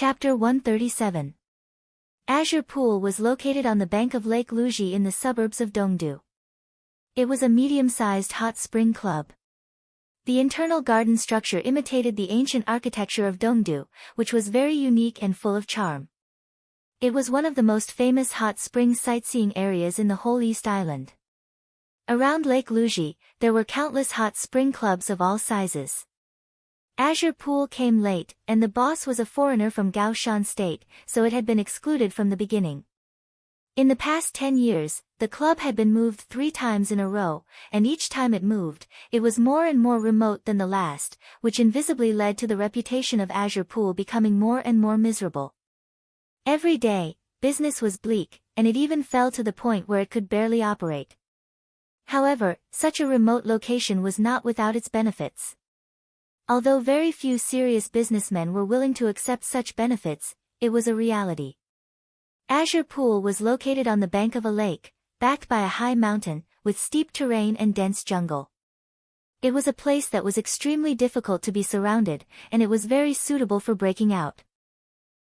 Chapter 137. Azure Pool was located on the bank of Lake Luji in the suburbs of Dongdu. It was a medium-sized hot spring club. The internal garden structure imitated the ancient architecture of Dongdu, which was very unique and full of charm. It was one of the most famous hot spring sightseeing areas in the whole East Island. Around Lake Luji, there were countless hot spring clubs of all sizes. Azure Pool came late, and the boss was a foreigner from Gaoshan State, so it had been excluded from the beginning. In the past 10 years, the club had been moved 3 times in a row, and each time it moved, it was more and more remote than the last, which invisibly led to the reputation of Azure Pool becoming more and more miserable. Every day, business was bleak, and it even fell to the point where it could barely operate. However, such a remote location was not without its benefits. Although very few serious businessmen were willing to accept such benefits, it was a reality. Azure Pool was located on the bank of a lake, backed by a high mountain, with steep terrain and dense jungle. It was a place that was extremely difficult to be surrounded, and it was very suitable for breaking out.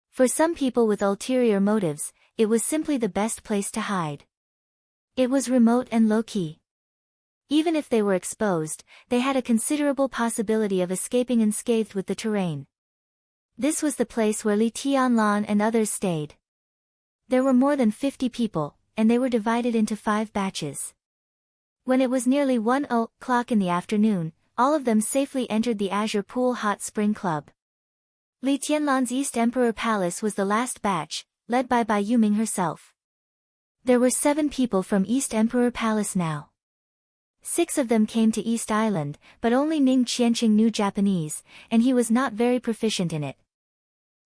For some people with ulterior motives, it was simply the best place to hide. It was remote and low-key. Even if they were exposed, they had a considerable possibility of escaping unscathed with the terrain. This was the place where Li Tianlan and others stayed. There were more than 50 people, and they were divided into 5 batches. When it was nearly 1 o'clock in the afternoon, all of them safely entered the Azure Pool Hot Spring Club. Li Tianlan's East Emperor Palace was the last batch, led by Bai Yuming herself. There were 7 people from East Emperor Palace now. 6 of them came to East Island, but only Ning Qianqing knew Japanese, and he was not very proficient in it.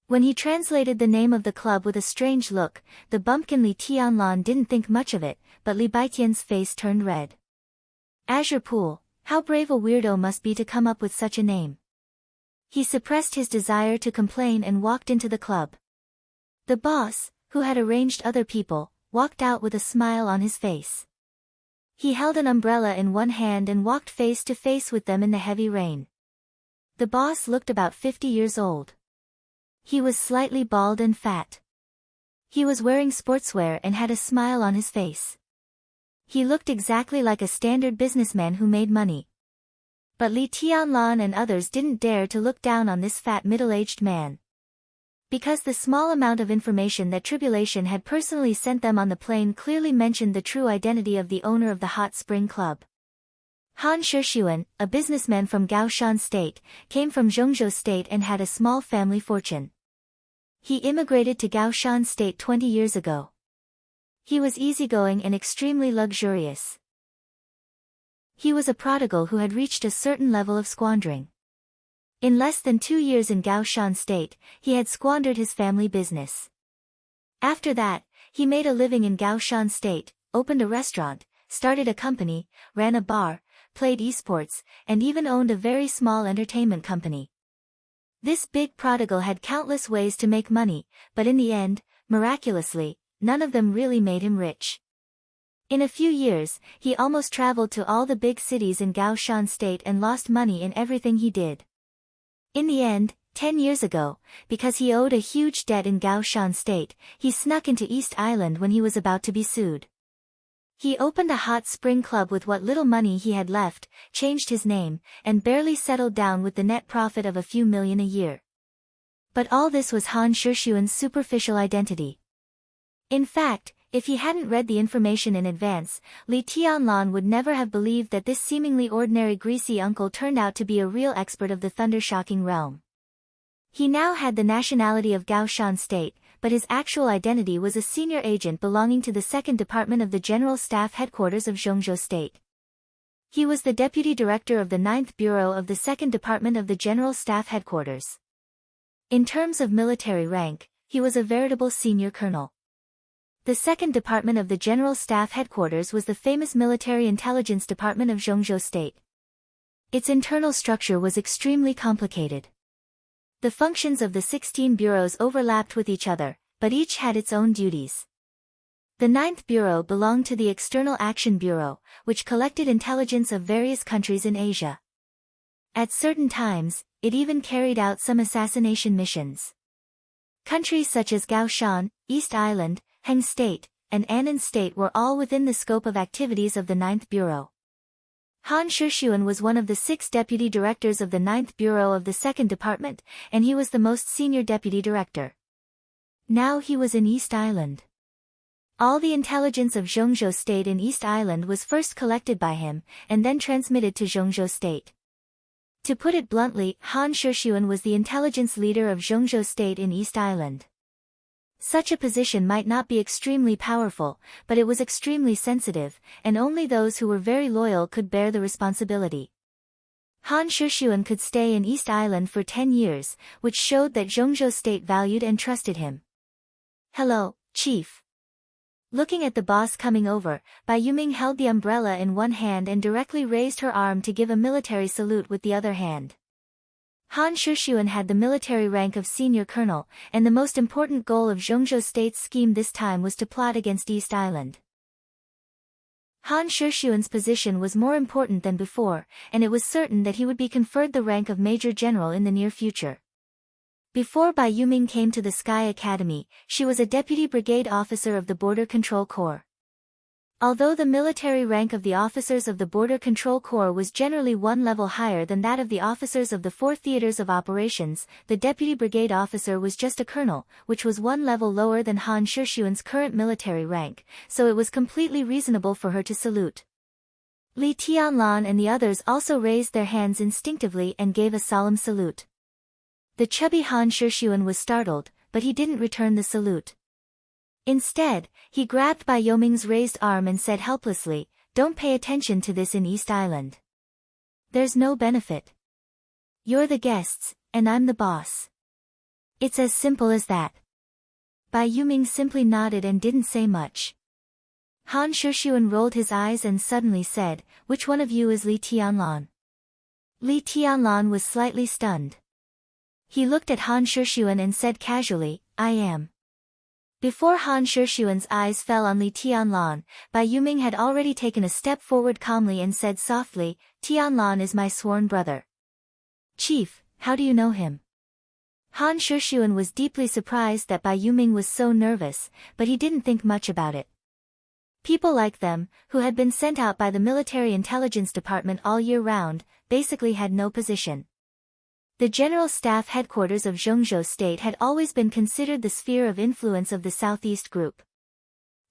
When he translated the name of the club with a strange look, the bumpkin Li Tianlan didn't think much of it, but Li Baitian's face turned red. Azure Pool, how brave a weirdo must be to come up with such a name. He suppressed his desire to complain and walked into the club. The boss, who had arranged other people, walked out with a smile on his face. He held an umbrella in one hand and walked face to face with them in the heavy rain. The boss looked about 50 years old. He was slightly bald and fat. He was wearing sportswear and had a smile on his face. He looked exactly like a standard businessman who made money. But Li Tianlan and others didn't dare to look down on this fat middle-aged man. Because the small amount of information that Tribulation had personally sent them on the plane clearly mentioned the true identity of the owner of the Hot Spring Club. Han Shixuan, a businessman from Gaoshan State, came from Zhongzhou State and had a small family fortune. He immigrated to Gaoshan State 20 years ago. He was easygoing and extremely luxurious. He was a prodigal who had reached a certain level of squandering. In less than 2 years in Gaoshan State, he had squandered his family business. After that, he made a living in Gaoshan State, opened a restaurant, started a company, ran a bar, played esports, and even owned a very small entertainment company. This big prodigal had countless ways to make money, but in the end, miraculously, none of them really made him rich. In a few years, he almost traveled to all the big cities in Gaoshan State and lost money in everything he did. In the end, 10 years ago, because he owed a huge debt in Gaoshan State, he snuck into East Island when he was about to be sued. He opened a hot spring club with what little money he had left, changed his name, and barely settled down with the net profit of a few million a year. But all this was Han Shixuan's superficial identity. In fact, if he hadn't read the information in advance, Li Tianlan would never have believed that this seemingly ordinary greasy uncle turned out to be a real expert of the thunder-shocking realm. He now had the nationality of Gaoshan State, but his actual identity was a senior agent belonging to the 2nd Department of the General Staff Headquarters of Zhongzhou State. He was the Deputy Director of the 9th Bureau of the 2nd Department of the General Staff Headquarters. In terms of military rank, he was a veritable senior colonel. The 2nd Department of the General Staff Headquarters was the famous Military Intelligence Department of Zhongzhou State. Its internal structure was extremely complicated. The functions of the 16 bureaus overlapped with each other, but each had its own duties. The 9th Bureau belonged to the External Action Bureau, which collected intelligence of various countries in Asia. At certain times, it even carried out some assassination missions. Countries such as Gaoshan, East Island, Heng State, and Annan State were all within the scope of activities of the Ninth Bureau. Han Shixuan was one of the 6 deputy directors of the Ninth Bureau of the Second Department, and he was the most senior deputy director. Now he was in East Island. All the intelligence of Zhongzhou State in East Island was first collected by him, and then transmitted to Zhongzhou State. To put it bluntly, Han Shixuan was the intelligence leader of Zhongzhou State in East Island. Such a position might not be extremely powerful, but it was extremely sensitive, and only those who were very loyal could bear the responsibility. Han Shixuan could stay in East Island for 10 years, which showed that Zhongzhou State valued and trusted him. "Hello, Chief." Looking at the boss coming over, Bai Yuming held the umbrella in one hand and directly raised her arm to give a military salute with the other hand. Han Shixuan had the military rank of senior colonel, and the most important goal of Zhongzhou State's scheme this time was to plot against East Island. Han Shixuan's position was more important than before, and it was certain that he would be conferred the rank of Major General in the near future. Before Bai Yuming came to the Sky Academy, she was a deputy brigade officer of the Border Control Corps. Although the military rank of the officers of the Border Control Corps was generally one level higher than that of the officers of the 4 theaters of operations, the deputy brigade officer was just a colonel, which was one level lower than Han Shixuan's current military rank, so it was completely reasonable for her to salute. Li Tianlan and the others also raised their hands instinctively and gave a solemn salute. The chubby Han Shixuan was startled, but he didn't return the salute. Instead, he grabbed Bai Yuming's raised arm and said helplessly, "Don't pay attention to this in East Island. There's no benefit. You're the guests, and I'm the boss. It's as simple as that." Bai Yuming simply nodded and didn't say much. Han Shixuan rolled his eyes and suddenly said, "Which one of you is Li Tianlan?" Li Tianlan was slightly stunned. He looked at Han Shixuan and said casually, "I am." Before Han Shixuan's eyes fell on Li Tianlan, Bai Yuming had already taken a step forward calmly and said softly, "Tianlan is my sworn brother." "Chief, how do you know him?" Han Shixuan was deeply surprised that Bai Yuming was so nervous, but he didn't think much about it. People like them, who had been sent out by the military intelligence department all year round, basically had no position. The General Staff headquarters of Zhongzhou State had always been considered the sphere of influence of the Southeast Group.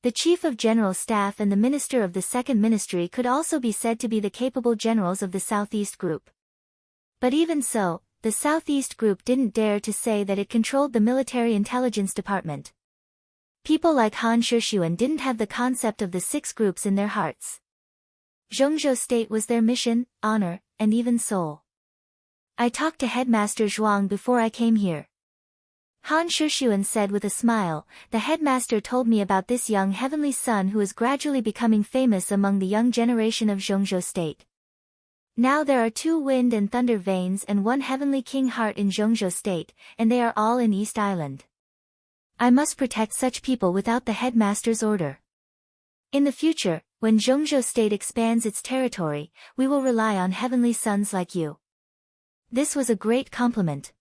The Chief of General Staff and the Minister of the Second Ministry could also be said to be the capable generals of the Southeast Group. But even so, the Southeast Group didn't dare to say that it controlled the military intelligence department. People like Han Shixuan didn't have the concept of the 6 groups in their hearts. Zhongzhou State was their mission, honor, and even soul. "I talked to Headmaster Zhuang before I came here." Han Shixuan said with a smile, "The headmaster told me about this young heavenly son who is gradually becoming famous among the young generation of Zhongzhou State. Now there are 2 wind and thunder veins and 1 heavenly king heart in Zhongzhou State, and they are all in East Island. I must protect such people without the headmaster's order. In the future, when Zhongzhou State expands its territory, we will rely on heavenly sons like you." This was a great compliment.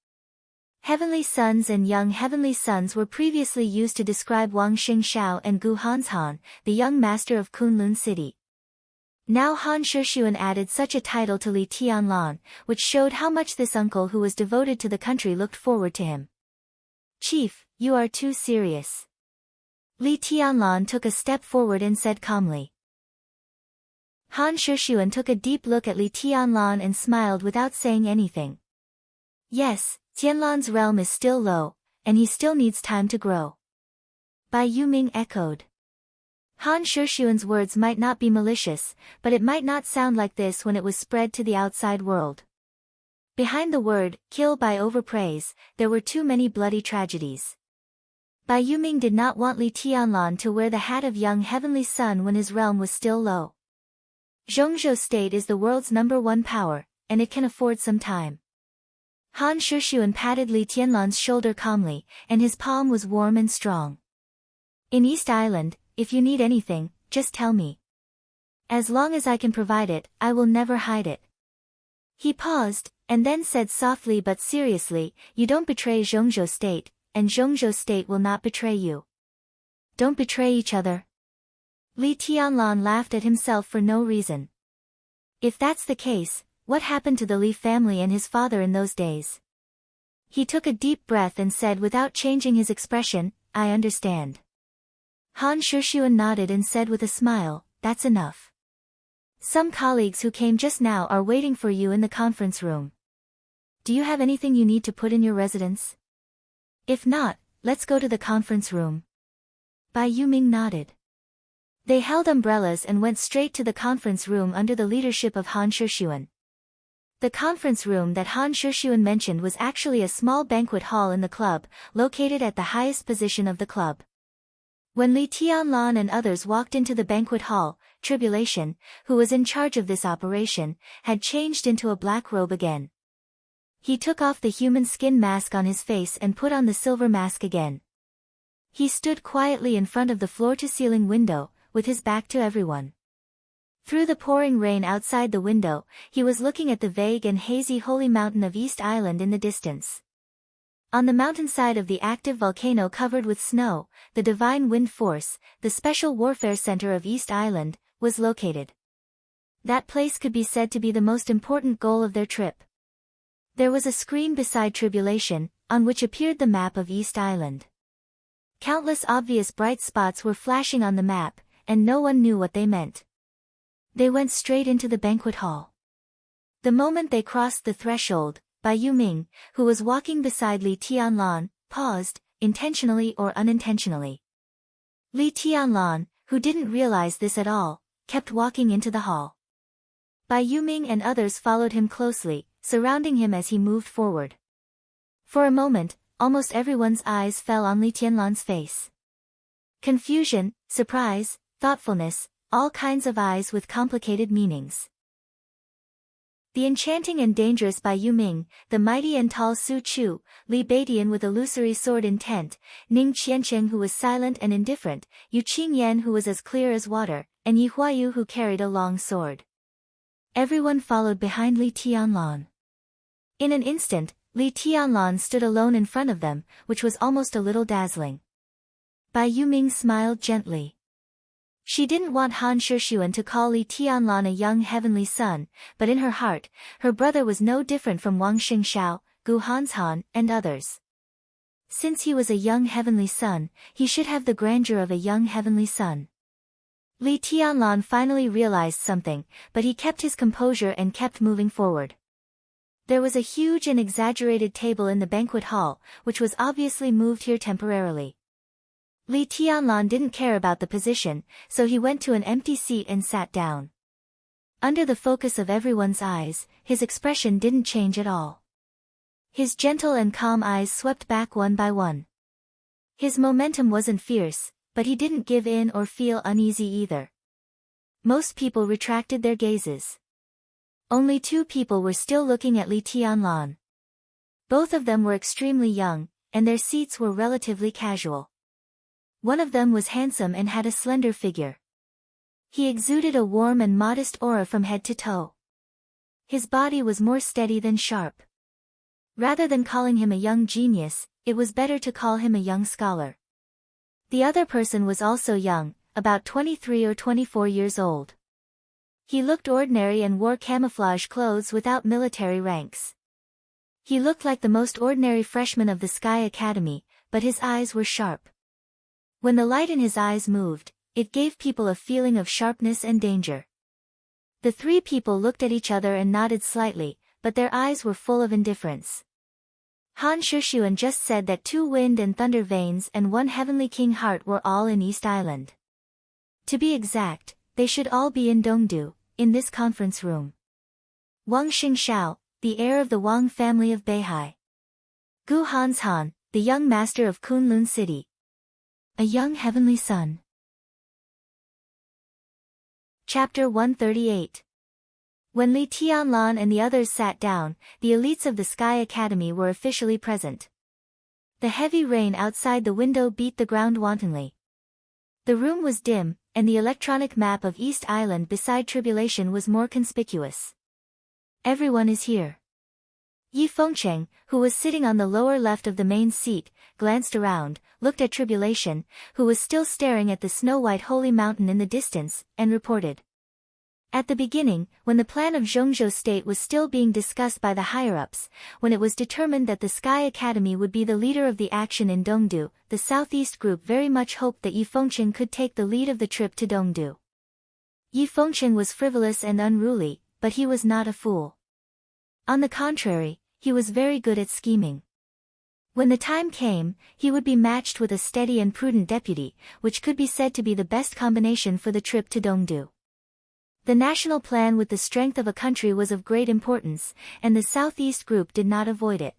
Heavenly sons and young heavenly sons were previously used to describe Wang Xingxiao and Gu Hanshan, the young master of Kunlun City. Now Han Shixuan added such a title to Li Tianlan, which showed how much this uncle who was devoted to the country looked forward to him. "Chief, you are too serious." Li Tianlan took a step forward and said calmly. Han Shixuan took a deep look at Li Tianlan and smiled without saying anything. "Yes, Tianlan's realm is still low, and he still needs time to grow." Bai Yuming echoed. Han Shixuan's words might not be malicious, but it might not sound like this when it was spread to the outside world. Behind the word, kill by overpraise, there were too many bloody tragedies. Bai Yuming did not want Li Tianlan to wear the hat of young heavenly son when his realm was still low. Zhongzhou State is the world's #1 power, and it can afford some time. Han Shixuan patted Li Tianlan's shoulder calmly, and his palm was warm and strong. "In East Island, if you need anything, just tell me. As long as I can provide it, I will never hide it." He paused, and then said softly but seriously, "You don't betray Zhongzhou State, and Zhongzhou State will not betray you. Don't betray each other. Li Tianlan laughed at himself for no reason. If that's the case, what happened to the Li family and his father in those days? He took a deep breath and said without changing his expression, I understand. Han Shushuan nodded and said with a smile, that's enough. Some colleagues who came just now are waiting for you in the conference room. Do you have anything you need to put in your residence? If not, let's go to the conference room. Bai Yuming nodded. They held umbrellas and went straight to the conference room under the leadership of Han Shushuan. The conference room that Han Shushuan mentioned was actually a small banquet hall in the club, located at the highest position of the club. When Li Tianlan and others walked into the banquet hall, Tribulation, who was in charge of this operation, had changed into a black robe again. He took off the human skin mask on his face and put on the silver mask again. He stood quietly in front of the floor-to-ceiling window, with his back to everyone. Through the pouring rain outside the window, he was looking at the vague and hazy holy mountain of East Island in the distance. On the mountainside of the active volcano covered with snow, the Divine Wind Force, the special warfare center of East Island, was located. That place could be said to be the most important goal of their trip. There was a screen beside Tribulation, on which appeared the map of East Island. Countless obvious bright spots were flashing on the map, and no one knew what they meant. They went straight into the banquet hall. The moment they crossed the threshold, Bai Yuming, who was walking beside Li Tianlan, paused, intentionally or unintentionally. Li Tianlan, who didn't realize this at all, kept walking into the hall. Bai Yuming and others followed him closely, surrounding him as he moved forward. For a moment, almost everyone's eyes fell on Li Tianlan's face. Confusion, surprise, thoughtfulness, all kinds of eyes with complicated meanings. The enchanting and dangerous Bai Yuming, the mighty and tall Su Chu, Li Beidian with illusory sword intent, Ning Qiancheng who was silent and indifferent, Yu Qingyan who was as clear as water, and Yi Huayu who carried a long sword. Everyone followed behind Li Tianlan. In an instant, Li Tianlan stood alone in front of them, which was almost a little dazzling. Bai Yuming smiled gently. She didn't want Han Shushuan to call Li Tianlan a young heavenly son, but in her heart, her brother was no different from Wang Xingxiao, Gu Hanshan, and others. Since he was a young heavenly son, he should have the grandeur of a young heavenly son. Li Tianlan finally realized something, but he kept his composure and kept moving forward. There was a huge and exaggerated table in the banquet hall, which was obviously moved here temporarily. Li Tianlan didn't care about the position, so he went to an empty seat and sat down. Under the focus of everyone's eyes, his expression didn't change at all. His gentle and calm eyes swept back one by one. His momentum wasn't fierce, but he didn't give in or feel uneasy either. Most people retracted their gazes. Only 2 people were still looking at Li Tianlan. Both of them were extremely young, and their seats were relatively casual. One of them was handsome and had a slender figure. He exuded a warm and modest aura from head to toe. His body was more steady than sharp. Rather than calling him a young genius, it was better to call him a young scholar. The other person was also young, about 23 or 24 years old. He looked ordinary and wore camouflage clothes without military ranks. He looked like the most ordinary freshman of the Sky Academy, but his eyes were sharp. When the light in his eyes moved, it gave people a feeling of sharpness and danger. The 3 people looked at each other and nodded slightly, but their eyes were full of indifference. Han Shushuan just said that 2 wind and thunder veins and 1 heavenly king heart were all in East Island. To be exact, they should all be in Dongdu, in this conference room. Wang Xingxiao, the heir of the Wang family of Beihai. Gu Hanshan, the young master of Kunlun City. A young heavenly son. Chapter 138. When Li Tianlan and the others sat down, the elites of the Sky Academy were officially present. The heavy rain outside the window beat the ground wantonly. The room was dim, and the electronic map of East Island beside Tribulation was more conspicuous. Everyone is here. Yi Fengcheng, who was sitting on the lower left of the main seat, glanced around, looked at Tribulation, who was still staring at the snow-white holy mountain in the distance, and reported. At the beginning, when the plan of Zhongzhou State was still being discussed by the higher-ups, when it was determined that the Sky Academy would be the leader of the action in Dongdu, the Southeast Group very much hoped that Yi Fengcheng could take the lead of the trip to Dongdu. Yi Fengcheng was frivolous and unruly, but he was not a fool. On the contrary, he was very good at scheming. When the time came, he would be matched with a steady and prudent deputy, which could be said to be the best combination for the trip to Dongdu. The national plan with the strength of a country was of great importance, and the Southeast Group did not avoid it.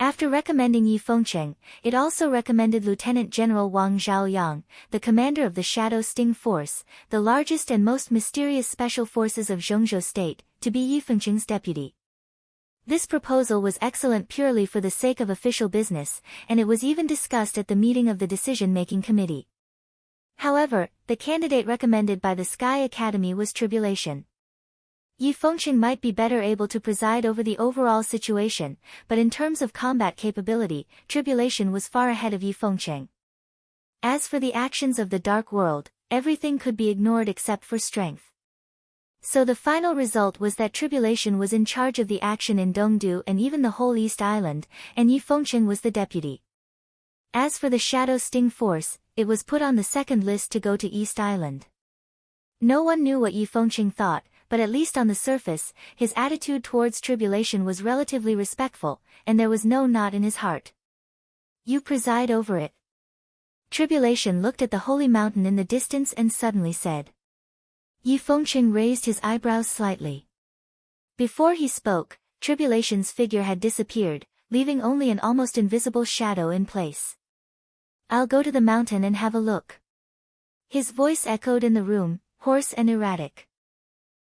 After recommending Yi Fengcheng, it also recommended Lieutenant General Wang Zhaoyang, the commander of the Shadow Sting Force, the largest and most mysterious special forces of Zhongzhou State, to be Yi Fengcheng's deputy. This proposal was excellent purely for the sake of official business, and it was even discussed at the meeting of the decision-making committee. However, the candidate recommended by the Sky Academy was Tribulation. Yi Fengcheng might be better able to preside over the overall situation, but in terms of combat capability, Tribulation was far ahead of Yi Fengcheng. As for the actions of the Dark World, everything could be ignored except for strength. So the final result was that Tribulation was in charge of the action in Dongdu and even the whole East Island, and Yi Fengcheng was the deputy. As for the Shadow Sting Force, it was put on the second list to go to East Island. No one knew what Yi Fengcheng thought, but at least on the surface, his attitude towards Tribulation was relatively respectful, and there was no knot in his heart. You preside over it. Tribulation looked at the holy mountain in the distance and suddenly said. Yi Fengcheng raised his eyebrows slightly. Before he spoke, Tribulation's figure had disappeared, leaving only an almost invisible shadow in place. I'll go to the mountain and have a look. His voice echoed in the room, hoarse and erratic.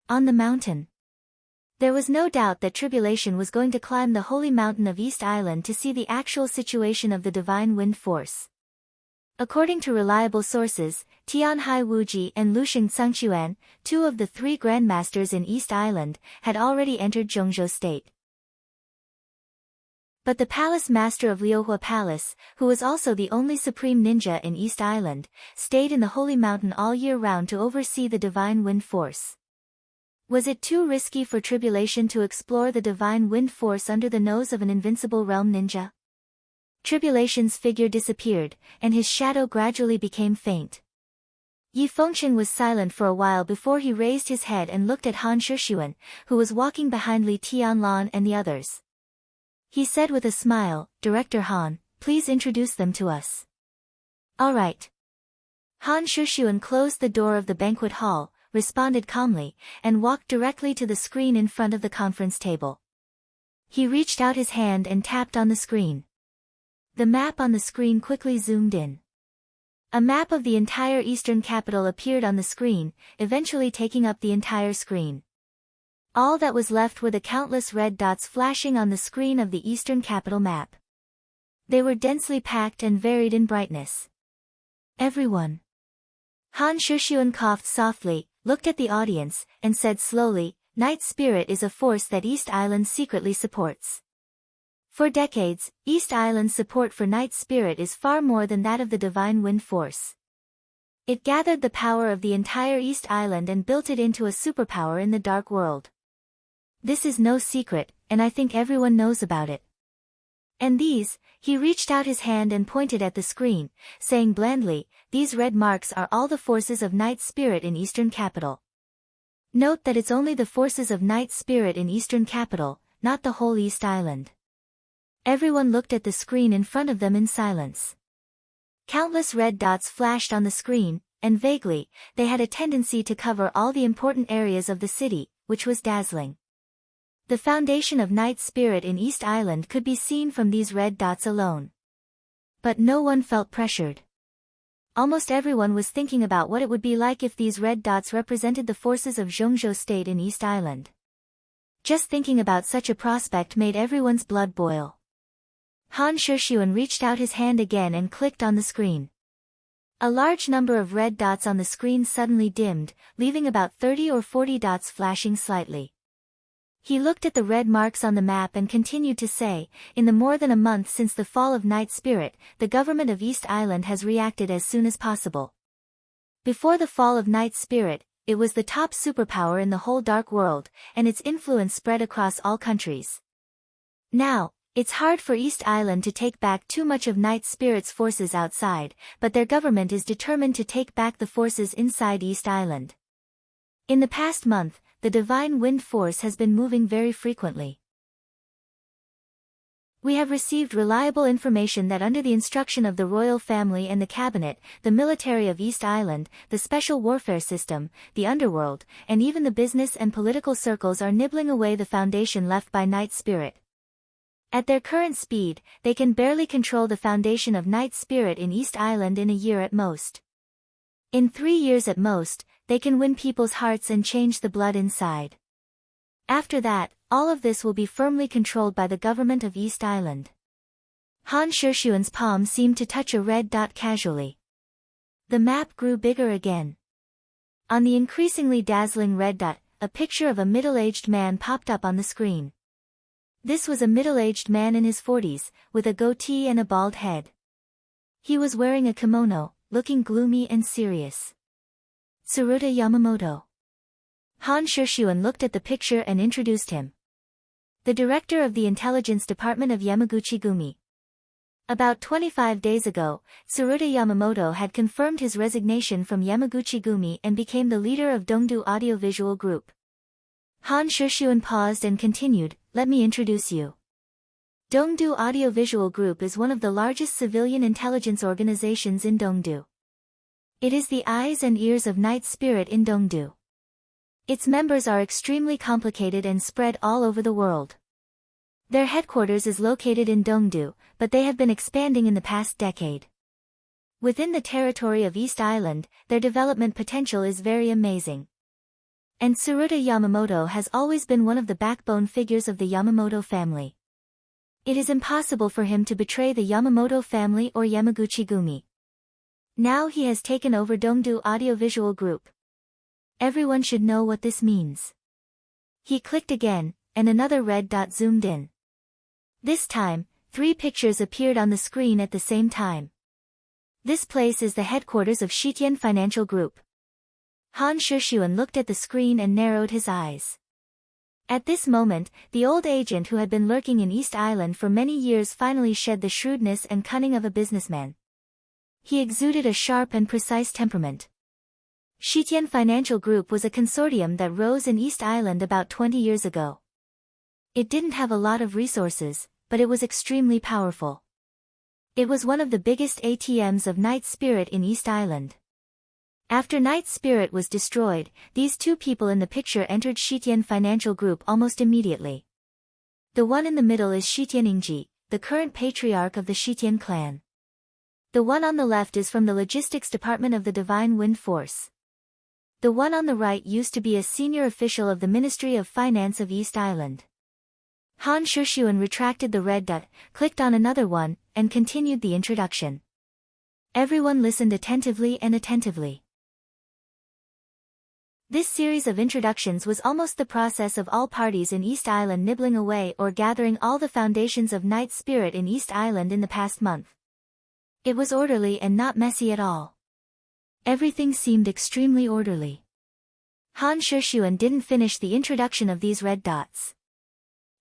On the mountain. There was no doubt that Tribulation was going to climb the holy mountain of East Island to see the actual situation of the divine wind force. According to reliable sources, Tianhai Wuji and Lusheng Cengquan, two of the three grandmasters in East Island, had already entered Zhongzhou State. But the palace master of Liuhua Palace, who was also the only supreme ninja in East Island, stayed in the holy mountain all year round to oversee the divine wind force. Was it too risky for Tribulation to explore the divine wind force under the nose of an invincible realm ninja? Tribulation's figure disappeared, and his shadow gradually became faint. Yi Fengcheng was silent for a while before he raised his head and looked at Han Shixuan, who was walking behind Li Tianlan and the others. He said with a smile, Director Han, please introduce them to us. All right. Han Shixuan closed the door of the banquet hall, responded calmly, and walked directly to the screen in front of the conference table. He reached out his hand and tapped on the screen. The map on the screen quickly zoomed in. A map of the entire eastern capital appeared on the screen, eventually taking up the entire screen. All that was left were the countless red dots flashing on the screen of the eastern capital map. They were densely packed and varied in brightness. Everyone. Han Shixuan coughed softly, looked at the audience, and said slowly, Night Spirit is a force that East Island secretly supports. For decades, East Island's support for Night Spirit is far more than that of the Divine Wind Force. It gathered the power of the entire East Island and built it into a superpower in the Dark World. This is no secret, and I think everyone knows about it. And these, he reached out his hand and pointed at the screen, saying blandly, these red marks are all the forces of Night Spirit in Eastern Capital. Note that it's only the forces of Night Spirit in Eastern Capital, not the whole East Island. Everyone looked at the screen in front of them in silence. Countless red dots flashed on the screen, and vaguely, they had a tendency to cover all the important areas of the city, which was dazzling. The foundation of Night Spirit in East Island could be seen from these red dots alone. But no one felt pressured. Almost everyone was thinking about what it would be like if these red dots represented the forces of Zhongzhou State in East Island. Just thinking about such a prospect made everyone's blood boil. Han Shixuan reached out his hand again and clicked on the screen. A large number of red dots on the screen suddenly dimmed, leaving about 30 or 40 dots flashing slightly. He looked at the red marks on the map and continued to say, in the more than a month since the fall of Night Spirit, the government of East Island has reacted as soon as possible. Before the fall of Night Spirit, it was the top superpower in the whole dark world, and its influence spread across all countries. Now, it's hard for East Island to take back too much of Night Spirit's forces outside, but their government is determined to take back the forces inside East Island. In the past month, the Divine Wind Force has been moving very frequently. We have received reliable information that under the instruction of the royal family and the cabinet, the military of East Island, the special warfare system, the underworld, and even the business and political circles are nibbling away the foundation left by Night Spirit. At their current speed, they can barely control the foundation of Night Spirit in East Island in a year at most. In 3 years at most, they can win people's hearts and change the blood inside. After that, all of this will be firmly controlled by the government of East Island. Han Shushuan's palm seemed to touch a red dot casually. The map grew bigger again. On the increasingly dazzling red dot, a picture of a middle-aged man popped up on the screen. This was a middle-aged man in his 40s, with a goatee and a bald head. He was wearing a kimono, looking gloomy and serious. Tsuruta Yamamoto. Han Shushuan looked at the picture and introduced him. The director of the intelligence department of Yamaguchi-gumi. About 25 days ago, Tsuruta Yamamoto had confirmed his resignation from Yamaguchi-gumi and became the leader of Dongdu Audiovisual Group. Han Shushuan paused and continued, "Let me introduce you. Dongdu Audiovisual Group is one of the largest civilian intelligence organizations in Dongdu. It is the eyes and ears of Night Spirit in Dongdu. Its members are extremely complicated and spread all over the world. Their headquarters is located in Dongdu, but they have been expanding in the past decade. Within the territory of East Island, their development potential is very amazing. And Tsuruta Yamamoto has always been one of the backbone figures of the Yamamoto family. It is impossible for him to betray the Yamamoto family or Yamaguchi-gumi. Now he has taken over Dongdu Audiovisual Group. Everyone should know what this means." He clicked again, and another red dot zoomed in. This time, 3 pictures appeared on the screen at the same time. This place is the headquarters of Shitian Financial Group. Han Shushuan looked at the screen and narrowed his eyes. At this moment, the old agent who had been lurking in East Island for many years finally shed the shrewdness and cunning of a businessman. He exuded a sharp and precise temperament. Shitian Financial Group was a consortium that rose in East Island about 20 years ago. It didn't have a lot of resources, but it was extremely powerful. It was one of the biggest ATMs of Night Spirit in East Island. After Night Spirit was destroyed, these 2 people in the picture entered Shitian Financial Group almost immediately. The one in the middle is Shitian Ingji, the current patriarch of the Shitian clan. The one on the left is from the logistics department of the Divine Wind Force. The one on the right used to be a senior official of the Ministry of Finance of East Island. Han Shushuan retracted the red dot, clicked on another one, and continued the introduction. Everyone listened attentively. This series of introductions was almost the process of all parties in East Island nibbling away or gathering all the foundations of Night Spirit in East Island in the past month. It was orderly and not messy at all. Everything seemed extremely orderly. Han Shushuan didn't finish the introduction of these red dots.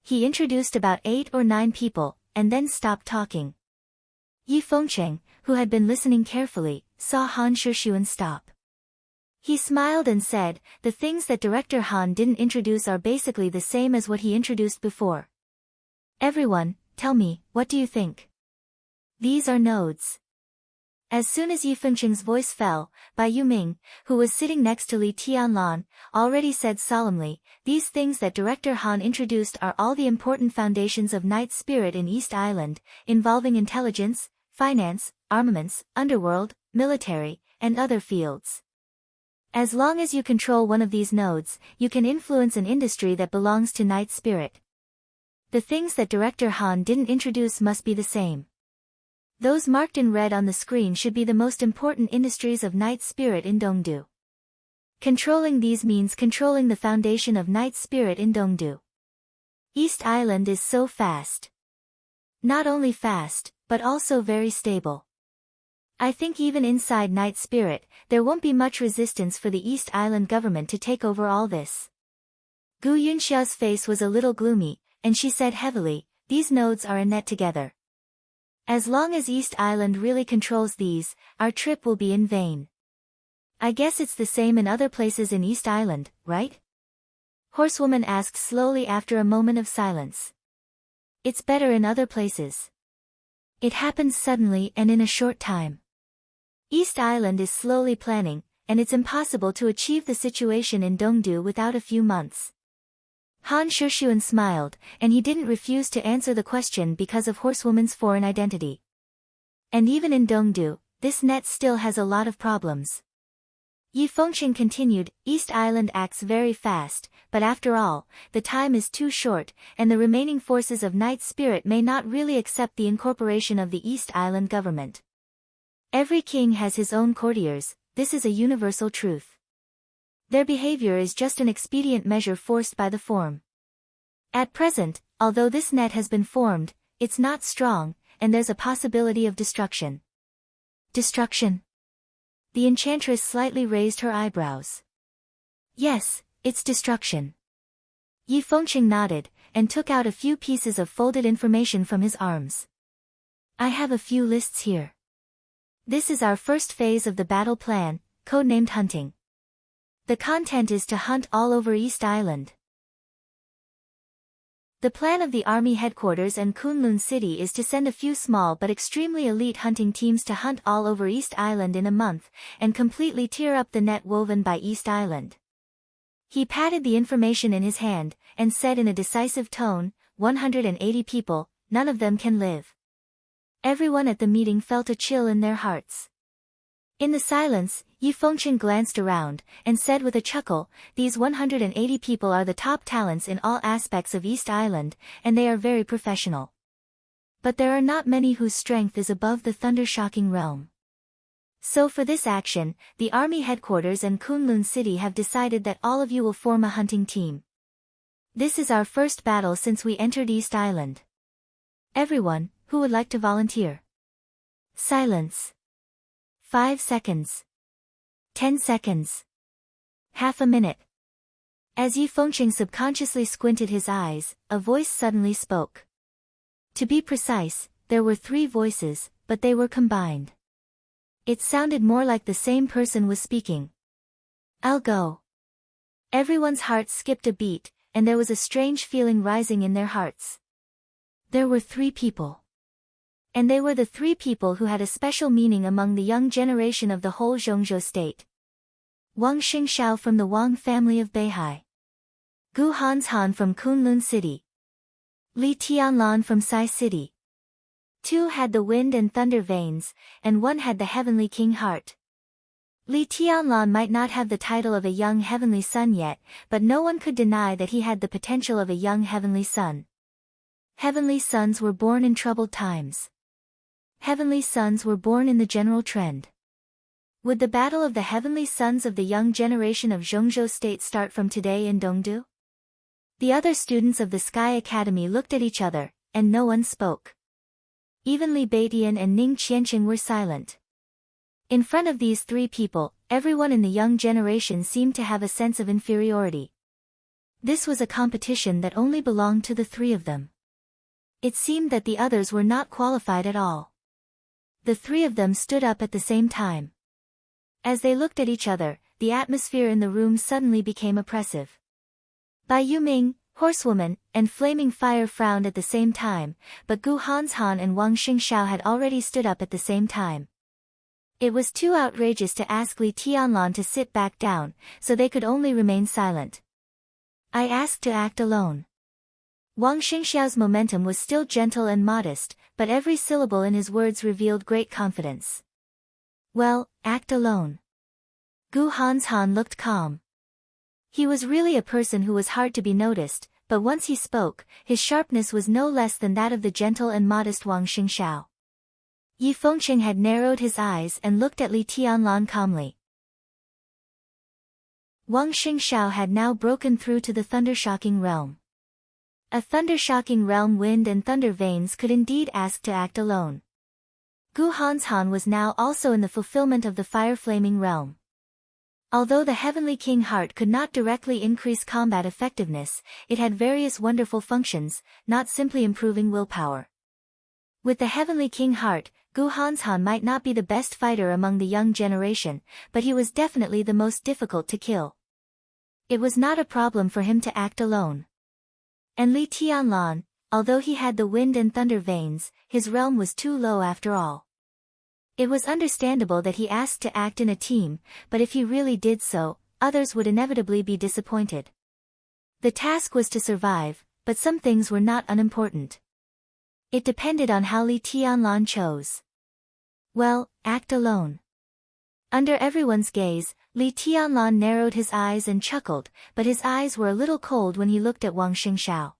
He introduced about 8 or 9 people, and then stopped talking. Yi Fengcheng, who had been listening carefully, saw Han Shushuan stop. He smiled and said, "The things that Director Han didn't introduce are basically the same as what he introduced before. Everyone, tell me, what do you think? These are nodes." As soon as Yi Fengcheng's voice fell, Bai Yuming, who was sitting next to Li Tianlan, already said solemnly, "These things that Director Han introduced are all the important foundations of Night Spirit in East Island, involving intelligence, finance, armaments, underworld, military, and other fields. As long as you control one of these nodes, you can influence an industry that belongs to Night Spirit. The things that Director Han didn't introduce must be the same. Those marked in red on the screen should be the most important industries of Night Spirit in Dongdu. Controlling these means controlling the foundation of Night Spirit in Dongdu. East Island is so fast. Not only fast, but also very stable. I think even inside Night Spirit, there won't be much resistance for the East Island government to take over all this. Gu Yunxia's face was a little gloomy, and she said heavily, these nodes are a net together. As long as East Island really controls these, our trip will be in vain. I guess it's the same in other places in East Island, right? Horsewoman asked slowly after a moment of silence. It's better in other places. It happens suddenly and in a short time. East Island is slowly planning, and it's impossible to achieve the situation in Dongdu without a few months. Han Shushuan smiled, and he didn't refuse to answer the question because of Horsewoman's foreign identity. And even in Dongdu, this net still has a lot of problems. Yi Fengqing continued, East Island acts very fast, but after all, the time is too short, and the remaining forces of Night Spirit may not really accept the incorporation of the East Island government. Every king has his own courtiers, this is a universal truth. Their behavior is just an expedient measure forced by the form. At present, although this net has been formed, it's not strong, and there's a possibility of destruction. Destruction? The enchantress slightly raised her eyebrows. Yes, it's destruction. Yi Fengqing nodded, and took out a few pieces of folded information from his arms. I have a few lists here. This is our first phase of the battle plan, codenamed Hunting. The content is to hunt all over East Island. The plan of the army headquarters and Kunlun City is to send a few small but extremely elite hunting teams to hunt all over East Island in a month, and completely tear up the net woven by East Island. He patted the information in his hand, and said in a decisive tone, 180 people, none of them can live. Everyone at the meeting felt a chill in their hearts. In the silence, Yi Fengqing glanced around, and said with a chuckle, these 180 people are the top talents in all aspects of East Island, and they are very professional. But there are not many whose strength is above the thunder-shocking realm. So for this action, the army headquarters and Kunlun City have decided that all of you will form a hunting team. This is our first battle since we entered East Island. Everyone, who would like to volunteer? Silence. 5 seconds. 10 seconds. Half a minute. As Yi Fengqing subconsciously squinted his eyes, a voice suddenly spoke. To be precise, there were 3 voices, but they were combined. It sounded more like the same person was speaking. I'll go. Everyone's hearts skipped a beat, and there was a strange feeling rising in their hearts. There were 3 people. And they were the 3 people who had a special meaning among the young generation of the whole Zhongzhou state. Wang Xingxiao from the Wang family of Beihai. Gu Hanshan from Kunlun City. Li Tianlan from Sai City. 2 had the wind and thunder veins, and 1 had the heavenly king heart. Li Tianlan might not have the title of a young heavenly son yet, but no one could deny that he had the potential of a young heavenly son. Heavenly sons were born in troubled times. Heavenly sons were born in the general trend. Would the battle of the heavenly sons of the young generation of Zhongzhou state start from today in Dongdu? The other students of the Sky Academy looked at each other, and no one spoke. Even Li Beidian and Ning Qianqing were silent. In front of these 3 people, everyone in the young generation seemed to have a sense of inferiority. This was a competition that only belonged to the 3 of them. It seemed that the others were not qualified at all. The 3 of them stood up at the same time. As they looked at each other, the atmosphere in the room suddenly became oppressive. Bai Yuming, Horsewoman, and Flaming Fire frowned at the same time, but Gu Hanshan and Wang Xingxiao had already stood up at the same time. It was too outrageous to ask Li Tianlan to sit back down, so they could only remain silent. I asked to act alone. Wang Xingxiao's momentum was still gentle and modest, but every syllable in his words revealed great confidence. Well, act alone. Gu Hanshan looked calm. He was really a person who was hard to be noticed, but once he spoke, his sharpness was no less than that of the gentle and modest Wang Xingxiao. Yi Fengqing had narrowed his eyes and looked at Li Tianlan calmly. Wang Xingxiao had now broken through to the thunder-shocking realm. A thunder-shocking realm wind and thunder veins could indeed ask to act alone. Gu Hanshan was now also in the fulfillment of the fire-flaming realm. Although the Heavenly King Heart could not directly increase combat effectiveness, it had various wonderful functions, not simply improving willpower. With the Heavenly King Heart, Gu Hanshan might not be the best fighter among the young generation, but he was definitely the most difficult to kill. It was not a problem for him to act alone. And Li Tianlan, although he had the wind and thunder veins, his realm was too low after all. It was understandable that he asked to act in a team, but if he really did so, others would inevitably be disappointed. The task was to survive, but some things were not unimportant. It depended on how Li Tianlan chose. Well, act alone. Under everyone's gaze, Li Tianlan narrowed his eyes and chuckled, but his eyes were a little cold when he looked at Wang Xingshao.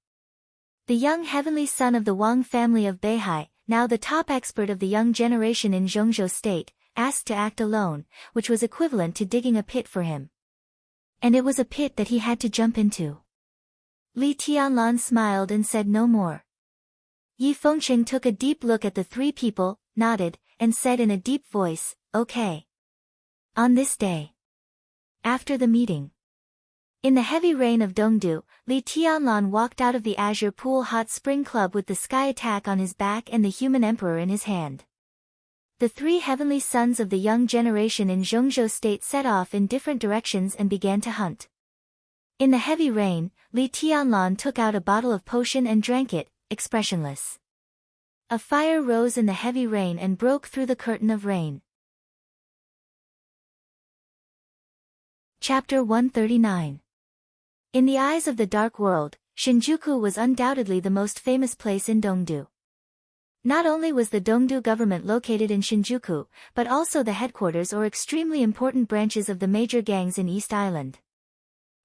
The young heavenly son of the Wang family of Beihai, now the top expert of the young generation in Zhongzhou state, asked to act alone, which was equivalent to digging a pit for him. And it was a pit that he had to jump into. Li Tianlan smiled and said no more. Yi Fengqing took a deep look at the three people, nodded, and said in a deep voice, "Okay." On this day. After the meeting. In the heavy rain of Dongdu, Li Tianlan walked out of the Azure Pool Hot Spring Club with the Sky Attack on his back and the Human Emperor in his hand. The three heavenly sons of the young generation in Zhongzhou state set off in different directions and began to hunt. In the heavy rain, Li Tianlan took out a bottle of potion and drank it, expressionless. A fire rose in the heavy rain and broke through the curtain of rain. Chapter 139. In the eyes of the dark world, Shinjuku was undoubtedly the most famous place in Dongdu. Not only was the Dongdu government located in Shinjuku, but also the headquarters or extremely important branches of the major gangs in East Island.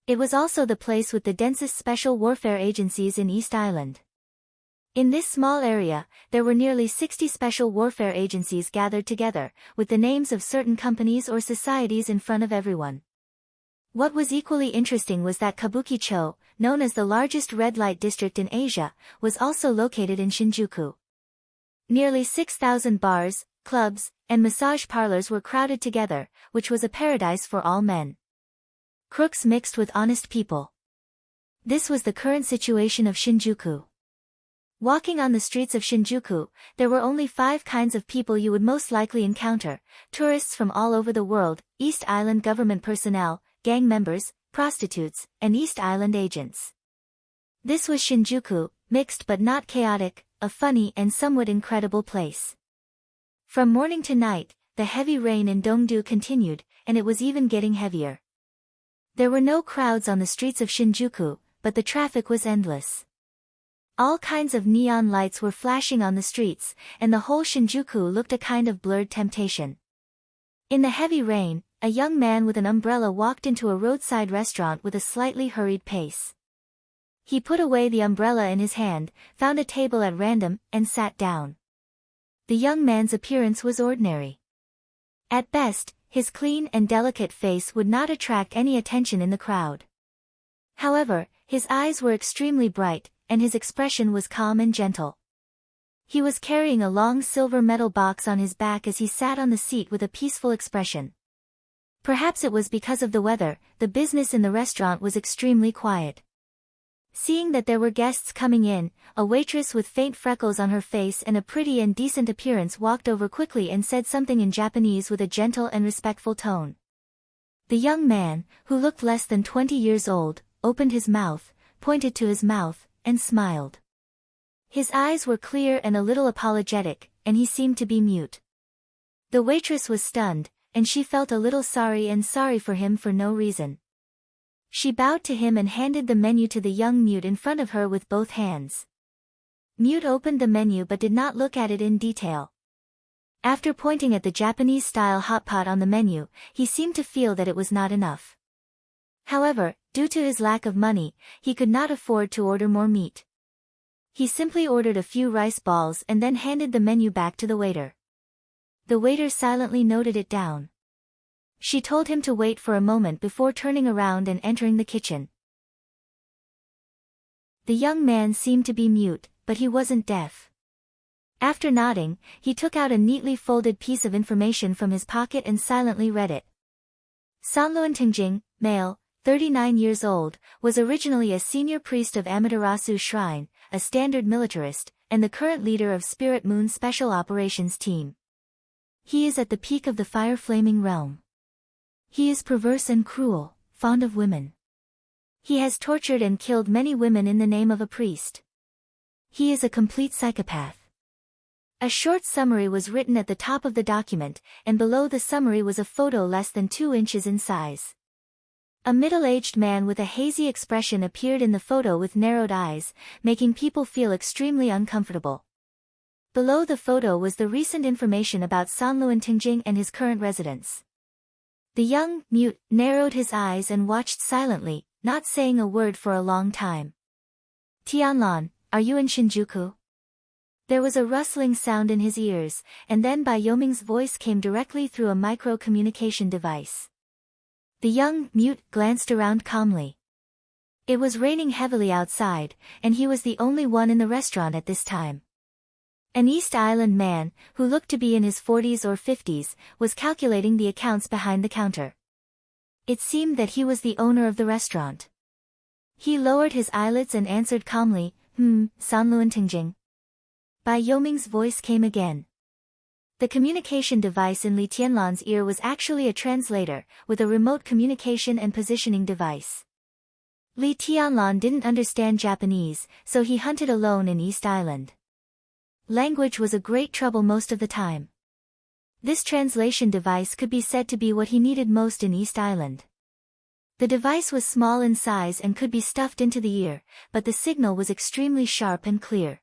It was also the place with the densest special warfare agencies in East Island. In this small area, there were nearly 60 special warfare agencies gathered together, with the names of certain companies or societies in front of everyone. What was equally interesting was that Kabuki-cho, known as the largest red light district in Asia, was also located in Shinjuku. Nearly 6,000 bars, clubs, and massage parlors were crowded together, which was a paradise for all men. Crooks mixed with honest people. This was the current situation of Shinjuku. Walking on the streets of Shinjuku, there were only 5 kinds of people you would most likely encounter: tourists from all over the world, East Island government personnel, gang members, prostitutes, and East Island agents. This was Shinjuku, mixed but not chaotic, a funny and somewhat incredible place. From morning to night, the heavy rain in Dongdu continued, and it was even getting heavier. There were no crowds on the streets of Shinjuku, but the traffic was endless. All kinds of neon lights were flashing on the streets, and the whole Shinjuku looked a kind of blurred temptation. In the heavy rain, a young man with an umbrella walked into a roadside restaurant with a slightly hurried pace. He put away the umbrella in his hand, found a table at random, and sat down. The young man's appearance was ordinary. At best, his clean and delicate face would not attract any attention in the crowd. However, his eyes were extremely bright, and his expression was calm and gentle. He was carrying a long silver metal box on his back as he sat on the seat with a peaceful expression. Perhaps it was because of the weather, the business in the restaurant was extremely quiet. Seeing that there were guests coming in, a waitress with faint freckles on her face and a pretty and decent appearance walked over quickly and said something in Japanese with a gentle and respectful tone. The young man, who looked less than 20 years old, opened his mouth, pointed to his mouth, and smiled. His eyes were clear and a little apologetic, and he seemed to be mute. The waitress was stunned, and she felt a little sorry for him for no reason. She bowed to him and handed the menu to the young mute in front of her with both hands. Mute opened the menu but did not look at it in detail. After pointing at the Japanese-style hot pot on the menu, he seemed to feel that it was not enough. However, due to his lack of money, he could not afford to order more meat. He simply ordered a few rice balls and then handed the menu back to the waiter. The waiter silently noted it down. She told him to wait for a moment before turning around and entering the kitchen. The young man seemed to be mute, but he wasn't deaf. After nodding, he took out a neatly folded piece of information from his pocket and silently read it. Sanluantingjing, male, 39 years old, was originally a senior priest of Amaterasu Shrine, a standard militarist, and the current leader of Spirit Moon Special Operations Team. He is at the peak of the fire-flaming realm. He is perverse and cruel, fond of women. He has tortured and killed many women in the name of a priest. He is a complete psychopath. A short summary was written at the top of the document, and below the summary was a photo less than 2 inches in size. A middle-aged man with a hazy expression appeared in the photo with narrowed eyes, making people feel extremely uncomfortable. Below the photo was the recent information about Sanluantingjing and his current residence. The young mute narrowed his eyes and watched silently, not saying a word for a long time. Tianlan, are you in Shinjuku? There was a rustling sound in his ears, and then Bai Yoming's voice came directly through a micro-communication device. The young mute glanced around calmly. It was raining heavily outside, and he was the only one in the restaurant at this time. An East Island man, who looked to be in his 40s or 50s, was calculating the accounts behind the counter. It seemed that he was the owner of the restaurant. He lowered his eyelids and answered calmly, Sanluantingjing. Bai Yoming's voice came again. The communication device in Li Tianlan's ear was actually a translator, with a remote communication and positioning device. Li Tianlan didn't understand Japanese, so he hunted alone in East Island. Language was a great trouble most of the time. This translation device could be said to be what he needed most in East Island. The device was small in size and could be stuffed into the ear, but the signal was extremely sharp and clear.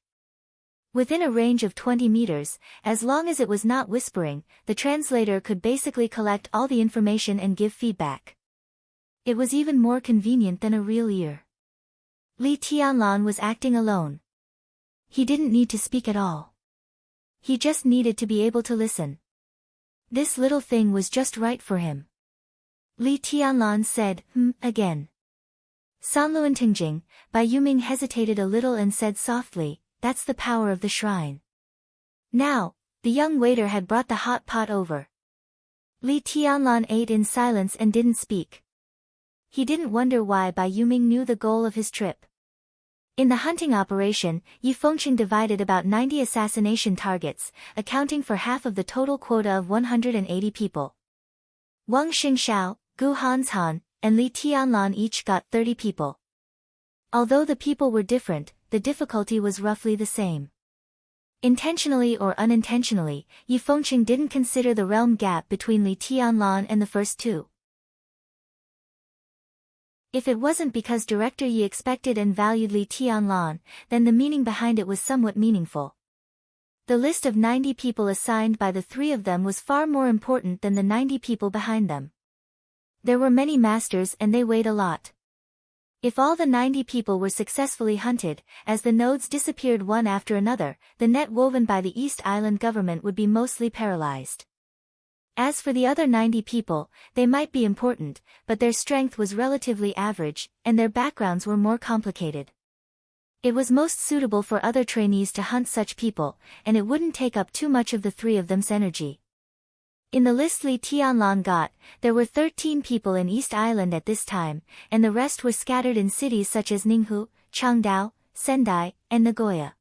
Within a range of 20 meters, as long as it was not whispering, the translator could basically collect all the information and give feedback. It was even more convenient than a real ear. Li Tianlan was acting alone. He didn't need to speak at all. He just needed to be able to listen. This little thing was just right for him. Li Tianlan said, again. Sanluantingjing, Bai Yoming hesitated a little and said softly, that's the power of the shrine. Now, the young waiter had brought the hot pot over. Li Tianlan ate in silence and didn't speak. He didn't wonder why Bai Yoming knew the goal of his trip. In the hunting operation, Yi Fengqing divided about 90 assassination targets, accounting for half of the total quota of 180 people. Wang Xingxiao, Gu Hanshan, and Li Tianlan each got 30 people. Although the people were different, the difficulty was roughly the same. Intentionally or unintentionally, Yi Fengqing didn't consider the realm gap between Li Tianlan and the first two. If it wasn't because Director Yi expected and valued Li Tianlan, then the meaning behind it was somewhat meaningful. The list of 90 people assigned by the three of them was far more important than the 90 people behind them. There were many masters and they weighed a lot. If all the 90 people were successfully hunted, as the nodes disappeared one after another, the net woven by the East Island government would be mostly paralyzed. As for the other 90 people, they might be important, but their strength was relatively average, and their backgrounds were more complicated. It was most suitable for other trainees to hunt such people, and it wouldn't take up too much of the three of them's energy. In the list Li Tianlan got, there were 13 people in East Island at this time, and the rest were scattered in cities such as Ninghu, Changdao, Sendai, and Nagoya.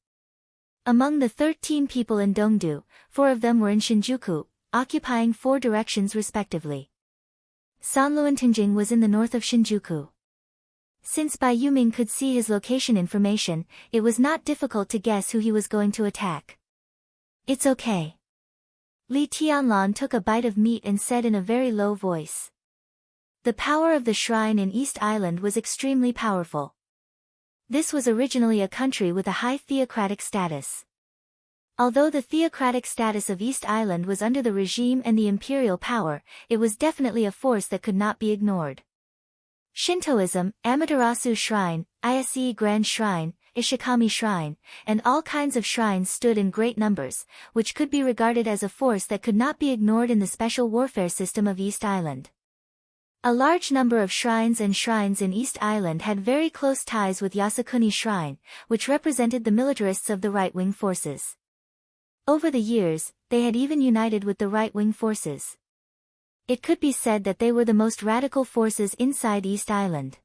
Among the 13 people in Dongdu, 4 of them were in Shinjuku, occupying 4 directions respectively. Sanluantingjing was in the north of Shinjuku. Since Bai Yoming could see his location information, it was not difficult to guess who he was going to attack. It's okay. Li Tianlan took a bite of meat and said in a very low voice. The power of the shrine in East Island was extremely powerful. This was originally a country with a high theocratic status. Although the theocratic status of East Island was under the regime and the imperial power, it was definitely a force that could not be ignored. Shintoism, Amaterasu Shrine, Ise Grand Shrine, Ishikami Shrine, and all kinds of shrines stood in great numbers, which could be regarded as a force that could not be ignored in the special warfare system of East Island. A large number of shrines in East Island had very close ties with Yasukuni Shrine, which represented the militarists of the right-wing forces. Over the years, they had even united with the right-wing forces. It could be said that they were the most radical forces inside East Island.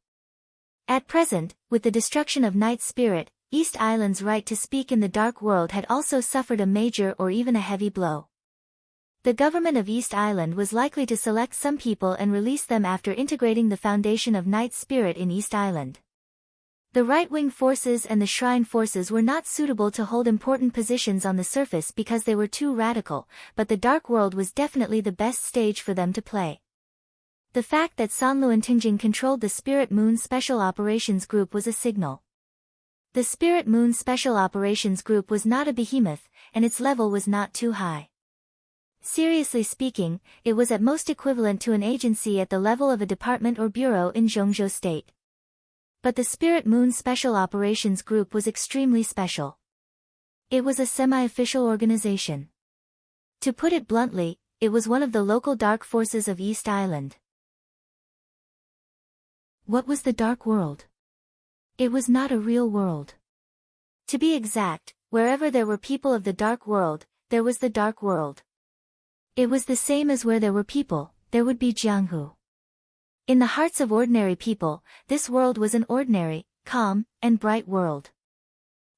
At present, with the destruction of Night Spirit, East Island's right to speak in the dark world had also suffered a major or even a heavy blow. The government of East Island was likely to select some people and release them after integrating the foundation of Night Spirit in East Island. The right-wing forces and the Shrine forces were not suitable to hold important positions on the surface because they were too radical, but the Dark World was definitely the best stage for them to play. The fact that Sanluantingjing controlled the Spirit Moon Special Operations Group was a signal. The Spirit Moon Special Operations Group was not a behemoth, and its level was not too high. Seriously speaking, it was at most equivalent to an agency at the level of a department or bureau in Zhongzhou State. But the Spirit Moon Special Operations Group was extremely special. It was a semi-official organization. To put it bluntly, it was one of the local dark forces of East Island. What was the Dark World? It was not a real world. To be exact, wherever there were people of the Dark World, there was the Dark World. It was the same as where there were people, there would be Jianghu. In the hearts of ordinary people, this world was an ordinary, calm, and bright world.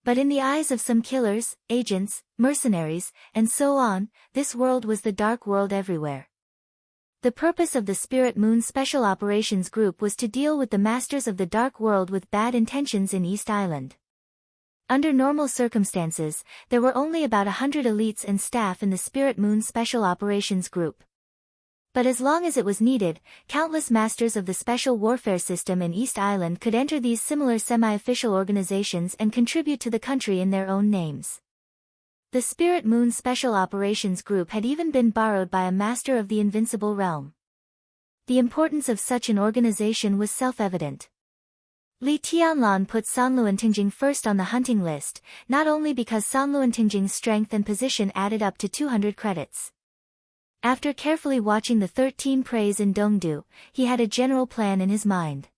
But in the eyes of some killers, agents, mercenaries, and so on, this world was the dark world everywhere. The purpose of the Spirit Moon Special Operations Group was to deal with the masters of the dark world with bad intentions in East Island. Under normal circumstances, there were only about 100 elites and staff in the Spirit Moon Special Operations Group. But as long as it was needed, countless masters of the special warfare system in East Island could enter these similar semi-official organizations and contribute to the country in their own names. The Spirit Moon Special Operations Group had even been borrowed by a master of the Invincible Realm. The importance of such an organization was self-evident. Li Tianlan put Sanluantingjing first on the hunting list, not only because Sanluantingjing's strength and position added up to 200 credits. After carefully watching the 13 preys in Dongdu, he had a general plan in his mind.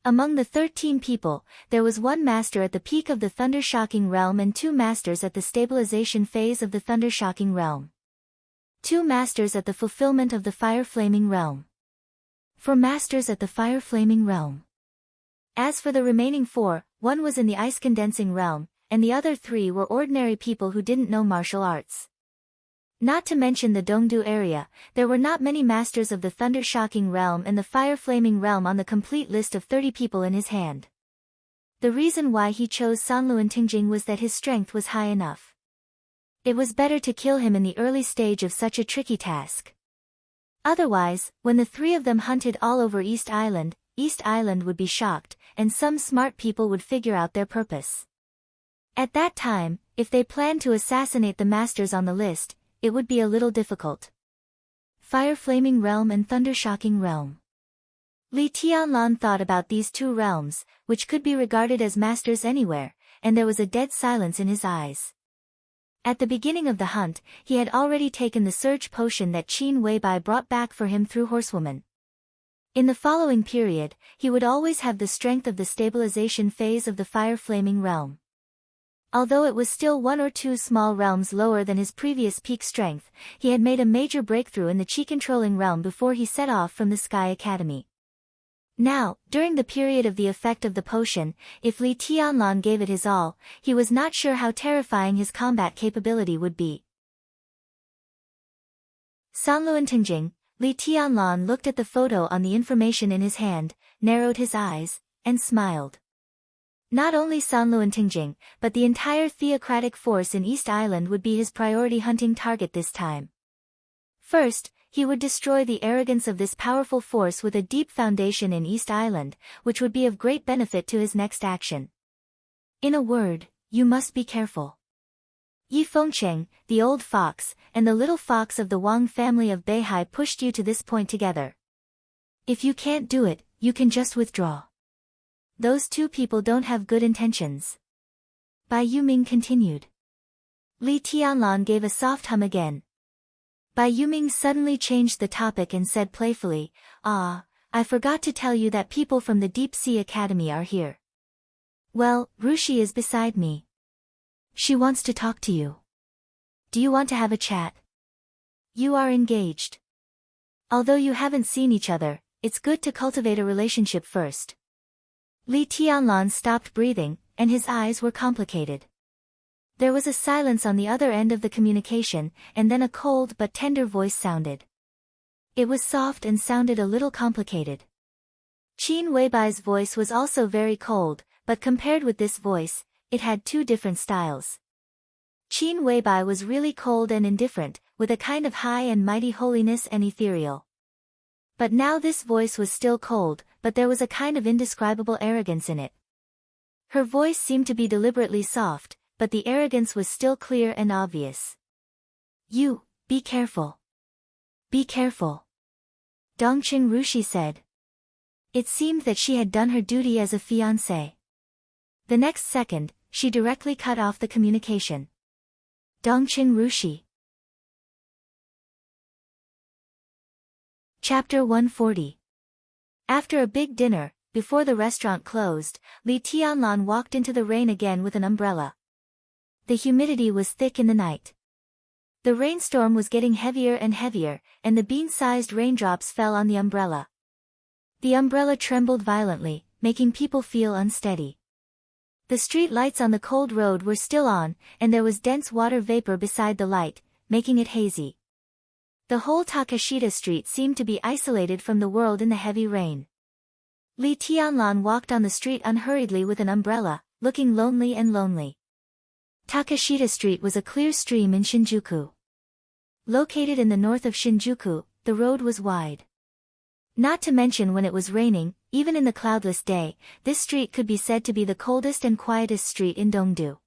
Among the 13 people, there was one master at the peak of the Thunder-Shocking Realm and 2 masters at the stabilization phase of the Thunder-Shocking Realm. 2 masters at the fulfillment of the Fire-Flaming Realm. 4 masters at the Fire-Flaming Realm. As for the remaining 4, one was in the Ice-Condensing Realm, and the other 3 were ordinary people who didn't know martial arts. Not to mention the Dongdu area, there were not many masters of the Thunder-Shocking Realm and the Fire-Flaming Realm on the complete list of 30 people in his hand. The reason why he chose Sanluantingjing was that his strength was high enough. It was better to kill him in the early stage of such a tricky task. Otherwise, when the 3 of them hunted all over East Island would be shocked, and some smart people would figure out their purpose. At that time, if they planned to assassinate the masters on the list, it would be a little difficult. Fire-Flaming Realm and Thunder-Shocking Realm. Li Tianlan thought about these 2 realms, which could be regarded as masters anywhere, and there was a dead silence in his eyes. At the beginning of the hunt, he had already taken the surge potion that Qin Weibai brought back for him through Horsewoman. In the following period, he would always have the strength of the stabilization phase of the Fire-Flaming Realm. Although it was still 1 or 2 small realms lower than his previous peak strength, he had made a major breakthrough in the Qi-controlling realm before he set off from the Sky Academy. Now, during the period of the effect of the potion, if Li Tianlan gave it his all, he was not sure how terrifying his combat capability would be. Sanluantingjing, Li Tianlan looked at the photo on the information in his hand, narrowed his eyes, and smiled. Not only Sanluantingjing, but the entire theocratic force in East Island would be his priority hunting target this time. First, he would destroy the arrogance of this powerful force with a deep foundation in East Island, which would be of great benefit to his next action. In a word, you must be careful. Yi Fengcheng, the old fox, and the little fox of the Wang family of Beihai pushed you to this point together. If you can't do it, you can just withdraw. Those 2 people don't have good intentions. Bai Yuming continued. Li Tianlan gave a soft hum again. Bai Yuming suddenly changed the topic and said playfully, "Ah, I forgot to tell you that people from the Deep Sea Academy are here. Well, Rushi is beside me. She wants to talk to you. Do you want to have a chat? You are engaged. Although you haven't seen each other, it's good to cultivate a relationship first. Li Tianlan stopped breathing, and his eyes were complicated. There was a silence on the other end of the communication, and then a cold but tender voice sounded. It was soft and sounded a little complicated. Qin Weibai's voice was also very cold, but compared with this voice, it had two different styles. Qin Weibai was really cold and indifferent, with a kind of high and mighty holiness and ethereal. But now this voice was still cold, but there was a kind of indescribable arrogance in it. Her voice seemed to be deliberately soft, but the arrogance was still clear and obvious. You, be careful. Be careful. Dongqing Rushi said. It seemed that she had done her duty as a fiancée. The next second, she directly cut off the communication. Dongqing Rushi. Chapter 140. After a big dinner, before the restaurant closed, Li Tianlan walked into the rain again with an umbrella. The humidity was thick in the night. The rainstorm was getting heavier and heavier, and the bean-sized raindrops fell on the umbrella. The umbrella trembled violently, making people feel unsteady. The street lights on the cold road were still on, and there was dense water vapor beside the light, making it hazy. The whole Takashita street seemed to be isolated from the world in the heavy rain. Li Tianlan walked on the street unhurriedly with an umbrella, looking lonely and lonely. Takashita Street was a clear stream in Shinjuku. Located in the north of Shinjuku, the road was wide. Not to mention when it was raining, even in the cloudless day, this street could be said to be the coldest and quietest street in Dongdu.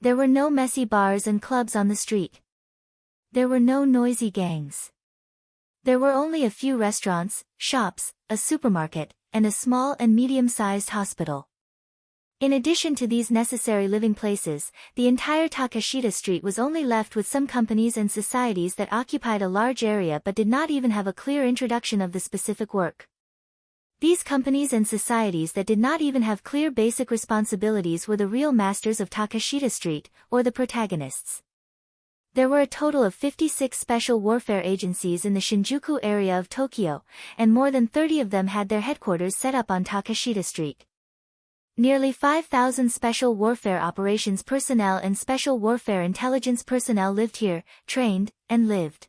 There were no messy bars and clubs on the street. There were no noisy gangs. There were only a few restaurants, shops, a supermarket, and a small and medium-sized hospital. In addition to these necessary living places, the entire Takashita Street was only left with some companies and societies that occupied a large area but did not even have a clear introduction of the specific work. These companies and societies that did not even have clear basic responsibilities were the real masters of Takashita Street, or the protagonists. There were a total of 56 special warfare agencies in the Shinjuku area of Tokyo, and more than 30 of them had their headquarters set up on Takashita Street. Nearly 5,000 special warfare operations personnel and special warfare intelligence personnel lived here, trained, and lived.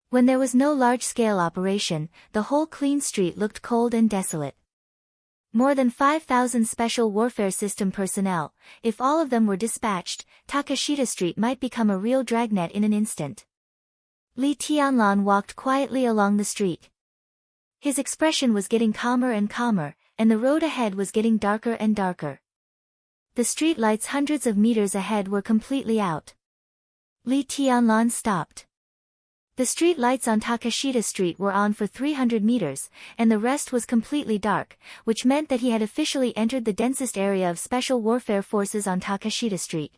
When there was no large-scale operation, the whole clean street looked cold and desolate. More than 5,000 special warfare system personnel, if all of them were dispatched, Takashita Street might become a real dragnet in an instant. Li Tianlan walked quietly along the street. His expression was getting calmer and calmer, and the road ahead was getting darker and darker. The street lights hundreds of meters ahead were completely out. Li Tianlan stopped. The street lights on Takashita Street were on for 300 meters, and the rest was completely dark, which meant that he had officially entered the densest area of special warfare forces on Takashita Street.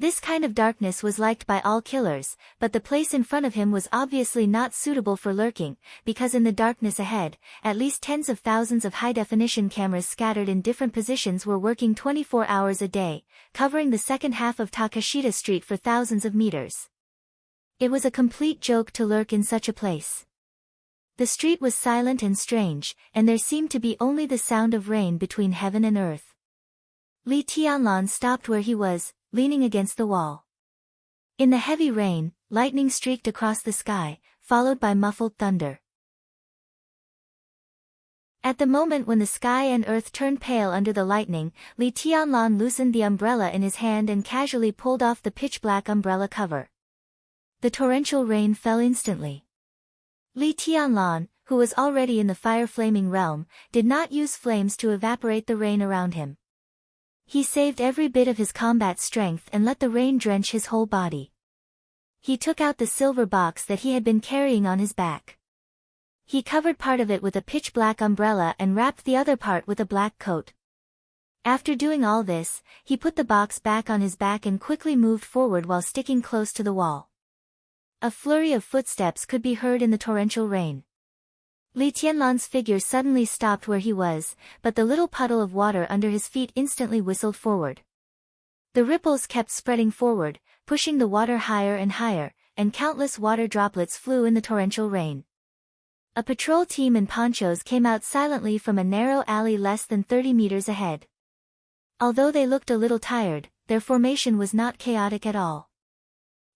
This kind of darkness was liked by all killers, but the place in front of him was obviously not suitable for lurking, because in the darkness ahead, at least tens of thousands of high-definition cameras scattered in different positions were working 24 hours a day, covering the second half of Takashita Street for thousands of meters. It was a complete joke to lurk in such a place. The street was silent and strange, and there seemed to be only the sound of rain between heaven and earth. Li Tianlan stopped where he was, leaning against the wall. In the heavy rain, lightning streaked across the sky, followed by muffled thunder. At the moment when the sky and earth turned pale under the lightning, Li Tianlan loosened the umbrella in his hand and casually pulled off the pitch-black umbrella cover. The torrential rain fell instantly. Li Tianlan, who was already in the fire-flaming realm, did not use flames to evaporate the rain around him. He saved every bit of his combat strength and let the rain drench his whole body. He took out the silver box that he had been carrying on his back. He covered part of it with a pitch-black umbrella and wrapped the other part with a black coat. After doing all this, he put the box back on his back and quickly moved forward while sticking close to the wall. A flurry of footsteps could be heard in the torrential rain. Li Tianlan's figure suddenly stopped where he was, but the little puddle of water under his feet instantly whistled forward. The ripples kept spreading forward, pushing the water higher and higher, and countless water droplets flew in the torrential rain. A patrol team in ponchos came out silently from a narrow alley less than 30 meters ahead. Although they looked a little tired, their formation was not chaotic at all.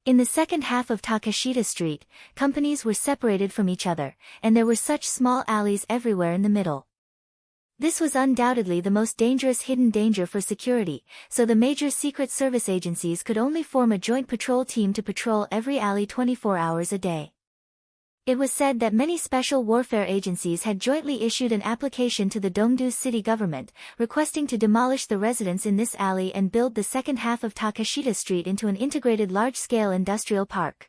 In the second half of Takashita Street, companies were separated from each other, and there were such small alleys everywhere in the middle. This was undoubtedly the most dangerous hidden danger for security, so the major secret service agencies could only form a joint patrol team to patrol every alley 24 hours a day. It was said that many special warfare agencies had jointly issued an application to the Dongdu city government, requesting to demolish the residents in this alley and build the second half of Takashita Street into an integrated large-scale industrial park.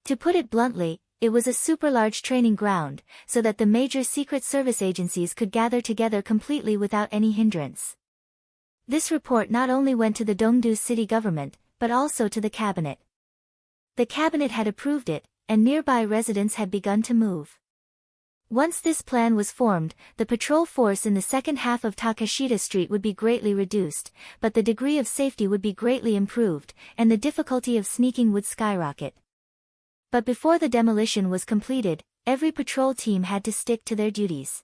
To put it bluntly, it was a super-large training ground, so that the major secret service agencies could gather together completely without any hindrance. This report not only went to the Dongdu city government, but also to the cabinet. The cabinet had approved it, and nearby residents had begun to move. Once this plan was formed, the patrol force in the second half of Takashita Street would be greatly reduced, but the degree of safety would be greatly improved, and the difficulty of sneaking would skyrocket. But before the demolition was completed, every patrol team had to stick to their duties.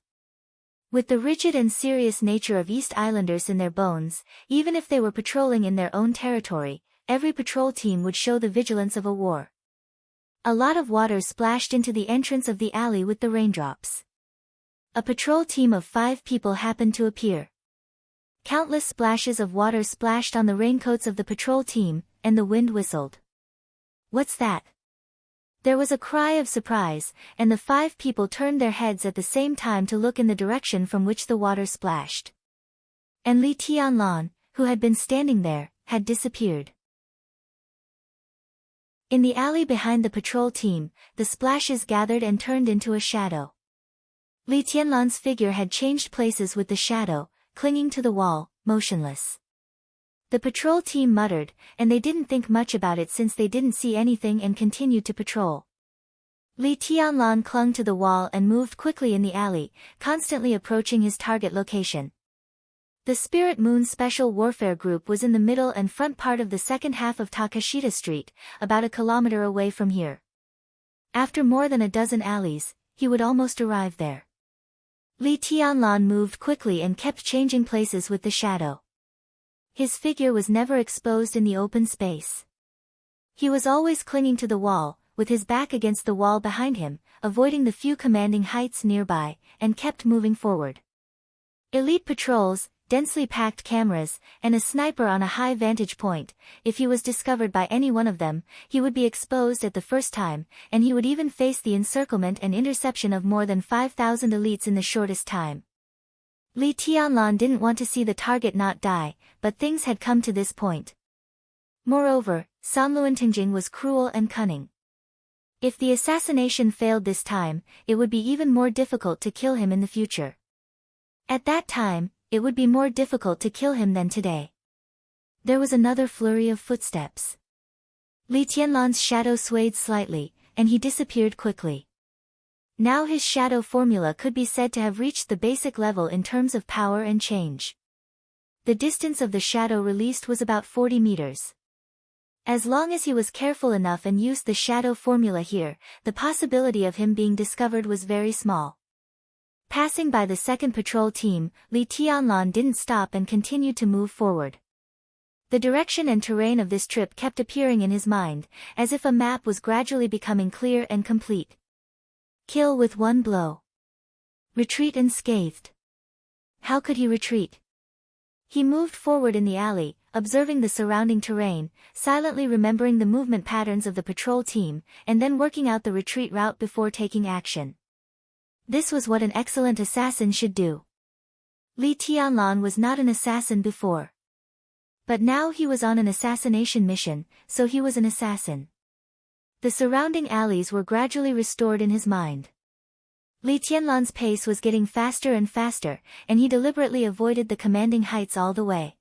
With the rigid and serious nature of East Islanders in their bones, even if they were patrolling in their own territory, every patrol team would show the vigilance of a war. A lot of water splashed into the entrance of the alley with the raindrops. A patrol team of 5 people happened to appear. Countless splashes of water splashed on the raincoats of the patrol team, and the wind whistled. "What's that?" There was a cry of surprise, and the 5 people turned their heads at the same time to look in the direction from which the water splashed. And Li Tianlan, who had been standing there, had disappeared. In the alley behind the patrol team, the splashes gathered and turned into a shadow. Li Tianlan's figure had changed places with the shadow, clinging to the wall, motionless. The patrol team muttered, and they didn't think much about it since they didn't see anything and continued to patrol. Li Tianlan clung to the wall and moved quickly in the alley, constantly approaching his target location. The Spirit Moon Special Warfare Group was in the middle and front part of the second half of Takashita Street, about a kilometer away from here. After more than a dozen alleys, he would almost arrive there. Li Tianlan moved quickly and kept changing places with the shadow. His figure was never exposed in the open space. He was always clinging to the wall, with his back against the wall behind him, avoiding the few commanding heights nearby, and kept moving forward. Elite patrols, densely packed cameras, and a sniper on a high vantage point. If he was discovered by any one of them, he would be exposed at the first time, and he would even face the encirclement and interception of more than 5,000 elites in the shortest time. Li Tianlan didn't want to see the target not die, but things had come to this point. Moreover, Sanluantingjing was cruel and cunning. If the assassination failed this time, it would be even more difficult to kill him in the future. At that time, it would be more difficult to kill him than today. There was another flurry of footsteps. Li Tianlan's shadow swayed slightly, and he disappeared quickly. Now his shadow formula could be said to have reached the basic level in terms of power and change. The distance of the shadow released was about 40 meters. As long as he was careful enough and used the shadow formula here, the possibility of him being discovered was very small. Passing by the second patrol team, Li Tianlan didn't stop and continued to move forward. The direction and terrain of this trip kept appearing in his mind, as if a map was gradually becoming clear and complete. Kill with one blow. Retreat unscathed. How could he retreat? He moved forward in the alley, observing the surrounding terrain, silently remembering the movement patterns of the patrol team, and then working out the retreat route before taking action. This was what an excellent assassin should do. Li Tianlan was not an assassin before. But now he was on an assassination mission, so he was an assassin. The surrounding alleys were gradually restored in his mind. Li Tianlan's pace was getting faster and faster, and he deliberately avoided the commanding heights all the way.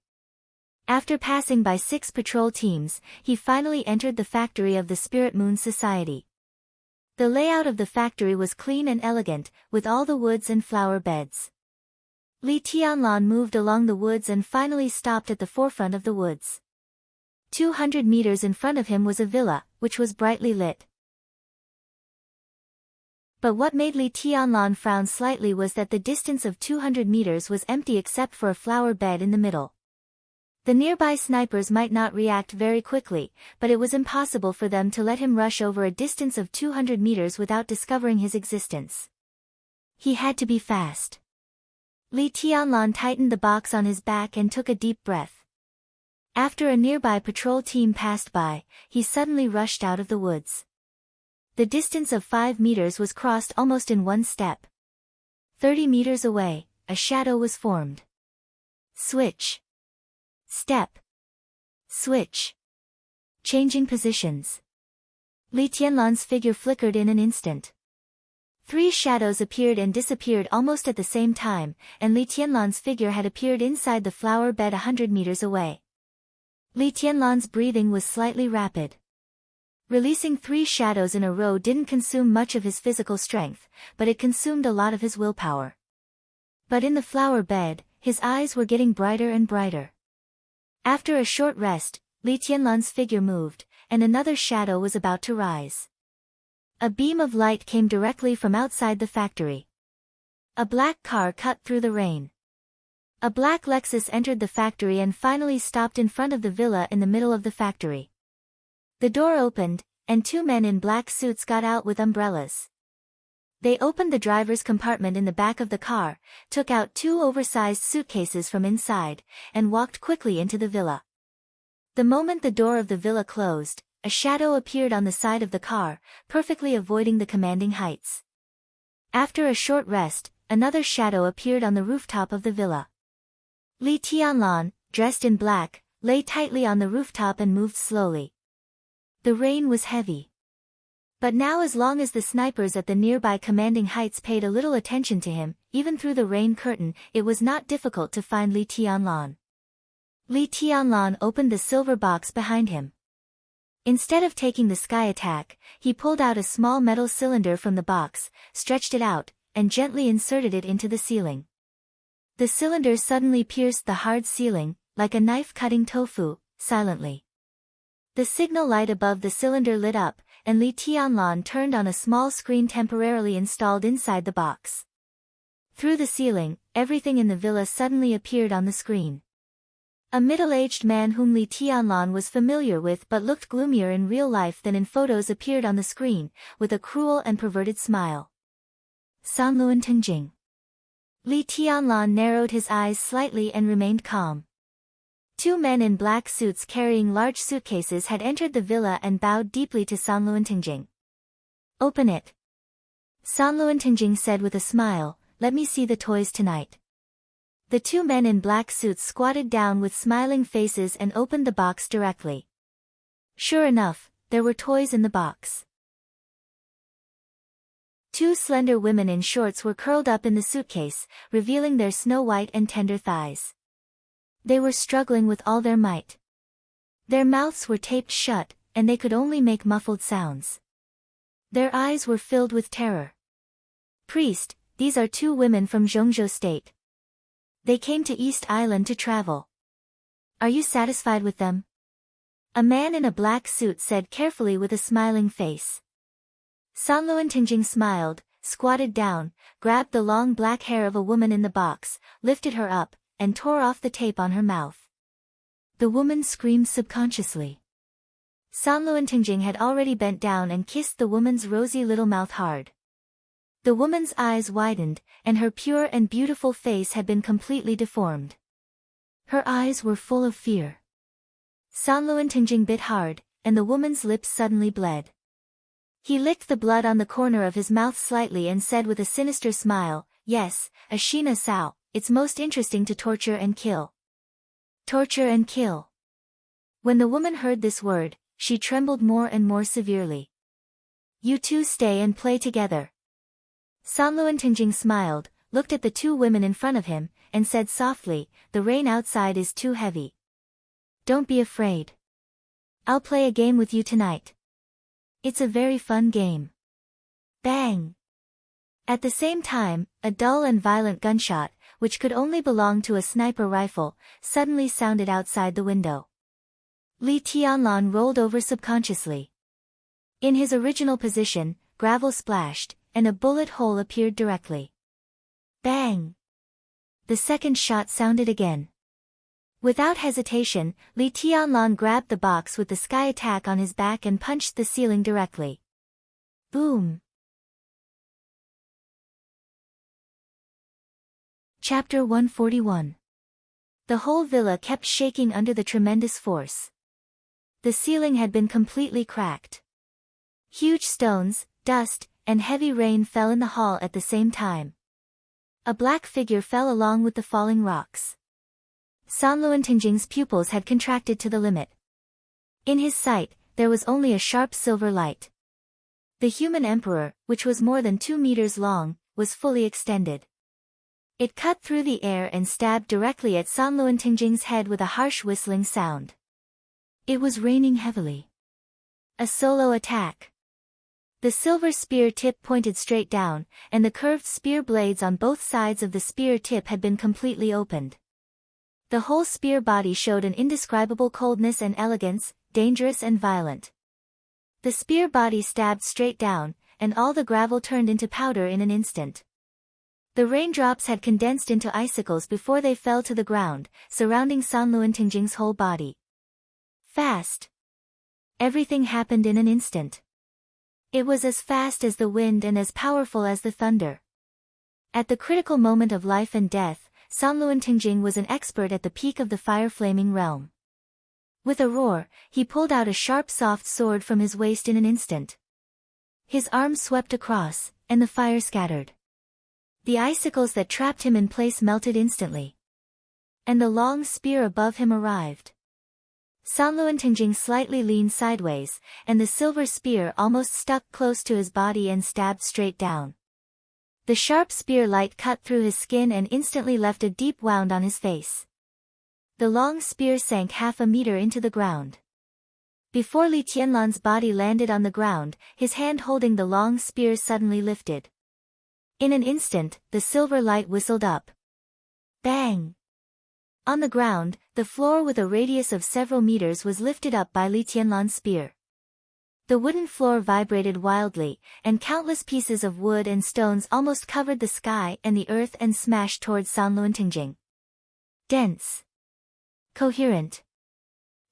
After passing by 6 patrol teams, he finally entered the factory of the Spirit Moon Society. The layout of the factory was clean and elegant, with all the woods and flower beds. Li Tianlan moved along the woods and finally stopped at the forefront of the woods. 200 meters in front of him was a villa, which was brightly lit. But what made Li Tianlan frown slightly was that the distance of 200 meters was empty except for a flower bed in the middle. The nearby snipers might not react very quickly, but it was impossible for them to let him rush over a distance of 200 meters without discovering his existence. He had to be fast. Li Tianlan tightened the box on his back and took a deep breath. After a nearby patrol team passed by, he suddenly rushed out of the woods. The distance of 5 meters was crossed almost in one step. 30 meters away, a shadow was formed. Switch. Step. Switch. Changing positions. Li Tianlan's figure flickered in an instant. 3 shadows appeared and disappeared almost at the same time, and Li Tianlan's figure had appeared inside the flower bed 100 meters away. Li Tianlan's breathing was slightly rapid. Releasing 3 shadows in a row didn't consume much of his physical strength, but it consumed a lot of his willpower. But in the flower bed, his eyes were getting brighter and brighter. After a short rest, Li Tianlan's figure moved, and another shadow was about to rise. A beam of light came directly from outside the factory. A black car cut through the rain. A black Lexus entered the factory and finally stopped in front of the villa in the middle of the factory. The door opened, and 2 men in black suits got out with umbrellas. They opened the driver's compartment in the back of the car, took out 2 oversized suitcases from inside, and walked quickly into the villa. The moment the door of the villa closed, a shadow appeared on the side of the car, perfectly avoiding the commanding heights. After a short rest, another shadow appeared on the rooftop of the villa. Li Tianlan, dressed in black, lay tightly on the rooftop and moved slowly. The rain was heavy. But now, as long as the snipers at the nearby commanding heights paid a little attention to him, even through the rain curtain, it was not difficult to find Li Tianlan. Li Tianlan opened the silver box behind him. Instead of taking the sky attack, he pulled out a small metal cylinder from the box, stretched it out, and gently inserted it into the ceiling. The cylinder suddenly pierced the hard ceiling, like a knife cutting tofu, silently. The signal light above the cylinder lit up, and Li Tianlan turned on a small screen temporarily installed inside the box. Through the ceiling, everything in the villa suddenly appeared on the screen. A middle-aged man whom Li Tianlan was familiar with but looked gloomier in real life than in photos appeared on the screen, with a cruel and perverted smile. Enchanting. Li Tianlan narrowed his eyes slightly and remained calm. 2 men in black suits carrying large suitcases had entered the villa and bowed deeply to Enchanting. "Open it," Enchanting said with a smile. "Let me see the toys tonight." The 2 men in black suits squatted down with smiling faces and opened the box directly. Sure enough, there were toys in the box. 2 slender women in shorts were curled up in the suitcase, revealing their snow-white and tender thighs. They were struggling with all their might. Their mouths were taped shut, and they could only make muffled sounds. Their eyes were filled with terror. "Priest, these are 2 women from Zhongzhou State. They came to East Island to travel. Are you satisfied with them?" A man in a black suit said carefully with a smiling face. Enchanting smiled, squatted down, grabbed the long black hair of a woman in the box, lifted her up, and tore off the tape on her mouth. The woman screamed subconsciously. Enchanting had already bent down and kissed the woman's rosy little mouth hard. The woman's eyes widened, and her pure and beautiful face had been completely deformed. Her eyes were full of fear. Enchanting bit hard, and the woman's lips suddenly bled. He licked the blood on the corner of his mouth slightly and said with a sinister smile, "Yes, Ashina Sao, it's most interesting to torture and kill." Torture and kill. When the woman heard this word, she trembled more and more severely. "You 2 stay and play together." Enchanting smiled, looked at the 2 women in front of him, and said softly, "The rain outside is too heavy. Don't be afraid. I'll play a game with you tonight. It's a very fun game. Bang! At the same time, a dull and violent gunshot, which could only belong to a sniper rifle, suddenly sounded outside the window. Li Tianlan rolled over subconsciously. In his original position, gravel splashed, and a bullet hole appeared directly. Bang! The second shot sounded again. Without hesitation, Li Tianlan grabbed the box with the sky attack on his back and punched the ceiling directly. Boom! Chapter 141. The whole villa kept shaking under the tremendous force. The ceiling had been completely cracked. Huge stones, dust, and heavy rain fell in the hall at the same time. A black figure fell along with the falling rocks. Sanluantingjing's pupils had contracted to the limit. In his sight, there was only a sharp silver light. The human emperor, which was more than 2 meters long, was fully extended. It cut through the air and stabbed directly at Sanluantingjing's head with a harsh whistling sound. It was raining heavily. A solo attack. The silver spear tip pointed straight down, and the curved spear blades on both sides of the spear tip had been completely opened. The whole spear body showed an indescribable coldness and elegance, dangerous and violent. The spear body stabbed straight down, and all the gravel turned into powder in an instant. The raindrops had condensed into icicles before they fell to the ground, surrounding Sanluantingjing's whole body. Fast. Everything happened in an instant. It was as fast as the wind and as powerful as the thunder. At the critical moment of life and death, Sanluantingjing was an expert at the peak of the fire-flaming realm. With a roar, he pulled out a sharp soft sword from his waist in an instant. His arm swept across, and the fire scattered. The icicles that trapped him in place melted instantly. And the long spear above him arrived. Sanluantingjing slightly leaned sideways, and the silver spear almost stuck close to his body and stabbed straight down. The sharp spear light cut through his skin and instantly left a deep wound on his face. The long spear sank half a meter into the ground. Before Li Tianlan's body landed on the ground, his hand holding the long spear suddenly lifted. In an instant, the silver light whistled up. Bang! On the ground, the floor with a radius of several meters was lifted up by Li Tianlan's spear. The wooden floor vibrated wildly, and countless pieces of wood and stones almost covered the sky and the earth and smashed towards Sanluantingjing. Dense. Coherent.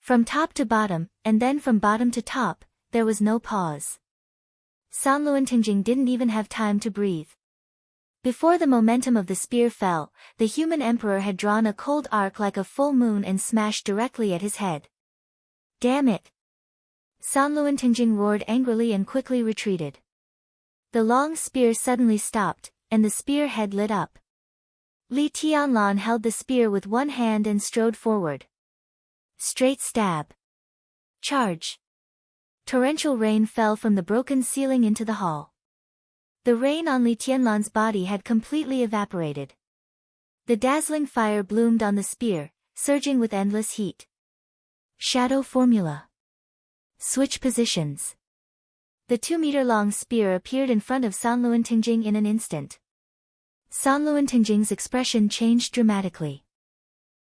From top to bottom, and then from bottom to top, there was no pause. Sanluantingjing didn't even have time to breathe. Before the momentum of the spear fell, the human emperor had drawn a cold arc like a full moon and smashed directly at his head. Damn it! Sanluantingjing roared angrily and quickly retreated. The long spear suddenly stopped, and the spear head lit up. Li Tianlan held the spear with one hand and strode forward. Straight stab. Charge. Torrential rain fell from the broken ceiling into the hall. The rain on Li Tianlan's body had completely evaporated. The dazzling fire bloomed on the spear, surging with endless heat. Shadow formula. Switch positions. The 2-meter-long spear appeared in front of Sanluantingjing in an instant. Sanluantingjing's expression changed dramatically.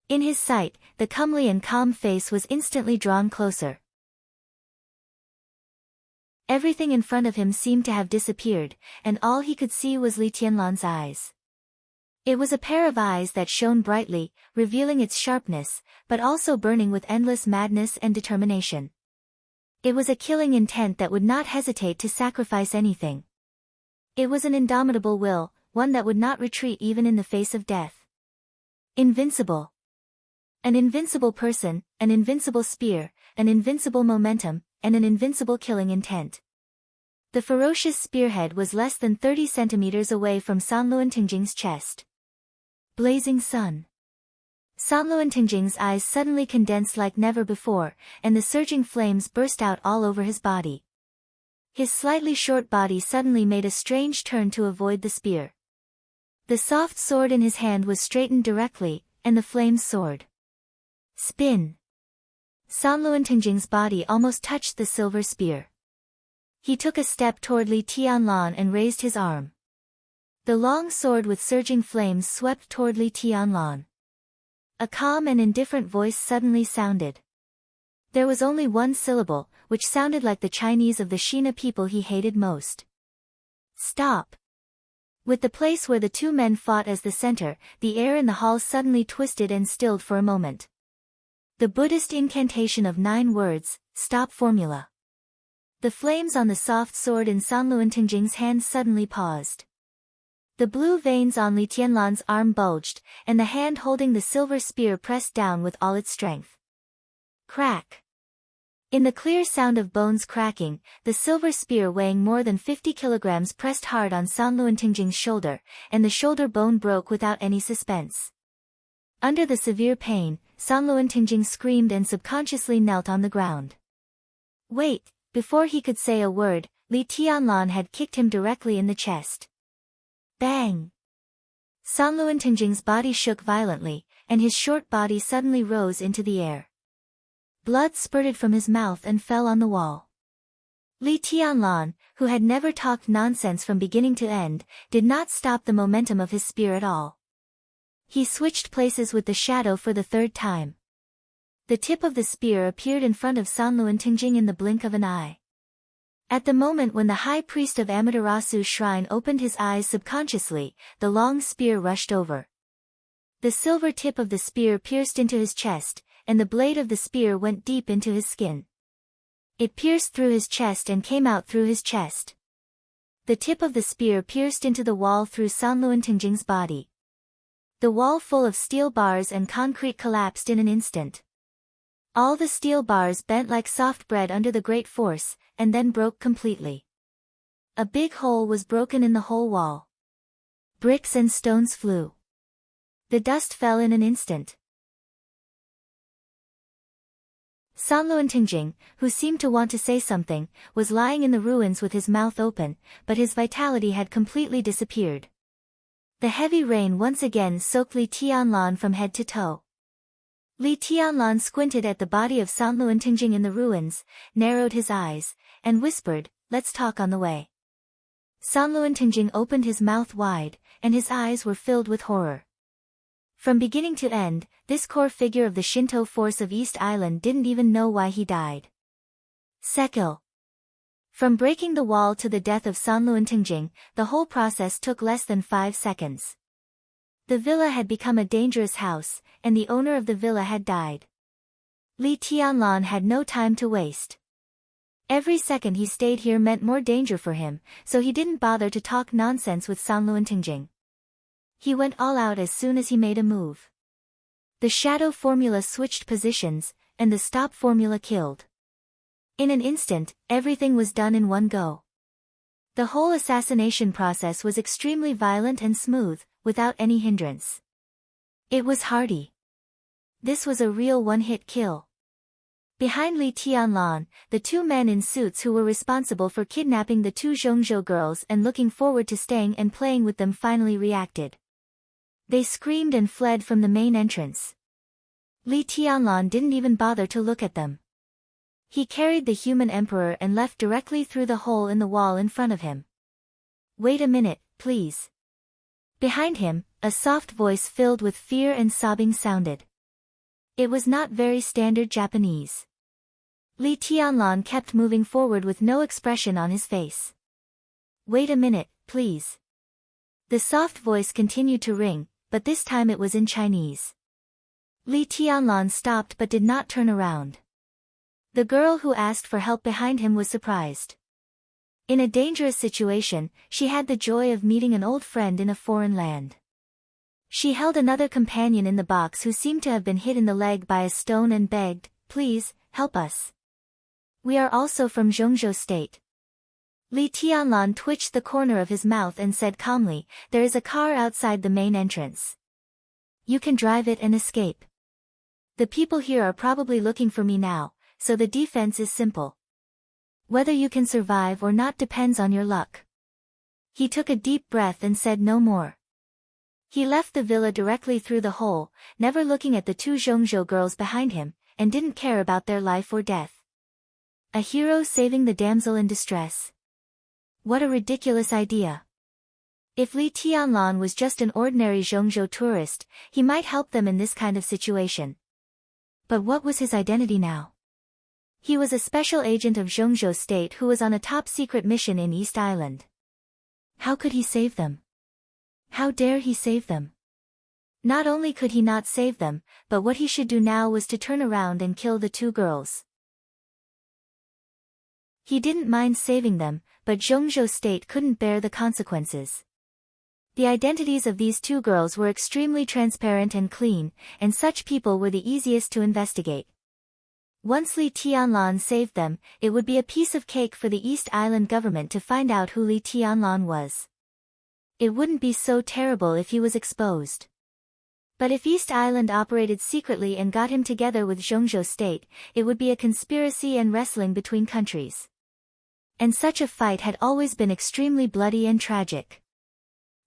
In his sight, the comely and calm face was instantly drawn closer. Everything in front of him seemed to have disappeared, and all he could see was Li Tianlan's eyes. It was a pair of eyes that shone brightly, revealing its sharpness, but also burning with endless madness and determination. It was a killing intent that would not hesitate to sacrifice anything. It was an indomitable will, one that would not retreat even in the face of death. Invincible. An invincible person, an invincible spear, an invincible momentum, and an invincible killing intent. The ferocious spearhead was less than 30 centimeters away from Sanluantingjing's chest. Blazing sun. Sanluantingjing's eyes suddenly condensed like never before, and the surging flames burst out all over his body. His slightly short body suddenly made a strange turn to avoid the spear. The soft sword in his hand was straightened directly, and the flames soared. Spin. Sanluantingjing's body almost touched the silver spear. He took a step toward Li Tianlan and raised his arm. The long sword with surging flames swept toward Li Tianlan. A calm and indifferent voice suddenly sounded. There was only one syllable, which sounded like the Chinese of the Shina people he hated most. Stop. With the place where the two men fought as the center, the air in the hall suddenly twisted and stilled for a moment. The Buddhist incantation of 9 words, stop formula. The flames on the soft sword in Sanluantingjing's hand suddenly paused. The blue veins on Li Tianlan's arm bulged, and the hand holding the silver spear pressed down with all its strength. Crack. In the clear sound of bones cracking, the silver spear weighing more than 50 kilograms pressed hard on Sanluantingjing's shoulder, and the shoulder bone broke without any suspense. Under the severe pain, Sanluantingjing screamed and subconsciously knelt on the ground. Wait! Before he could say a word, Li Tianlan had kicked him directly in the chest. Bang! Sanluantingjing's body shook violently, and his short body suddenly rose into the air. Blood spurted from his mouth and fell on the wall. Li Tianlan, who had never talked nonsense from beginning to end, did not stop the momentum of his spear at all. He switched places with the shadow for the 3rd time. The tip of the spear appeared in front of Sanluantingjing in the blink of an eye. At the moment when the high priest of Amaterasu's shrine opened his eyes subconsciously, the long spear rushed over. The silver tip of the spear pierced into his chest, and the blade of the spear went deep into his skin. It pierced through his chest and came out through his chest. The tip of the spear pierced into the wall through Sanluantingjing's body. The wall full of steel bars and concrete collapsed in an instant. All the steel bars bent like soft bread under the great force, and then broke completely. A big hole was broken in the whole wall. Bricks and stones flew. The dust fell in an instant. Sanluantingjing, who seemed to want to say something, was lying in the ruins with his mouth open, but his vitality had completely disappeared. The heavy rain once again soaked Li Tianlan from head to toe. Li Tianlan squinted at the body of Sanluantingjing in the ruins, narrowed his eyes, and whispered, "Let's talk on the way." Sanluantingjing opened his mouth wide, and his eyes were filled with horror. From beginning to end, this core figure of the Shinto force of East Island didn't even know why he died. Sekil. From breaking the wall to the death of Sanluantingjing, the whole process took less than 5 seconds. The villa had become a dangerous house, and the owner of the villa had died. Li Tianlan had no time to waste. Every second he stayed here meant more danger for him, so he didn't bother to talk nonsense with Sanluantingjing. He went all out as soon as he made a move. The shadow formula switched positions, and the stop formula killed. In an instant, everything was done in one go. The whole assassination process was extremely violent and smooth, without any hindrance. It was hearty. This was a real one-hit kill. Behind Li Tianlan, the 2 men in suits who were responsible for kidnapping the 2 Zhongzhou girls and looking forward to staying and playing with them finally reacted. They screamed and fled from the main entrance. Li Tianlan didn't even bother to look at them. He carried the human emperor and left directly through the hole in the wall in front of him. "Wait a minute, please." Behind him, a soft voice filled with fear and sobbing sounded. It was not very standard Japanese. Li Tianlan kept moving forward with no expression on his face. "Wait a minute, please." The soft voice continued to ring, but this time it was in Chinese. Li Tianlan stopped but did not turn around. The girl who asked for help behind him was surprised. In a dangerous situation, she had the joy of meeting an old friend in a foreign land. She held another companion in the box who seemed to have been hit in the leg by a stone and begged, "Please, help us. We are also from Zhongzhou State." Li Tianlan twitched the corner of his mouth and said calmly, "There is a car outside the main entrance. You can drive it and escape. The people here are probably looking for me now, so the defense is simple. Whether you can survive or not depends on your luck." He took a deep breath and said no more. He left the villa directly through the hole, never looking at the 2 Zhongzhou girls behind him, and didn't care about their life or death. A hero saving the damsel in distress. What a ridiculous idea. If Li Tianlan was just an ordinary Zhongzhou tourist, he might help them in this kind of situation. But what was his identity now? He was a special agent of Zhongzhou State who was on a top-secret mission in East Island. How could he save them? How dare he save them? Not only could he not save them, but what he should do now was to turn around and kill the two girls. He didn't mind saving them, but Zhongzhou State couldn't bear the consequences. The identities of these two girls were extremely transparent and clean, and such people were the easiest to investigate. Once Li Tianlan saved them, it would be a piece of cake for the East Island government to find out who Li Tianlan was. It wouldn't be so terrible if he was exposed. But if East Island operated secretly and got him together with Zhongzhou State, it would be a conspiracy and wrestling between countries. And such a fight had always been extremely bloody and tragic.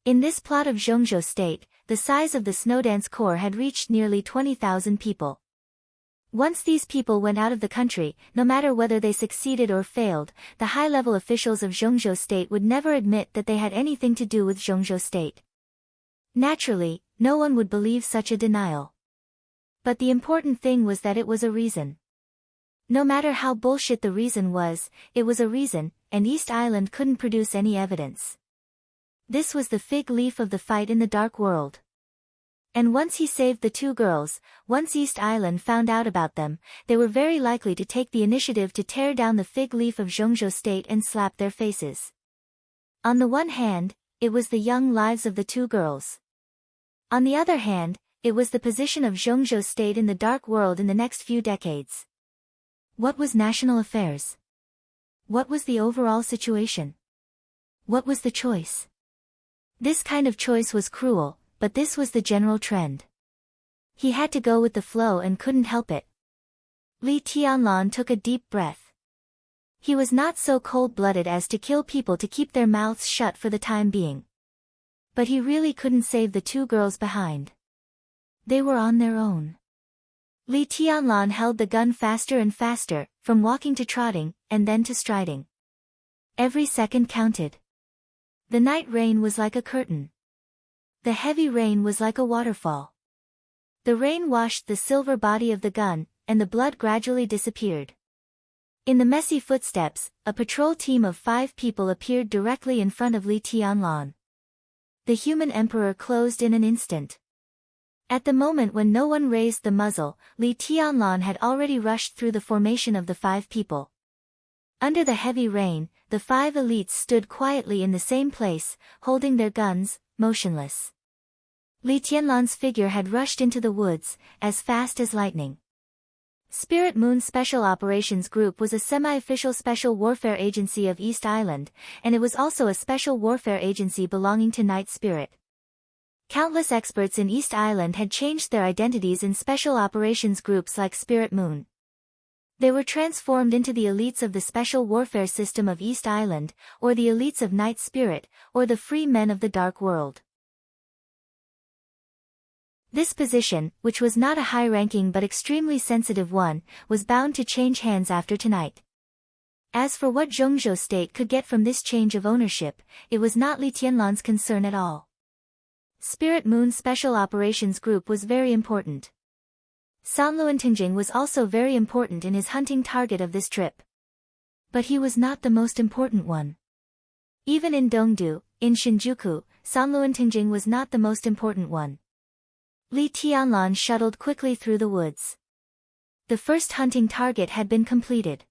In this plot of Zhongzhou State, the size of the Snowdance Corps had reached nearly 20,000 people. Once these people went out of the country, no matter whether they succeeded or failed, the high-level officials of Zhongzhou State would never admit that they had anything to do with Zhongzhou State. Naturally, no one would believe such a denial. But the important thing was that it was a reason. No matter how bullshit the reason was, it was a reason, and East Island couldn't produce any evidence. This was the fig leaf of the fight in the dark world. And once he saved the two girls, once East Island found out about them, they were very likely to take the initiative to tear down the fig leaf of Zhongzhou State and slap their faces. On the one hand, it was the young lives of the two girls. On the other hand, it was the position of Zhongzhou State in the dark world in the next few decades. What was national affairs? What was the overall situation? What was the choice? This kind of choice was cruel, but this was the general trend. He had to go with the flow and couldn't help it. Li Tianlan took a deep breath. He was not so cold-blooded as to kill people to keep their mouths shut for the time being. But he really couldn't save the two girls behind. They were on their own. Li Tianlan held the gun faster and faster, from walking to trotting, and then to striding. Every second counted. The night rain was like a curtain. The heavy rain was like a waterfall. The rain washed the silver body of the gun, and the blood gradually disappeared. In the messy footsteps, a patrol team of 5 people appeared directly in front of Li Tianlan. The human emperor closed in an instant. At the moment when no one raised the muzzle, Li Tianlan had already rushed through the formation of the 5 people. Under the heavy rain, the 5 elites stood quietly in the same place, holding their guns, motionless. Li Tianlan's figure had rushed into the woods, as fast as lightning. Spirit Moon Special Operations Group was a semi-official special warfare agency of East Island, and it was also a special warfare agency belonging to Night Spirit. Countless experts in East Island had changed their identities in special operations groups like Spirit Moon. They were transformed into the elites of the Special Warfare System of East Island, or the elites of Night Spirit, or the Free Men of the Dark World. This position, which was not a high-ranking but extremely sensitive one, was bound to change hands after tonight. As for what Zhongzhou State could get from this change of ownership, it was not Li Tianlan's concern at all. Spirit Moon Special Operations Group was very important. Enchanting was also very important in his hunting target of this trip. But he was not the most important one. Even in Dongdu, in Shinjuku, Enchanting was not the most important one. Li Tianlan shuttled quickly through the woods. The first hunting target had been completed.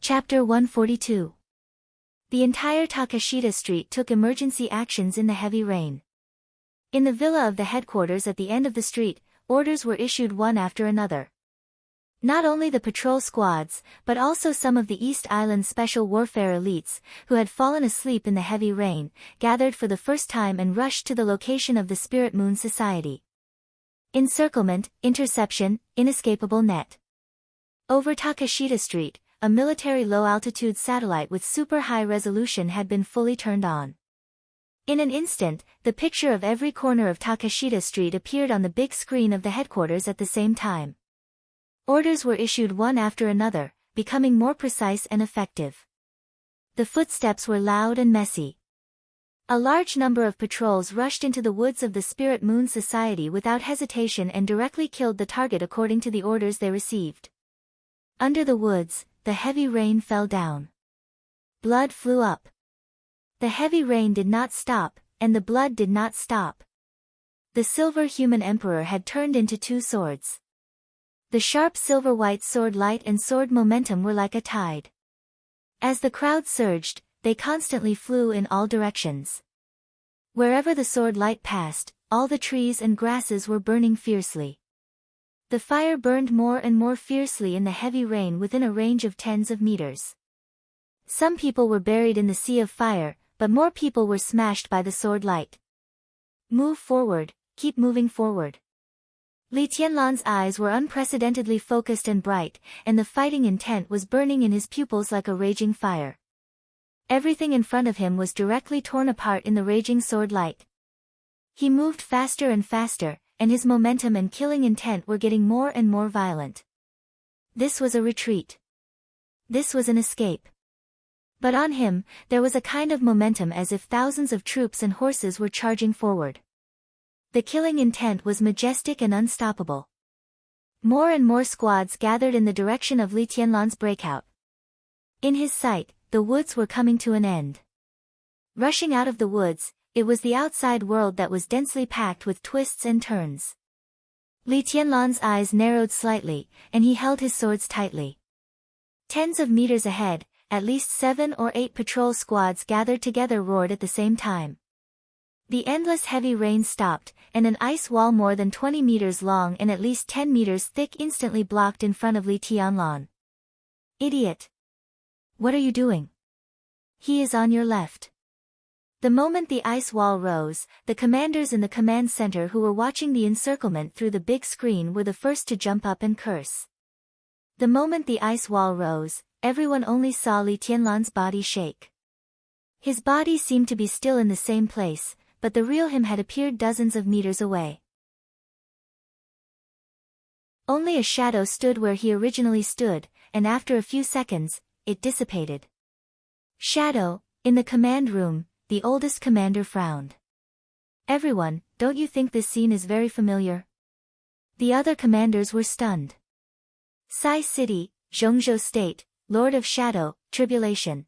Chapter 142. The entire Takashita Street took emergency actions in the heavy rain. In the villa of the headquarters at the end of the street, orders were issued one after another. Not only the patrol squads, but also some of the East Island Special Warfare elites, who had fallen asleep in the heavy rain, gathered for the first time and rushed to the location of the Spirit Moon Society. Encirclement, interception, inescapable net. Over Takashita Street, a military low-altitude satellite with super-high resolution had been fully turned on. In an instant, the picture of every corner of Takashita Street appeared on the big screen of the headquarters at the same time. Orders were issued one after another, becoming more precise and effective. The footsteps were loud and messy. A large number of patrols rushed into the woods of the Spirit Moon Society without hesitation and directly killed the target according to the orders they received. Under the woods, the heavy rain fell down. Blood flew up. The heavy rain did not stop, and the blood did not stop. The silver human emperor had turned into two swords. The sharp silver-white sword light and sword momentum were like a tide. As the crowd surged, they constantly flew in all directions. Wherever the sword light passed, all the trees and grasses were burning fiercely. The fire burned more and more fiercely in the heavy rain within a range of tens of meters. Some people were buried in the sea of fire, but more people were smashed by the sword light. Move forward, keep moving forward. Li Tianlan's eyes were unprecedentedly focused and bright, and the fighting intent was burning in his pupils like a raging fire. Everything in front of him was directly torn apart in the raging sword light. He moved faster and faster, and his momentum and killing intent were getting more and more violent. This was a retreat. This was an escape. But on him, there was a kind of momentum as if thousands of troops and horses were charging forward. The killing intent was majestic and unstoppable. More and more squads gathered in the direction of Li Tianlan's breakout. In his sight, the woods were coming to an end. Rushing out of the woods, it was the outside world that was densely packed with twists and turns. Li Tianlan's eyes narrowed slightly, and he held his swords tightly. Tens of meters ahead, at least 7 or 8 patrol squads gathered together roared at the same time. The endless heavy rain stopped, and an ice wall more than 20 meters long and at least 10 meters thick instantly blocked in front of Li Tianlan. Idiot! What are you doing? He is on your left. The moment the ice wall rose, the commanders in the command center who were watching the encirclement through the big screen were the first to jump up and curse. The moment the ice wall rose, everyone only saw Li Tianlan's body shake. His body seemed to be still in the same place, but the real him had appeared dozens of meters away. Only a shadow stood where he originally stood, and after a few seconds, it dissipated. Shadow, in the command room, the oldest commander frowned. Everyone, don't you think this scene is very familiar? The other commanders were stunned. Sai City, Zhongzhou State, Lord of Shadow, Tribulation.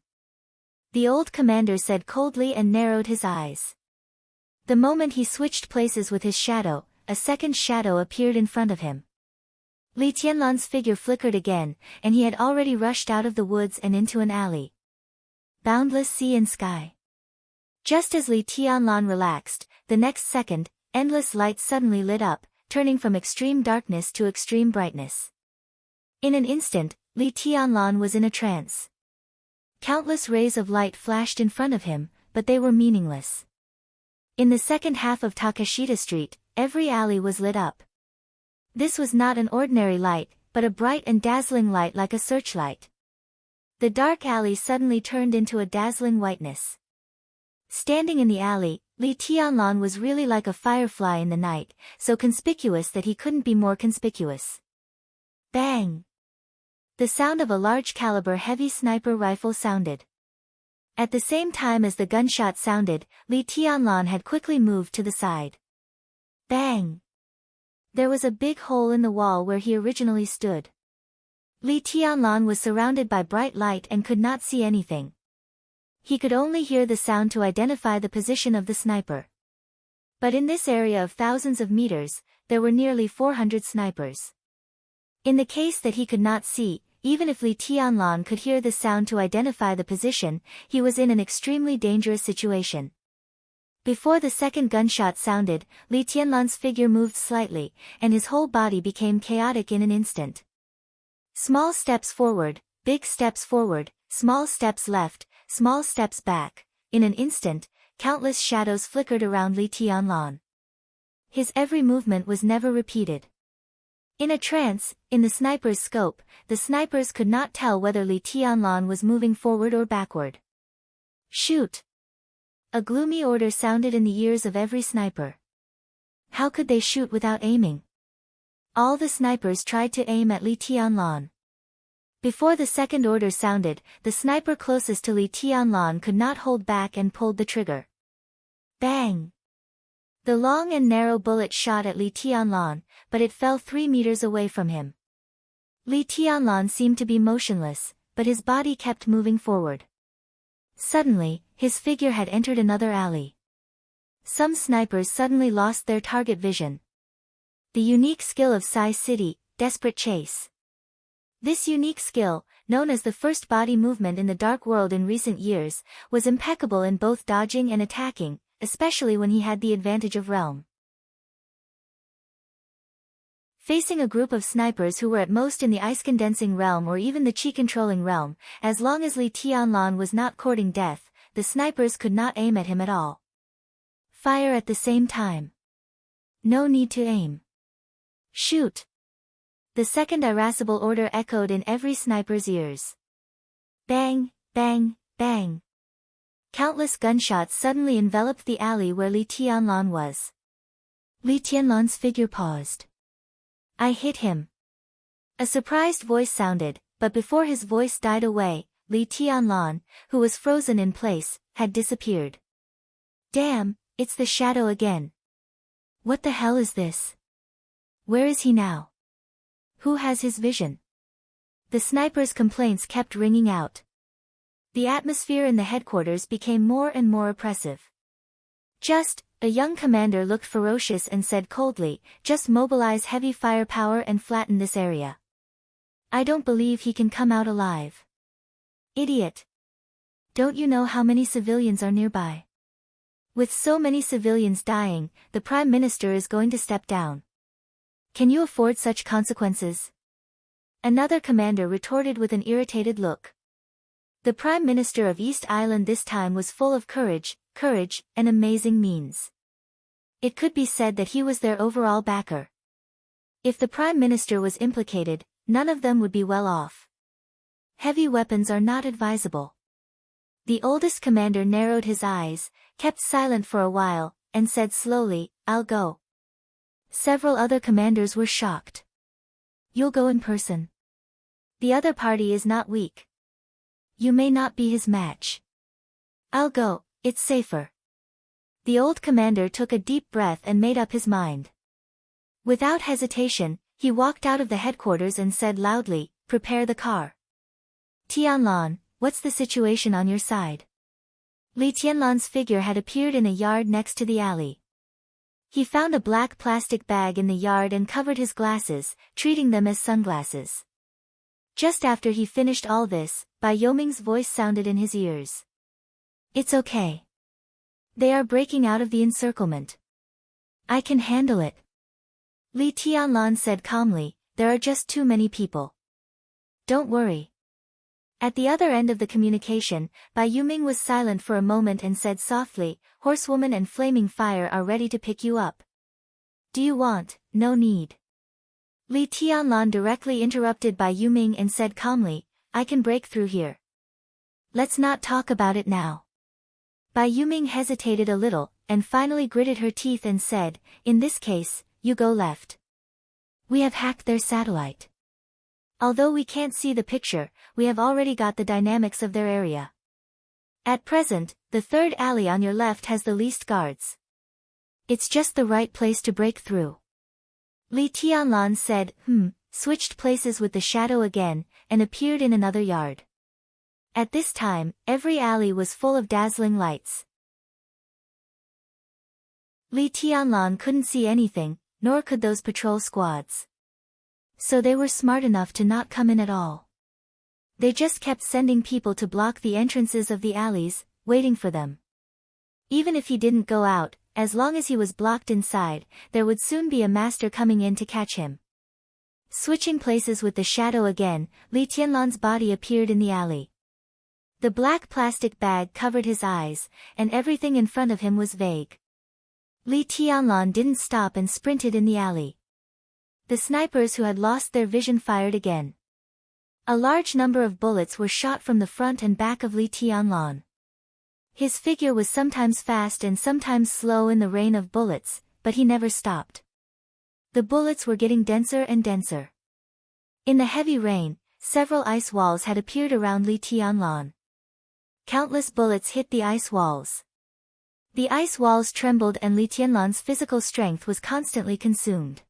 The old commander said coldly and narrowed his eyes. The moment he switched places with his shadow, a second shadow appeared in front of him. Li Tianlan's figure flickered again, and he had already rushed out of the woods and into an alley. Boundless sea and sky. Just as Li Tianlan relaxed, the next second, endless light suddenly lit up, turning from extreme darkness to extreme brightness. In an instant, Li Tianlan was in a trance. Countless rays of light flashed in front of him, but they were meaningless. In the second half of Takashita Street, every alley was lit up. This was not an ordinary light, but a bright and dazzling light like a searchlight. The dark alley suddenly turned into a dazzling whiteness. Standing in the alley, Li Tianlan was really like a firefly in the night, so conspicuous that he couldn't be more conspicuous. Bang! The sound of a large-caliber heavy sniper rifle sounded. At the same time as the gunshot sounded, Li Tianlan had quickly moved to the side. Bang! There was a big hole in the wall where he originally stood. Li Tianlan was surrounded by bright light and could not see anything. He could only hear the sound to identify the position of the sniper. But in this area of thousands of meters, there were nearly 400 snipers. In the case that he could not see, even if Li Tianlan could hear the sound to identify the position, he was in an extremely dangerous situation. Before the second gunshot sounded, Li Tianlan's figure moved slightly, and his whole body became chaotic in an instant. Small steps forward, big steps forward, small steps left, small steps back. In an instant, countless shadows flickered around Li Tianlan. His every movement was never repeated. In a trance, in the sniper's scope, the snipers could not tell whether Li Tianlan was moving forward or backward. Shoot! A gloomy order sounded in the ears of every sniper. How could they shoot without aiming? All the snipers tried to aim at Li Tianlan. Before the second order sounded, the sniper closest to Li Tianlan could not hold back and pulled the trigger. Bang! The long and narrow bullet shot at Li Tianlan, but it fell 3 meters away from him. Li Tianlan seemed to be motionless, but his body kept moving forward. Suddenly, his figure had entered another alley. Some snipers suddenly lost their target vision. The unique skill of Sai City, Desperate Chase. This unique skill, known as the first body movement in the Dark World in recent years, was impeccable in both dodging and attacking, especially when he had the advantage of realm. Facing a group of snipers who were at most in the ice-condensing realm or even the chi-controlling realm, as long as Li Tianlan was not courting death, the snipers could not aim at him at all. Fire at the same time. No need to aim. Shoot! The second irascible order echoed in every sniper's ears. Bang, bang, bang. Countless gunshots suddenly enveloped the alley where Li Tianlan was. Li Tianlan's figure paused. I hit him. A surprised voice sounded, but before his voice died away, Li Tianlan, who was frozen in place, had disappeared. Damn, it's the shadow again. What the hell is this? Where is he now? Who has his vision? The sniper's complaints kept ringing out. The atmosphere in the headquarters became more and more oppressive. A young commander looked ferocious and said coldly, just mobilize heavy firepower and flatten this area. I don't believe he can come out alive. Idiot. Don't you know how many civilians are nearby? With so many civilians dying, the Prime Minister is going to step down. Can you afford such consequences? Another commander retorted with an irritated look. The Prime Minister of East Island this time was full of courage, and amazing means. It could be said that he was their overall backer. If the Prime Minister was implicated, none of them would be well off. Heavy weapons are not advisable. The oldest commander narrowed his eyes, kept silent for a while, and said slowly, I'll go. Several other commanders were shocked. You'll go in person. The other party is not weak. You may not be his match. I'll go, it's safer. The old commander took a deep breath and made up his mind. Without hesitation, he walked out of the headquarters and said loudly, prepare the car. Tianlan, what's the situation on your side? Li Tianlan's figure had appeared in a yard next to the alley. He found a black plastic bag in the yard and covered his glasses, treating them as sunglasses. Just after he finished all this, Bai Yoming's voice sounded in his ears. It's okay. They are breaking out of the encirclement. I can handle it. Li Tianlan said calmly, there are just too many people. Don't worry. At the other end of the communication, Bai Yoming was silent for a moment and said softly, Horsewoman and Flaming Fire are ready to pick you up. Do you want? No need. Li Tianlan directly interrupted Bai Yoming and said calmly, I can break through here. Let's not talk about it now. Bai Yoming hesitated a little, and finally gritted her teeth and said, in this case, you go left. We have hacked their satellite. Although we can't see the picture, we have already got the dynamics of their area. At present, the third alley on your left has the least guards. It's just the right place to break through. Li Tianlan said, switched places with the shadow again, and appeared in another yard. At this time, every alley was full of dazzling lights. Li Tianlan couldn't see anything, nor could those patrol squads. So they were smart enough to not come in at all. They just kept sending people to block the entrances of the alleys, waiting for them. Even if he didn't go out, as long as he was blocked inside, there would soon be a master coming in to catch him. Switching places with the shadow again, Li Tianlan's body appeared in the alley. The black plastic bag covered his eyes, and everything in front of him was vague. Li Tianlan didn't stop and sprinted in the alley. The snipers who had lost their vision fired again. A large number of bullets were shot from the front and back of Li Tianlan. His figure was sometimes fast and sometimes slow in the rain of bullets, but he never stopped. The bullets were getting denser and denser. In the heavy rain, several ice walls had appeared around Li Tianlan. Countless bullets hit the ice walls. The ice walls trembled and Li Tianlan's physical strength was constantly consumed.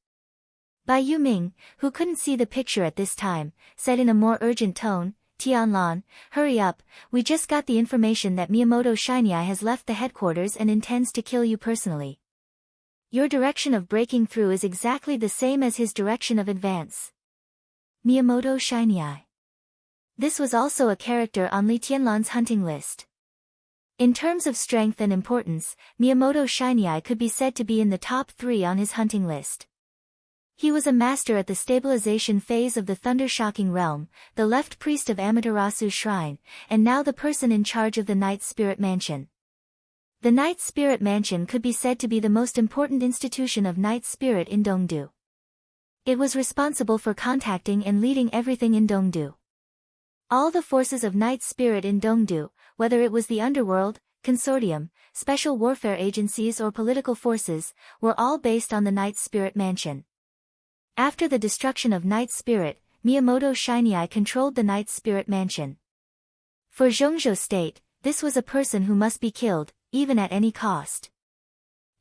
Bai Yuming, who couldn't see the picture at this time, said in a more urgent tone, "Tianlan, hurry up, we just got the information that Miyamoto Shinyai has left the headquarters and intends to kill you personally. Your direction of breaking through is exactly the same as his direction of advance." Miyamoto Shinyai. This was also a character on Li Tianlan's hunting list. In terms of strength and importance, Miyamoto Shinyai could be said to be in the top 3 on his hunting list. He was a master at the stabilization phase of the Thunder-Shocking Realm, the left priest of Amaterasu's shrine, and now the person in charge of the Night Spirit Mansion. The Night Spirit Mansion could be said to be the most important institution of Night Spirit in Dongdu. It was responsible for contacting and leading everything in Dongdu. All the forces of Night Spirit in Dongdu, whether it was the underworld, consortium, special warfare agencies or political forces, were all based on the Night Spirit Mansion. After the destruction of Night Spirit, Miyamoto Shinyai controlled the Night Spirit Mansion. For Zhongzhou State, this was a person who must be killed, even at any cost.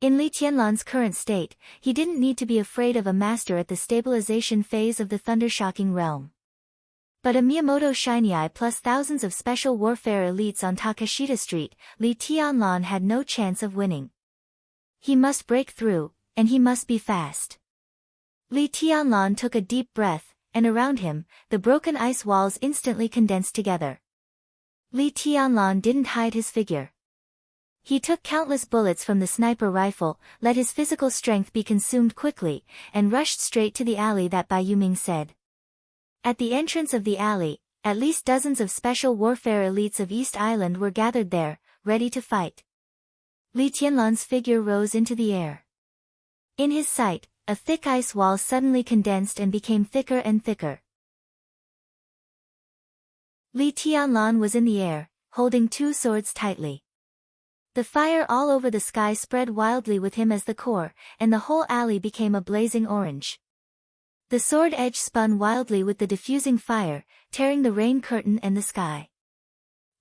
In Li Tianlan's current state, he didn't need to be afraid of a master at the stabilization phase of the Thunder-Shocking Realm. But a Miyamoto Shinyai plus thousands of special warfare elites on Takashita Street, Li Tianlan had no chance of winning. He must break through, and he must be fast. Li Tianlan took a deep breath, and around him, the broken ice walls instantly condensed together. Li Tianlan didn't hide his figure. He took countless bullets from the sniper rifle, let his physical strength be consumed quickly, and rushed straight to the alley that Bai Yuming said. At the entrance of the alley, at least dozens of special warfare elites of East Island were gathered there, ready to fight. Li Tianlan's figure rose into the air. In his sight, a thick ice wall suddenly condensed and became thicker and thicker. Li Tianlan was in the air, holding 2 swords tightly. The fire all over the sky spread wildly with him as the core, and the whole alley became a blazing orange. The sword edge spun wildly with the diffusing fire, tearing the rain curtain and the sky.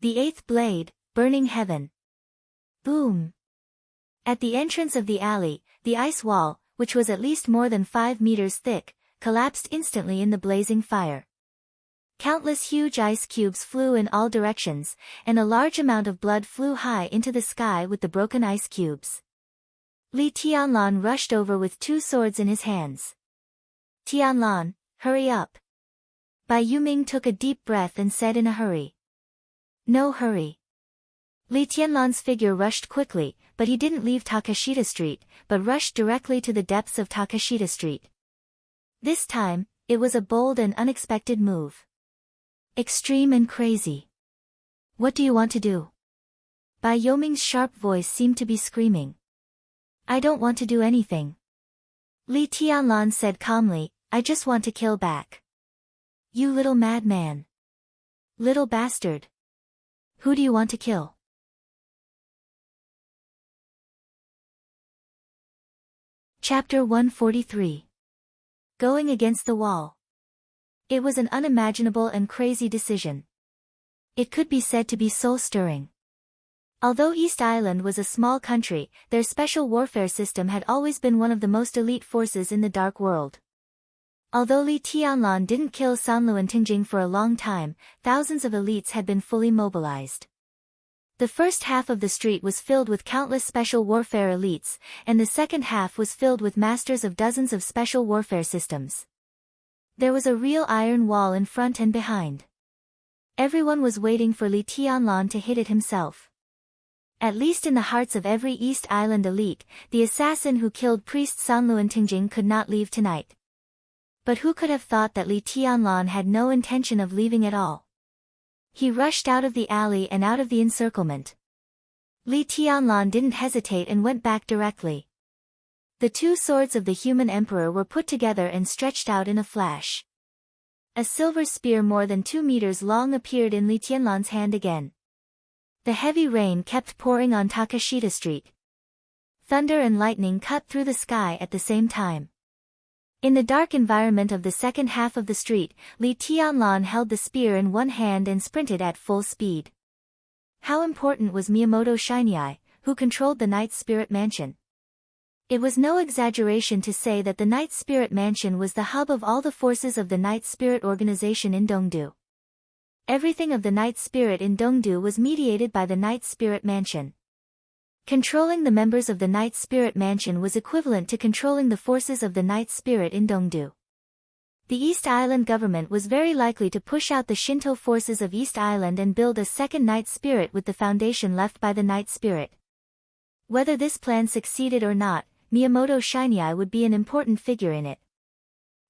The 8th blade, burning heaven. Boom! At the entrance of the alley, the ice wall, which was at least more than 5 meters thick, collapsed instantly in the blazing fire. Countless huge ice cubes flew in all directions, and a large amount of blood flew high into the sky with the broken ice cubes. Li Tianlan rushed over with 2 swords in his hands. "Tianlan, hurry up." Bai Yuming took a deep breath and said in a hurry. "No hurry." Li Tianlan's figure rushed quickly, but he didn't leave Takashita Street, but rushed directly to the depths of Takashita Street. This time, it was a bold and unexpected move. Extreme and crazy. "What do you want to do?" Bai Yoming's sharp voice seemed to be screaming. "I don't want to do anything." Li Tianlan said calmly, "I just want to kill back." "You little madman. Little bastard. Who do you want to kill?" Chapter 143. Going against the wall. It was an unimaginable and crazy decision. It could be said to be soul-stirring. Although East Island was a small country, their special warfare system had always been one of the most elite forces in the Dark World. Although Li Tianlan didn't kill Sanluan Tingjing for a long time, thousands of elites had been fully mobilized. The first half of the street was filled with countless special warfare elites, and the second half was filled with masters of dozens of special warfare systems. There was a real iron wall in front and behind. Everyone was waiting for Li Tianlan to hit it himself. At least in the hearts of every East Island elite, the assassin who killed priest Sanluan Tingjing could not leave tonight. But who could have thought that Li Tianlan had no intention of leaving at all? He rushed out of the alley and out of the encirclement. Li Tianlan didn't hesitate and went back directly. The 2 swords of the human emperor were put together and stretched out in a flash. A silver spear more than 2 meters long appeared in Li Tianlan's hand again. The heavy rain kept pouring on Takashita Street. Thunder and lightning cut through the sky at the same time. In the dark environment of the second half of the street, Li Tianlan held the spear in one hand and sprinted at full speed. How important was Miyamoto Shinyai, who controlled the Night Spirit Mansion? It was no exaggeration to say that the Night Spirit Mansion was the hub of all the forces of the Night Spirit organization in Dongdu. Everything of the Night Spirit in Dongdu was mediated by the Night Spirit Mansion. Controlling the members of the Night Spirit Mansion was equivalent to controlling the forces of the Night Spirit in Dongdu. The East Island government was very likely to push out the Shinto forces of East Island and build a second Night Spirit with the foundation left by the Night Spirit. Whether this plan succeeded or not, Miyamoto Shinyai would be an important figure in it.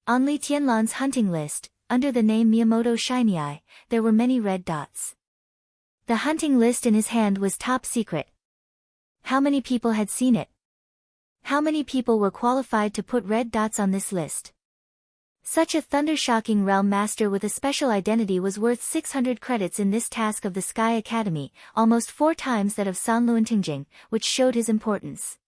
On Li Tianlan's hunting list, under the name Miyamoto Shinyai, there were many red dots. The hunting list in his hand was top secret. How many people had seen it? How many people were qualified to put red dots on this list? Such a thunder-shocking realm master with a special identity was worth 600 credits in this task of the Sky Academy, almost 4 times that of San Luantingjing, which showed his importance.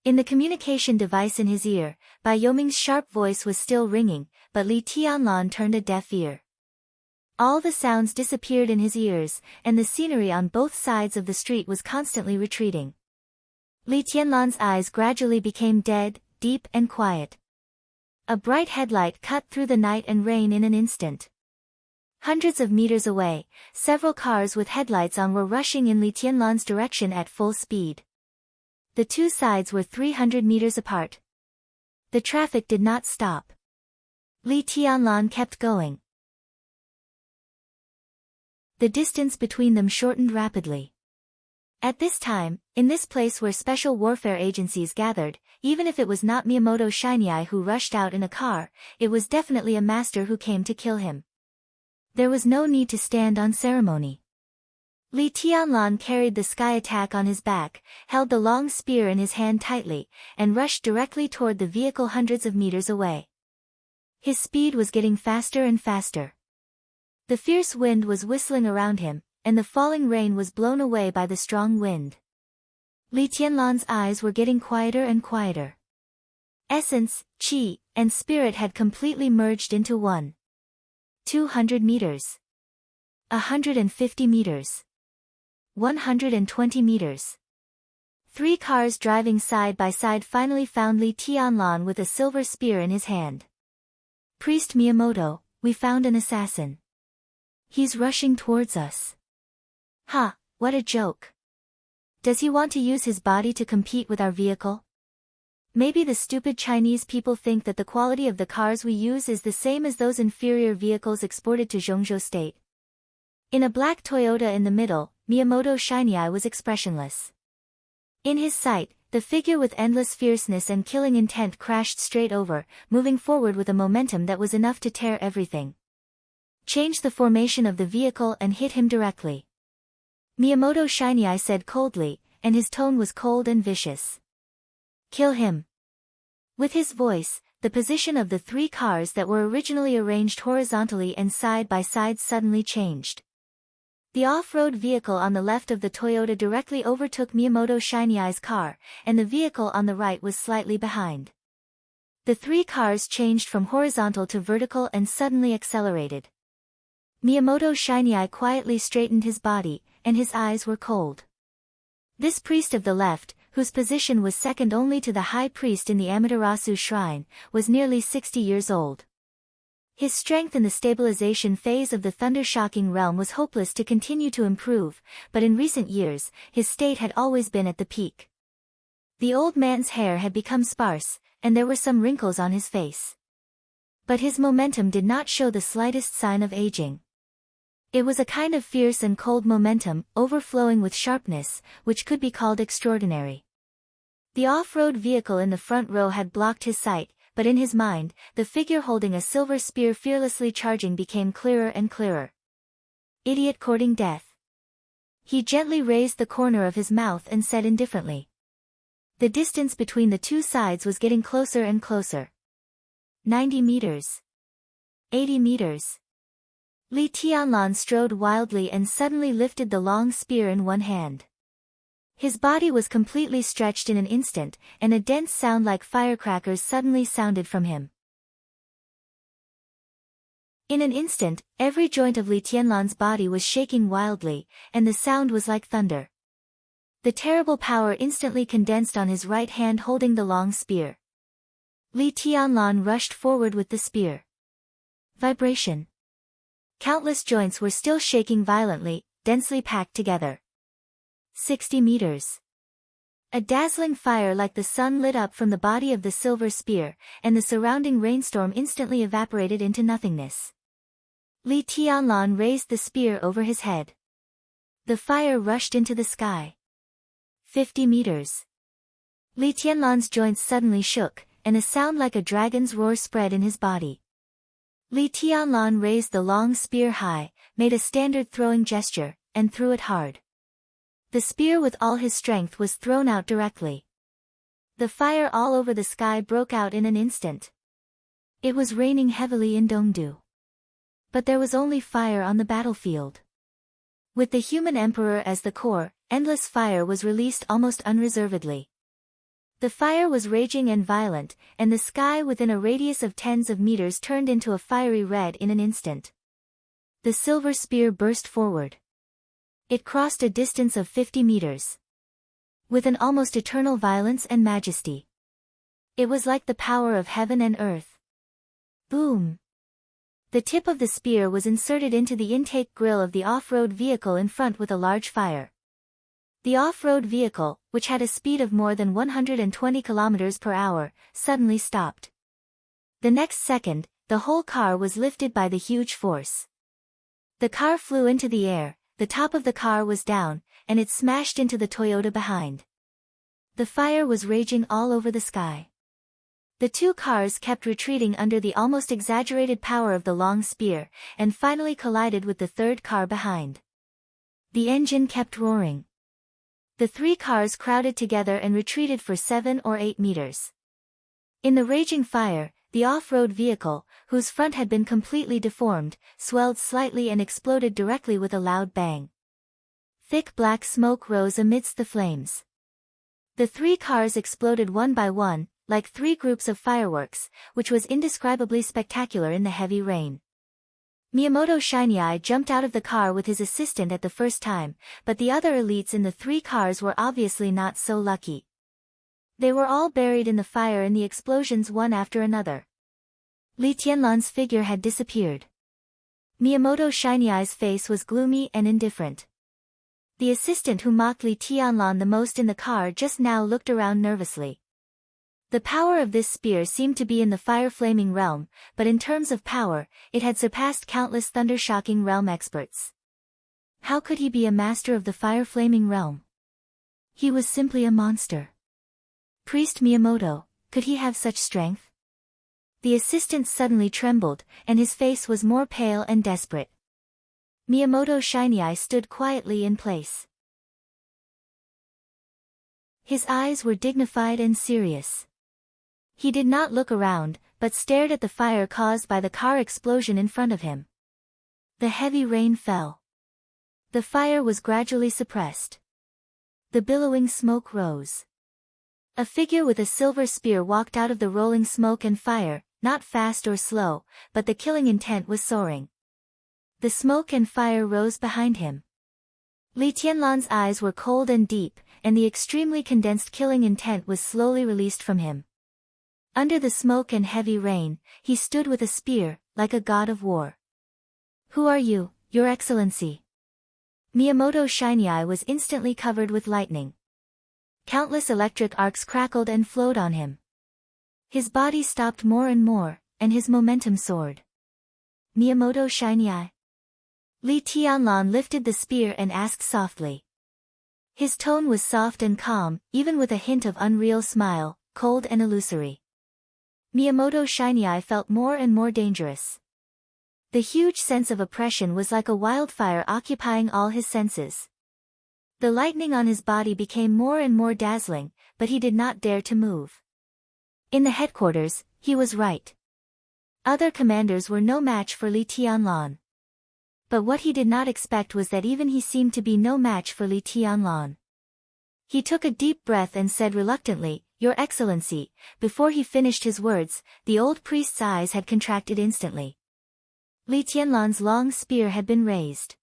In the communication device in his ear, Bai Yoming's sharp voice was still ringing, but Li Tianlan turned a deaf ear. All the sounds disappeared in his ears, and the scenery on both sides of the street was constantly retreating. Li Tianlan's eyes gradually became dead, deep and quiet. A bright headlight cut through the night and rain in an instant. Hundreds of meters away, several cars with headlights on were rushing in Li Tianlan's direction at full speed. The two sides were 300 meters apart. The traffic did not stop. Li Tianlan kept going. The distance between them shortened rapidly. At this time, in this place where special warfare agencies gathered, even if it was not Miyamoto Shinyai who rushed out in a car, it was definitely a master who came to kill him. There was no need to stand on ceremony. Li Tianlan carried the sky attack on his back, held the long spear in his hand tightly, and rushed directly toward the vehicle hundreds of meters away. His speed was getting faster and faster. The fierce wind was whistling around him, and the falling rain was blown away by the strong wind. Li Tianlan's eyes were getting quieter and quieter. Essence, qi, and spirit had completely merged into one. 200 meters. 150 meters. 120 meters. 3 cars driving side by side finally found Li Tianlan with a silver spear in his hand. Priest Miyamoto, we found an assassin. He's rushing towards us. Ha, what a joke. Does he want to use his body to compete with our vehicle? Maybe the stupid Chinese people think that the quality of the cars we use is the same as those inferior vehicles exported to Zhongzhou State. In a black Toyota in the middle, Miyamoto Shinyai was expressionless. In his sight, the figure with endless fierceness and killing intent crashed straight over, moving forward with a momentum that was enough to tear everything. Change the formation of the vehicle and hit him directly. Miyamoto Shinyai said coldly, and his tone was cold and vicious. Kill him. With his voice, the position of the 3 cars that were originally arranged horizontally and side by side suddenly changed. The off-road vehicle on the left of the Toyota directly overtook Miyamoto Shinyai's car, and the vehicle on the right was slightly behind. The 3 cars changed from horizontal to vertical and suddenly accelerated. Miyamoto Shinyai quietly straightened his body, and his eyes were cold. This priest of the left, whose position was second only to the high priest in the Amaterasu shrine, was nearly 60 years old. His strength in the stabilization phase of the thunder-shocking realm was hopeless to continue to improve, but in recent years, his state had always been at the peak. The old man's hair had become sparse, and there were some wrinkles on his face. But his momentum did not show the slightest sign of aging. It was a kind of fierce and cold momentum, overflowing with sharpness, which could be called extraordinary. The off-road vehicle in the front row had blocked his sight, but in his mind, the figure holding a silver spear fearlessly charging became clearer and clearer. Idiot courting death. He gently raised the corner of his mouth and said indifferently. The distance between the 2 sides was getting closer and closer. 90 meters. 80 meters. Li Tianlan strode wildly and suddenly lifted the long spear in one hand. His body was completely stretched in an instant, and a dense sound like firecrackers suddenly sounded from him. In an instant, every joint of Li Tianlan's body was shaking wildly, and the sound was like thunder. The terrible power instantly condensed on his right hand holding the long spear. Li Tianlan rushed forward with the spear. Vibration. Countless joints were still shaking violently, densely packed together. 60 meters. A dazzling fire like the sun lit up from the body of the silver spear, and the surrounding rainstorm instantly evaporated into nothingness. Li Tianlan raised the spear over his head. The fire rushed into the sky. 50 meters. Li Tianlan's joints suddenly shook, and a sound like a dragon's roar spread in his body. Li Tianlan raised the long spear high, made a standard throwing gesture, and threw it hard. The spear with all his strength was thrown out directly. The fire all over the sky broke out in an instant. It was raining heavily in Dongdu. But there was only fire on the battlefield. With the human emperor as the core, endless fire was released almost unreservedly. The fire was raging and violent, and the sky within a radius of tens of meters turned into a fiery red in an instant. The silver spear burst forward. It crossed a distance of 50 meters. With an almost eternal violence and majesty. It was like the power of heaven and earth. Boom! The tip of the spear was inserted into the intake grill of the off-road vehicle in front with a large fire. The off-road vehicle, which had a speed of more than 120 km per hour, suddenly stopped. The next second, the whole car was lifted by the huge force. The car flew into the air, the top of the car was down, and it smashed into the Toyota behind. The fire was raging all over the sky. The two cars kept retreating under the almost exaggerated power of the long spear, and finally collided with the third car behind. The engine kept roaring. The three cars crowded together and retreated for 7 or 8 meters. In the raging fire, the off-road vehicle, whose front had been completely deformed, swelled slightly and exploded directly with a loud bang. Thick black smoke rose amidst the flames. The three cars exploded one by one, like 3 groups of fireworks, which was indescribably spectacular in the heavy rain. Miyamoto Shiny Eye jumped out of the car with his assistant at the first time, but the other elites in the 3 cars were obviously not so lucky. They were all buried in the fire in the explosions one after another. Li Tianlan's figure had disappeared. Miyamoto Shiny Eye's face was gloomy and indifferent. The assistant who mocked Li Tianlan the most in the car just now looked around nervously. The power of this spear seemed to be in the fire-flaming realm, but in terms of power, it had surpassed countless thunder-shocking realm experts. How could he be a master of the fire-flaming realm? He was simply a monster. Priest Miyamoto, could he have such strength? The assistant suddenly trembled, and his face was more pale and desperate. Miyamoto Shiny Eye stood quietly in place. His eyes were dignified and serious. He did not look around, but stared at the fire caused by the car explosion in front of him. The heavy rain fell. The fire was gradually suppressed. The billowing smoke rose. A figure with a silver spear walked out of the rolling smoke and fire, not fast or slow, but the killing intent was soaring. The smoke and fire rose behind him. Li Tianlan's eyes were cold and deep, and the extremely condensed killing intent was slowly released from him. Under the smoke and heavy rain, he stood with a spear, like a god of war. Who are you, Your Excellency? Miyamoto Shiny Eye was instantly covered with lightning. Countless electric arcs crackled and flowed on him. His body stopped more and more, and his momentum soared. Miyamoto Shiny Eye. Li Tianlan lifted the spear and asked softly. His tone was soft and calm, even with a hint of unreal smile, cold and illusory. Miyamoto Shiny Eye felt more and more dangerous. The huge sense of oppression was like a wildfire occupying all his senses. The lightning on his body became more and more dazzling, but he did not dare to move. In the headquarters, he was right. Other commanders were no match for Li Tianlan. But what he did not expect was that even he seemed to be no match for Li Tianlan. He took a deep breath and said reluctantly, Your Excellency. Before he finished his words, the old priest's eyes had contracted instantly. Li Tianlan's long spear had been raised.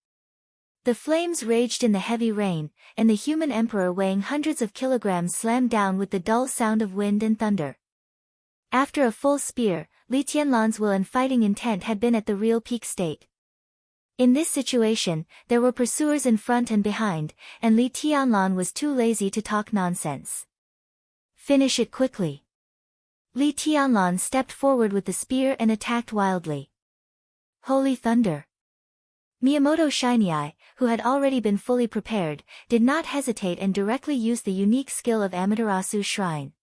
The flames raged in the heavy rain, and the human emperor weighing hundreds of kilograms slammed down with the dull sound of wind and thunder. After a full spear, Li Tianlan's will and fighting intent had been at the real peak state. In this situation, there were pursuers in front and behind, and Li Tianlan was too lazy to talk nonsense. Finish it quickly. Li Tianlan stepped forward with the spear and attacked wildly. Holy thunder! Miyamoto Shinyai, who had already been fully prepared, did not hesitate and directly used the unique skill of Amaterasu's shrine.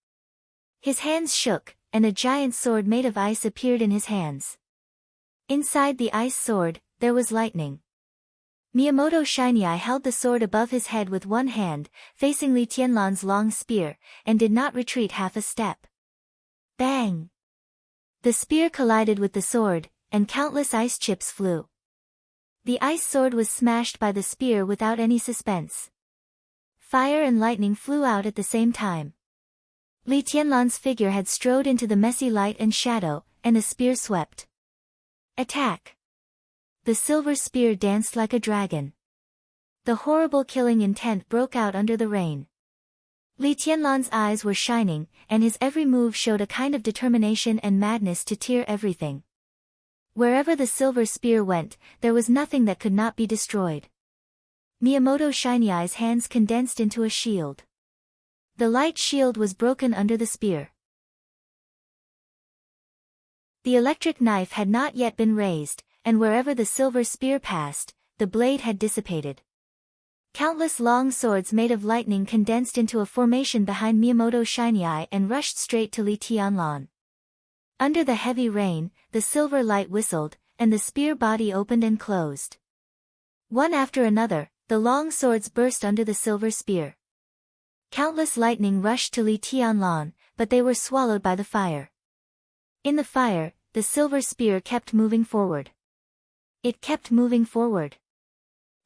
His hands shook, and a giant sword made of ice appeared in his hands. Inside the ice sword, there was lightning. Miyamoto Shinyai held the sword above his head with one hand, facing Li Tianlan's long spear, and did not retreat half a step. Bang! The spear collided with the sword, and countless ice chips flew. The ice sword was smashed by the spear without any suspense. Fire and lightning flew out at the same time. Li Tianlan's figure had strode into the messy light and shadow, and the spear swept. Attack! The silver spear danced like a dragon. The horrible killing intent broke out under the rain. Li Tianlan's eyes were shining, and his every move showed a kind of determination and madness to tear everything. Wherever the silver spear went, there was nothing that could not be destroyed. Miyamoto Shinyai's hands condensed into a shield. The light shield was broken under the spear. The electric knife had not yet been raised, and wherever the silver spear passed, the blade had dissipated. Countless long swords made of lightning condensed into a formation behind Miyamoto Shinyai and rushed straight to Li Tianlan. Under the heavy rain, the silver light whistled, and the spear body opened and closed. One after another, the long swords burst under the silver spear. Countless lightning rushed to Li Tianlan, but they were swallowed by the fire. In the fire, the silver spear kept moving forward. It kept moving forward.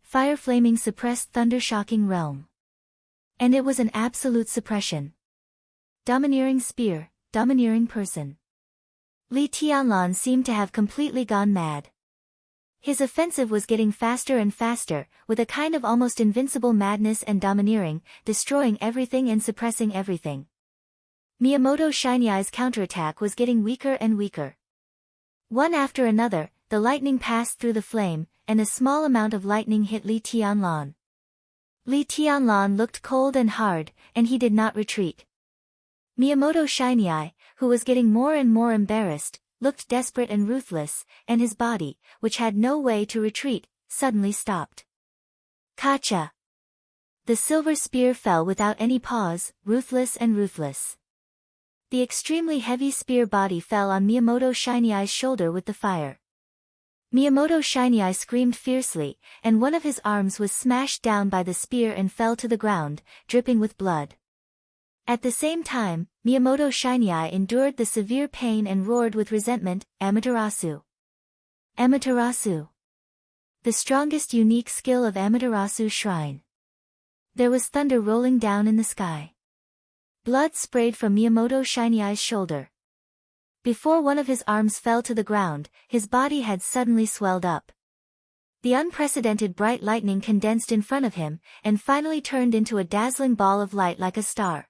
Fire flaming suppressed thunder-shocking realm. And it was an absolute suppression. Domineering spear, domineering person. Li Tianlan seemed to have completely gone mad. His offensive was getting faster and faster, with a kind of almost invincible madness and domineering, destroying everything and suppressing everything. Miyamoto Shinyai's counterattack was getting weaker and weaker. One after another, the lightning passed through the flame, and a small amount of lightning hit Li Tianlan. Li Tianlan looked cold and hard, and he did not retreat. Miyamoto Shinyai, who was getting more and more embarrassed, looked desperate and ruthless, and his body, which had no way to retreat, suddenly stopped. Kacha! The silver spear fell without any pause, ruthless and ruthless. The extremely heavy spear body fell on Miyamoto Shinyai's shoulder with the fire. Miyamoto Shinyai screamed fiercely, and one of his arms was smashed down by the spear and fell to the ground, dripping with blood. At the same time, Miyamoto Shinyai endured the severe pain and roared with resentment, Amaterasu. Amaterasu. The strongest unique skill of Amaterasu's shrine. There was thunder rolling down in the sky. Blood sprayed from Miyamoto Shinyai's shoulder. Before one of his arms fell to the ground, his body had suddenly swelled up. The unprecedented bright lightning condensed in front of him, and finally turned into a dazzling ball of light like a star.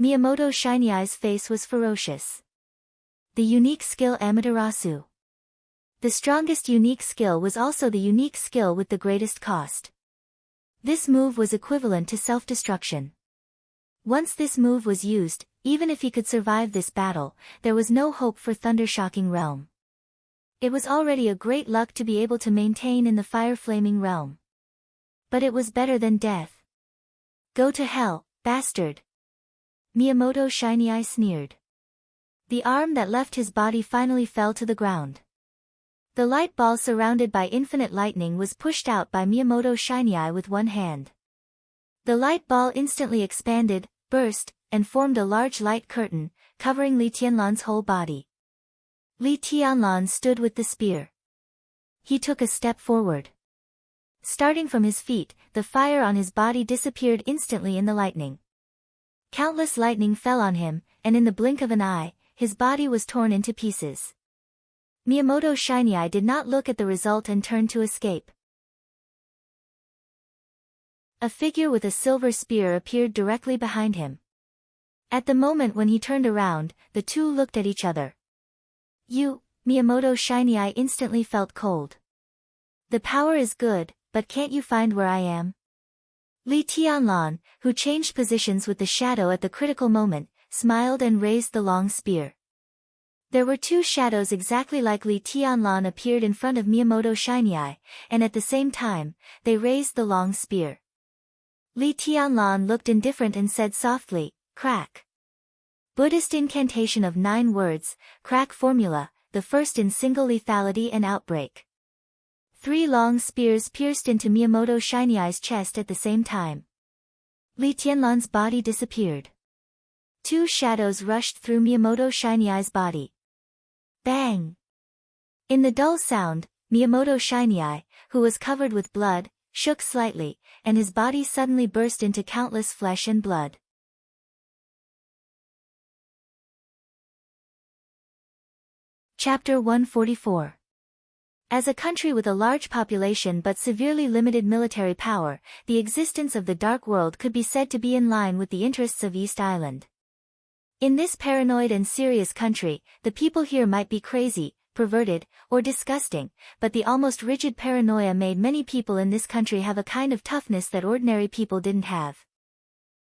Miyamoto Shinyai's face was ferocious. The unique skill Amaterasu. The strongest unique skill was also the unique skill with the greatest cost. This move was equivalent to self-destruction. Once this move was used, even if he could survive this battle, there was no hope for thunder-shocking realm. It was already a great luck to be able to maintain in the fire-flaming realm. But it was better than death. Go to hell, bastard! Miyamoto Shinyai sneered. The arm that left his body finally fell to the ground. The light ball surrounded by infinite lightning was pushed out by Miyamoto Shinyai with one hand. The light ball instantly expanded, burst, and formed a large light curtain, covering Li Tianlan's whole body. Li Tianlan stood with the spear. He took a step forward. Starting from his feet, the fire on his body disappeared instantly in the lightning. Countless lightning fell on him, and in the blink of an eye, his body was torn into pieces. Miyamoto Shiny Eye did not look at the result and turned to escape. A figure with a silver spear appeared directly behind him. At the moment when he turned around, the two looked at each other. Miyamoto Shiny Eye instantly felt cold. The power is good, but can't you find where I am? Li Tianlan, who changed positions with the shadow at the critical moment, smiled and raised the long spear. There were two shadows exactly like Li Tianlan appeared in front of Miyamoto Shiny Eye, and at the same time, they raised the long spear. Li Tianlan looked indifferent and said softly, "Crack." Buddhist incantation of 9 words, crack formula, the first in single lethality and outbreak. 3 long spears pierced into Miyamoto Shiny Eye's chest at the same time. Li Tianlan's body disappeared. 2 shadows rushed through Miyamoto Shiny Eye's body. Bang! In the dull sound, Miyamoto Shiny Eye, who was covered with blood, shook slightly, and his body suddenly burst into countless flesh and blood. Chapter 144. As a country with a large population but severely limited military power, the existence of the Dark World could be said to be in line with the interests of East Island. In this paranoid and serious country, the people here might be crazy, perverted, or disgusting, but the almost rigid paranoia made many people in this country have a kind of toughness that ordinary people didn't have.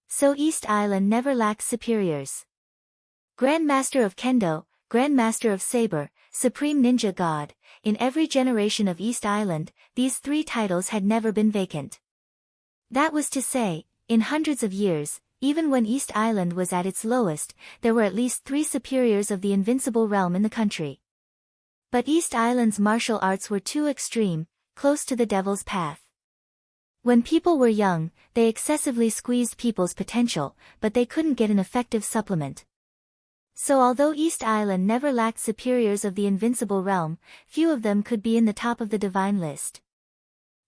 So East Island never lacked superiors. Grand Master of Kendo, Grand Master of Saber, Supreme Ninja God, in every generation of East Island, these 3 titles had never been vacant. That was to say, in hundreds of years, even when East Island was at its lowest, there were at least 3 superiors of the invincible realm in the country. But East Island's martial arts were too extreme, close to the devil's path. When people were young, they excessively squeezed people's potential, but they couldn't get an effective supplement. So although East Island never lacked superiors of the invincible realm, few of them could be in the top of the divine list.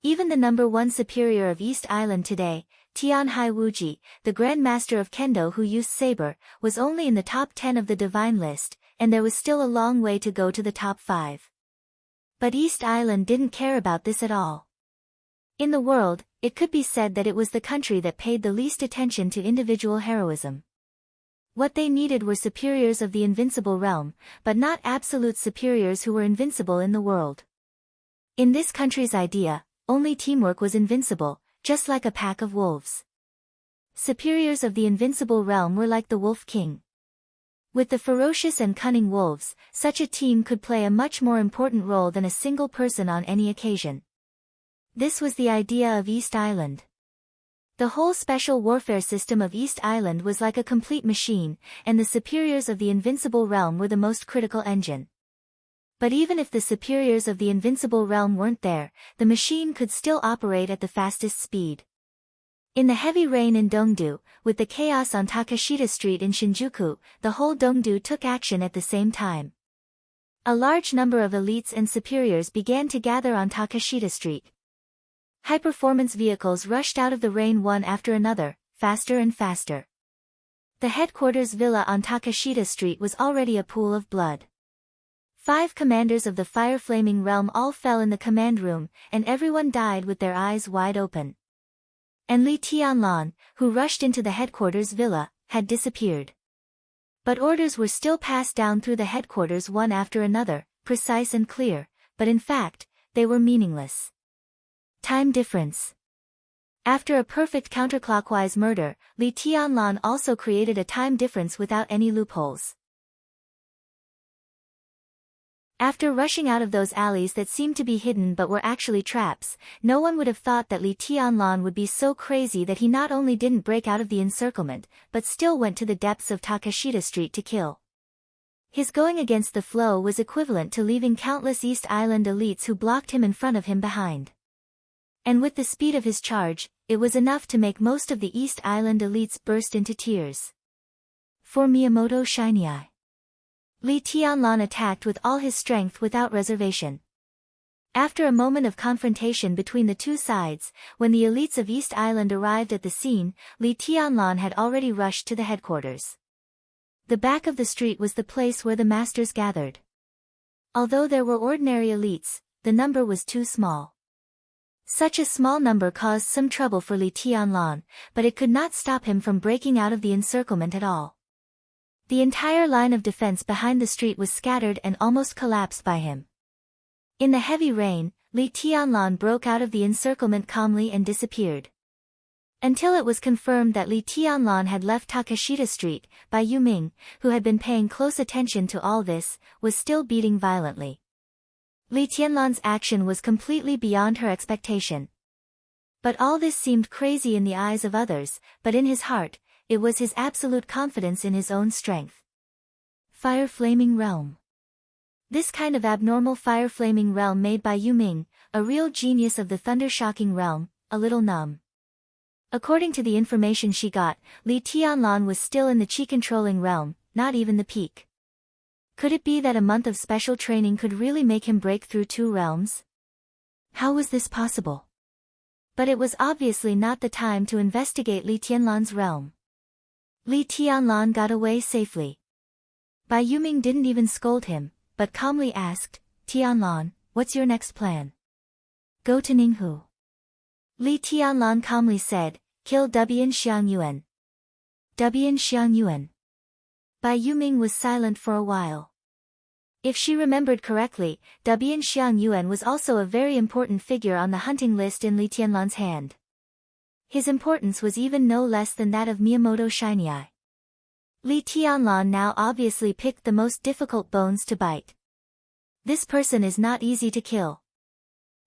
Even the number 1 superior of East Island today, Tian Hai Wuji, the Grand Master of Kendo who used saber, was only in the top 10 of the divine list, and there was still a long way to go to the top 5. But East Island didn't care about this at all. In the world, it could be said that it was the country that paid the least attention to individual heroism. What they needed were superiors of the invincible realm, but not absolute superiors who were invincible in the world. In this country's idea, only teamwork was invincible, just like a pack of wolves. Superiors of the invincible realm were like the Wolf King. With the ferocious and cunning wolves, such a team could play a much more important role than a single person on any occasion. This was the idea of East Island. The whole special warfare system of East Island was like a complete machine, and the superiors of the invincible realm were the most critical engine. But even if the superiors of the invincible realm weren't there, the machine could still operate at the fastest speed. In the heavy rain in Dongdu, with the chaos on Takashita Street in Shinjuku, the whole Dongdu took action at the same time. A large number of elites and superiors began to gather on Takashita Street. High-performance vehicles rushed out of the rain one after another, faster and faster. The headquarters villa on Takashita Street was already a pool of blood. 5 commanders of the fire-flaming realm all fell in the command room, and everyone died with their eyes wide open. And Li Tianlan, who rushed into the headquarters villa, had disappeared. But orders were still passed down through the headquarters one after another, precise and clear, but in fact, they were meaningless. Time difference. After a perfect counterclockwise murder, Li Tianlan also created a time difference without any loopholes. After rushing out of those alleys that seemed to be hidden but were actually traps, no one would have thought that Li Tianlan would be so crazy that he not only didn't break out of the encirclement, but still went to the depths of Takashita Street to kill. His going against the flow was equivalent to leaving countless East Island elites who blocked him in front of him behind. And with the speed of his charge, it was enough to make most of the East Island elites burst into tears. For Miyamoto Shiny Eye, Li Tianlan attacked with all his strength without reservation. After a moment of confrontation between the two sides, when the elites of East Island arrived at the scene, Li Tianlan had already rushed to the headquarters. The back of the street was the place where the masters gathered. Although there were ordinary elites, the number was too small. Such a small number caused some trouble for Li Tianlan, but it could not stop him from breaking out of the encirclement at all. The entire line of defense behind the street was scattered and almost collapsed by him. In the heavy rain, Li Tianlan broke out of the encirclement calmly and disappeared. Until it was confirmed that Li Tianlan had left Takashita Street, Bai Yuming, who had been paying close attention to all this, was still beating violently. Li Tianlan's action was completely beyond her expectation. But all this seemed crazy in the eyes of others, but in his heart, it was his absolute confidence in his own strength. Fire-flaming realm. This kind of abnormal fire-flaming realm made by Yuming, a real genius of the thunder-shocking realm, a little numb. According to the information she got, Li Tianlan was still in the chi-controlling realm, not even the peak. Could it be that a month of special training could really make him break through 2 realms? How was this possible? But it was obviously not the time to investigate Li Tianlan's realm. Li Tianlan got away safely. Bai Yuming didn't even scold him, but calmly asked, "Tianlan, what's your next plan?" "Go to Ninghu." Li Tianlan calmly said, "Kill Dubian Xiangyuan." Dubian Xiangyuan. Bai Yuming was silent for a while. If she remembered correctly, Dubian Xiangyuan was also a very important figure on the hunting list in Li Tianlan's hand. His importance was even no less than that of Miyamoto Shinai. Li Tianlan now obviously picked the most difficult bones to bite. This person is not easy to kill.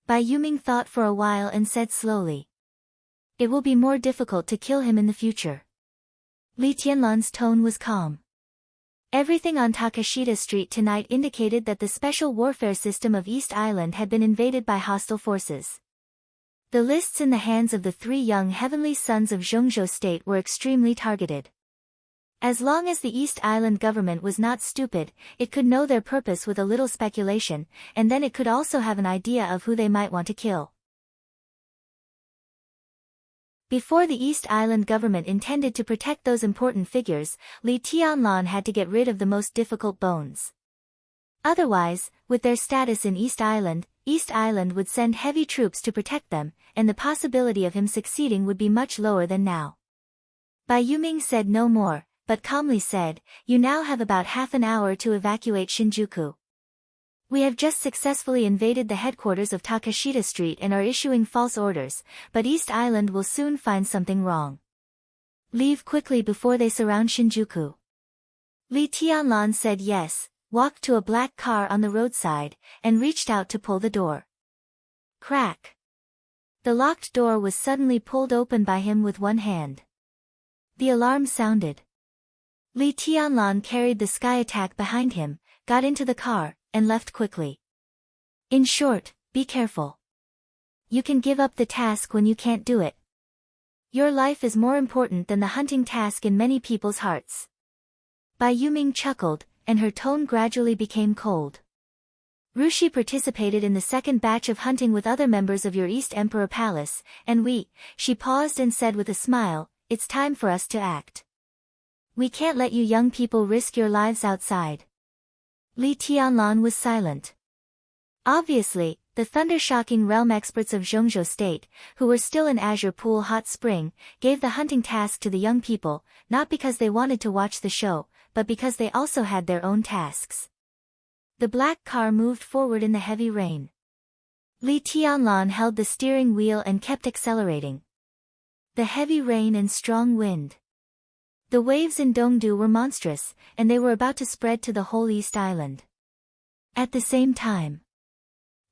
Bai Yuming thought for a while and said slowly, "It will be more difficult to kill him in the future." Li Tianlan's tone was calm. Everything on Takashita Street tonight indicated that the special warfare system of East Island had been invaded by hostile forces. The lists in the hands of the 3 young heavenly sons of Zhongzhou State were extremely targeted. As long as the East Island government was not stupid, it could know their purpose with a little speculation, and then it could also have an idea of who they might want to kill. Before the East Island government intended to protect those important figures, Li Tianlan had to get rid of the most difficult bones. Otherwise, with their status in East Island would send heavy troops to protect them, and the possibility of him succeeding would be much lower than now. Bai Yuming said no more, but calmly said, "You now have about half an hour to evacuate Shinjuku. We have just successfully invaded the headquarters of Takashita Street and are issuing false orders, but East Island will soon find something wrong. Leave quickly before they surround Shinjuku." Li Tianlan said yes, walked to a black car on the roadside, and reached out to pull the door. Crack! The locked door was suddenly pulled open by him with one hand. The alarm sounded. Li Tianlan carried the sky attack behind him, got into the car, and left quickly. In short, be careful. You can give up the task when you can't do it. Your life is more important than the hunting task in many people's hearts. Bai Yuming chuckled, and her tone gradually became cold. Rushi participated in the second batch of hunting with other members of your East Emperor Palace, and she paused and said with a smile, "It's time for us to act. We can't let you young people risk your lives outside." Li Tianlan was silent. Obviously, the thunder-shocking realm experts of Zhongzhou State, who were still in Azure Pool Hot Spring, gave the hunting task to the young people, not because they wanted to watch the show, but because they also had their own tasks. The black car moved forward in the heavy rain. Li Tianlan held the steering wheel and kept accelerating. The heavy rain and strong wind. The waves in Dongdu were monstrous, and they were about to spread to the whole East Island. At the same time,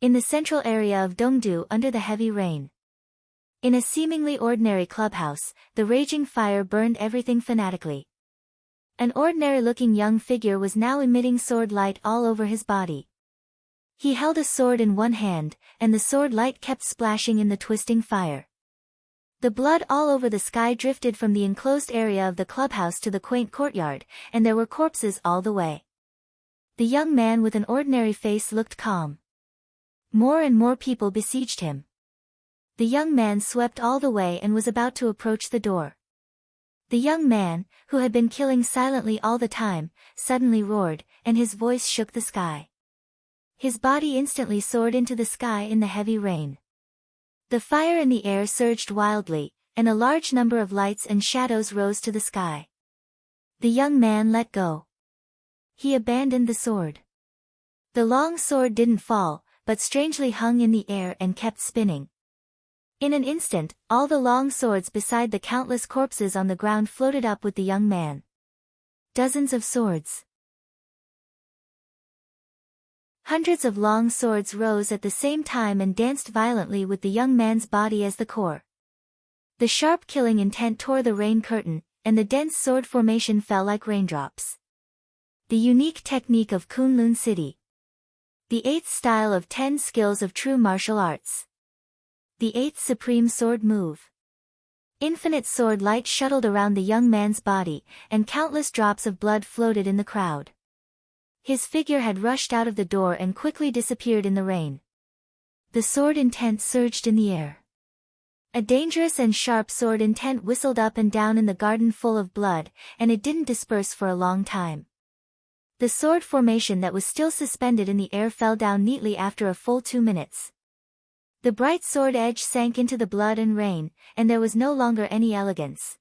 in the central area of Dongdu under the heavy rain, in a seemingly ordinary clubhouse, the raging fire burned everything fanatically. An ordinary-looking young figure was now emitting sword light all over his body. He held a sword in one hand, and the sword light kept splashing in the twisting fire. The blood all over the sky drifted from the enclosed area of the clubhouse to the quaint courtyard, and there were corpses all the way. The young man with an ordinary face looked calm. More and more people besieged him. The young man swept all the way and was about to approach the door. The young man, who had been killing silently all the time, suddenly roared, and his voice shook the sky. His body instantly soared into the sky in the heavy rain. The fire in the air surged wildly, and a large number of lights and shadows rose to the sky. The young man let go. He abandoned the sword. The long sword didn't fall, but strangely hung in the air and kept spinning. In an instant, all the long swords beside the countless corpses on the ground floated up with the young man. Dozens of swords. Hundreds of long swords rose at the same time and danced violently with the young man's body as the core. The sharp killing intent tore the rain curtain, and the dense sword formation fell like raindrops. The unique technique of Kunlun City. The 8th style of 10 skills of true martial arts. The 8th supreme sword move. Infinite sword light shuttled around the young man's body, and countless drops of blood floated in the crowd. His figure had rushed out of the door and quickly disappeared in the rain. The sword intent surged in the air. A dangerous and sharp sword intent whistled up and down in the garden full of blood, and it didn't disperse for a long time. The sword formation that was still suspended in the air fell down neatly after a full 2 minutes. The bright sword edge sank into the blood and rain, and there was no longer any elegance.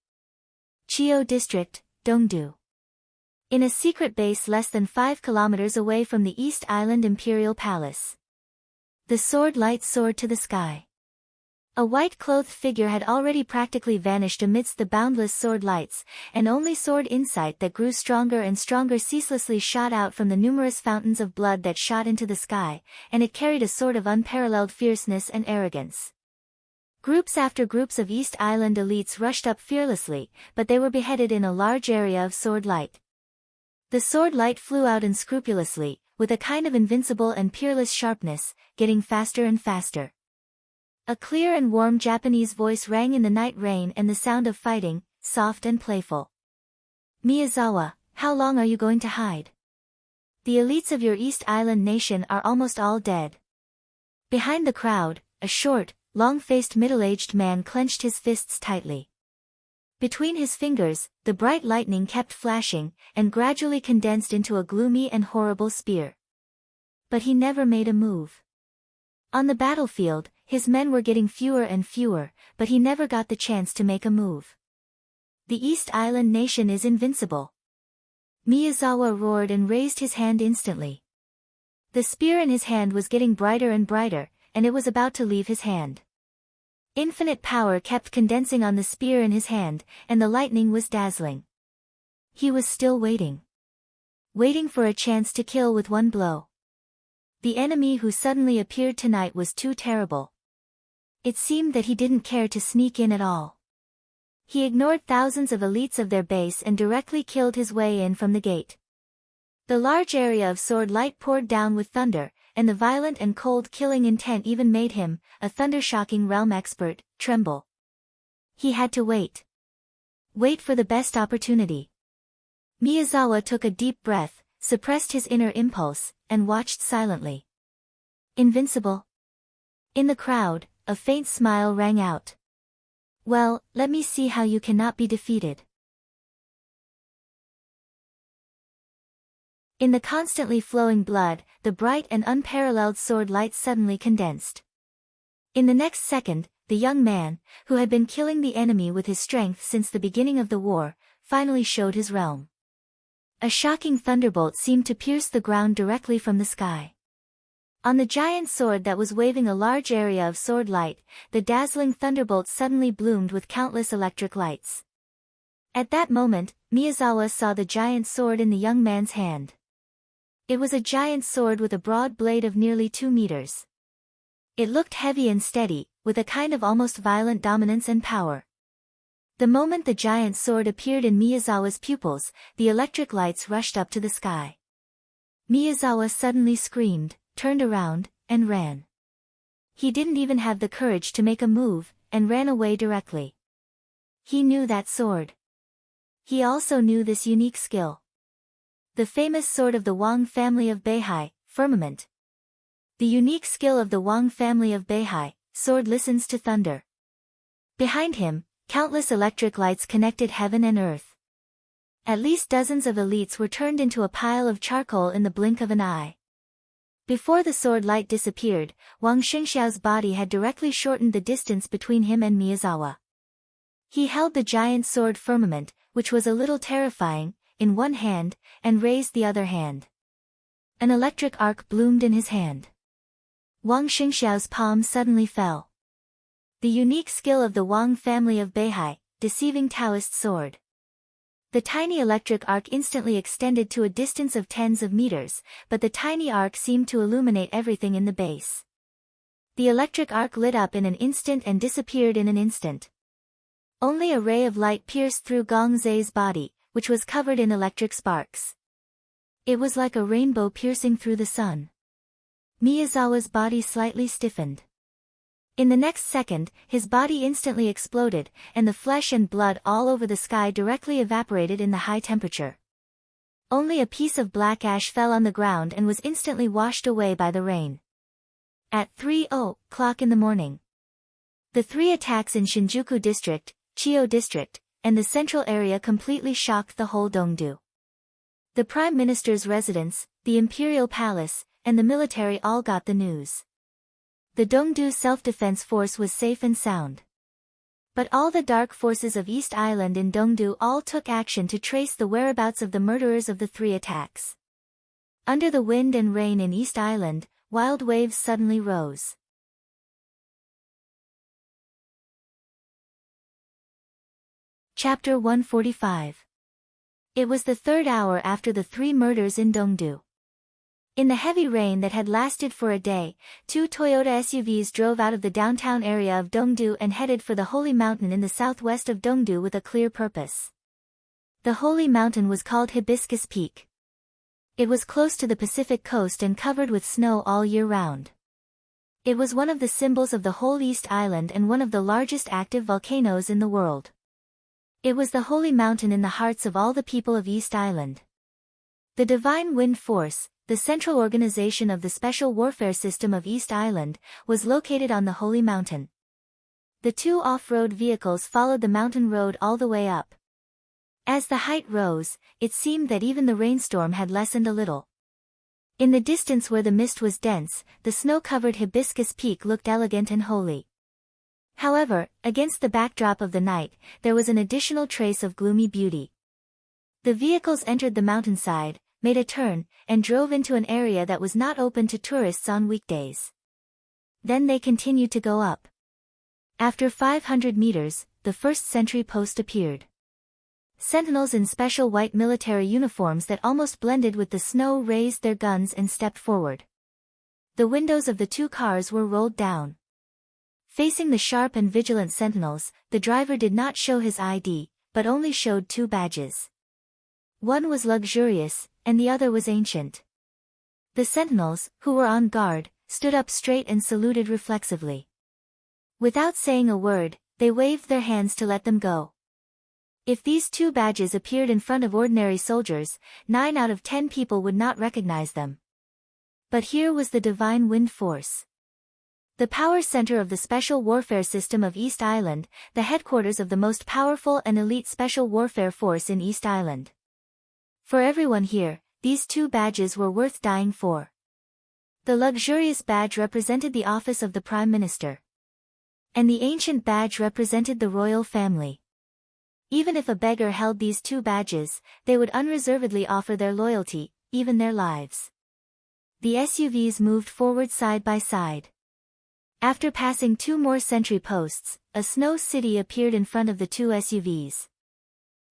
Chio District, Dongdu. In a secret base less than 5 kilometers away from the East Island Imperial Palace. The sword light soared to the sky. A white-clothed figure had already practically vanished amidst the boundless sword lights, and only sword insight that grew stronger and stronger ceaselessly shot out from the numerous fountains of blood that shot into the sky, and it carried a sort of unparalleled fierceness and arrogance. Groups after groups of East Island elites rushed up fearlessly, but they were beheaded in a large area of sword light. The sword light flew out unscrupulously, with a kind of invincible and peerless sharpness, getting faster and faster. A clear and warm Japanese voice rang in the night rain and the sound of fighting, soft and playful. Miyazawa, how long are you going to hide? The elites of your East Island nation are almost all dead. Behind the crowd, a short, long-faced middle-aged man clenched his fists tightly. Between his fingers, the bright lightning kept flashing, and gradually condensed into a gloomy and horrible spear. But he never made a move. On the battlefield, his men were getting fewer and fewer, but he never got the chance to make a move. The East Island nation is invincible. Miyazawa roared and raised his hand instantly. The spear in his hand was getting brighter and brighter, and it was about to leave his hand. Infinite power kept condensing on the spear in his hand, and the lightning was dazzling. He was still waiting. Waiting for a chance to kill with one blow. The enemy who suddenly appeared tonight was too terrible. It seemed that he didn't care to sneak in at all. He ignored thousands of elites of their base and directly killed his way in from the gate. The large area of sword light poured down with thunder, and the violent and cold killing intent even made him, a thunder-shocking realm expert, tremble. He had to wait. Wait for the best opportunity. Miyazawa took a deep breath, suppressed his inner impulse, and watched silently. Invincible? In the crowd, a faint smile rang out. Well, let me see how you cannot be defeated. In the constantly flowing blood, the bright and unparalleled sword light suddenly condensed. In the next second, the young man, who had been killing the enemy with his strength since the beginning of the war, finally showed his realm. A shocking thunderbolt seemed to pierce the ground directly from the sky. On the giant sword that was waving a large area of sword light, the dazzling thunderbolt suddenly bloomed with countless electric lights. At that moment, Miyazawa saw the giant sword in the young man's hand. It was a giant sword with a broad blade of nearly 2 meters. It looked heavy and steady, with a kind of almost violent dominance and power. The moment the giant sword appeared in Miyazawa's pupils, the electric lights rushed up to the sky. Miyazawa suddenly screamed, turned around, and ran. He didn't even have the courage to make a move, and ran away directly. He knew that sword. He also knew this unique skill. The famous sword of the Wang family of Beihai, Firmament. The unique skill of the Wang family of Beihai, sword listens to thunder. Behind him, countless electric lights connected heaven and earth. At least dozens of elites were turned into a pile of charcoal in the blink of an eye. Before the sword light disappeared, Wang Xingxiao's body had directly shortened the distance between him and Miyazawa. He held the giant sword firmament, which was a little terrifying, in one hand, and raised the other hand. An electric arc bloomed in his hand. Wang Xingxiao's palm suddenly fell. The unique skill of the Wang family of Beihai, deceiving Taoist sword. The tiny electric arc instantly extended to a distance of tens of meters, but the tiny arc seemed to illuminate everything in the base. The electric arc lit up in an instant and disappeared in an instant. Only a ray of light pierced through Gong Zai's body, which was covered in electric sparks. It was like a rainbow piercing through the sun. Miyazawa's body slightly stiffened. In the next second, his body instantly exploded, and the flesh and blood all over the sky directly evaporated in the high temperature. Only a piece of black ash fell on the ground and was instantly washed away by the rain. At 3:00 in the morning, the three attacks in Shinjuku District, Chiyo District, and the central area completely shocked the whole Dongdu. The Prime Minister's residence, the Imperial Palace, and the military all got the news. The Dongdu self-defense force was safe and sound. But all the dark forces of East Island in Dongdu all took action to trace the whereabouts of the murderers of the three attacks. Under the wind and rain in East Island, wild waves suddenly rose. Chapter 145. It was the third hour after the three murders in Dongdu. In the heavy rain that had lasted for a day, two Toyota SUVs drove out of the downtown area of Dongdu and headed for the Holy Mountain in the southwest of Dongdu with a clear purpose. The Holy Mountain was called Hibiscus Peak. It was close to the Pacific coast and covered with snow all year round. It was one of the symbols of the whole East Island and one of the largest active volcanoes in the world. It was the Holy Mountain in the hearts of all the people of East Island. The Divine Wind Force, the central organization of the Special Warfare System of East Island, was located on the Holy Mountain. The two off-road vehicles followed the mountain road all the way up. As the height rose, it seemed that even the rainstorm had lessened a little. In the distance where the mist was dense, the snow-covered Hibiscus Peak looked elegant and holy. However, against the backdrop of the night, there was an additional trace of gloomy beauty. The vehicles entered the mountainside, made a turn, and drove into an area that was not open to tourists on weekdays. Then they continued to go up. After 500 meters, the first sentry post appeared. Sentinels in special white military uniforms that almost blended with the snow raised their guns and stepped forward. The windows of the two cars were rolled down. Facing the sharp and vigilant sentinels, the driver did not show his ID, but only showed two badges. One was luxurious, and the other was ancient. The sentinels, who were on guard, stood up straight and saluted reflexively. Without saying a word, they waved their hands to let them go. If these two badges appeared in front of ordinary soldiers, 9 out of 10 people would not recognize them. But here was the Divine Wind Force. The power center of the Special Warfare System of East Island, the headquarters of the most powerful and elite Special Warfare Force in East Island. For everyone here, these two badges were worth dying for. The luxurious badge represented the office of the Prime Minister. And the ancient badge represented the royal family. Even if a beggar held these two badges, they would unreservedly offer their loyalty, even their lives. The SUVs moved forward side by side. After passing two more sentry posts, a snow city appeared in front of the two SUVs.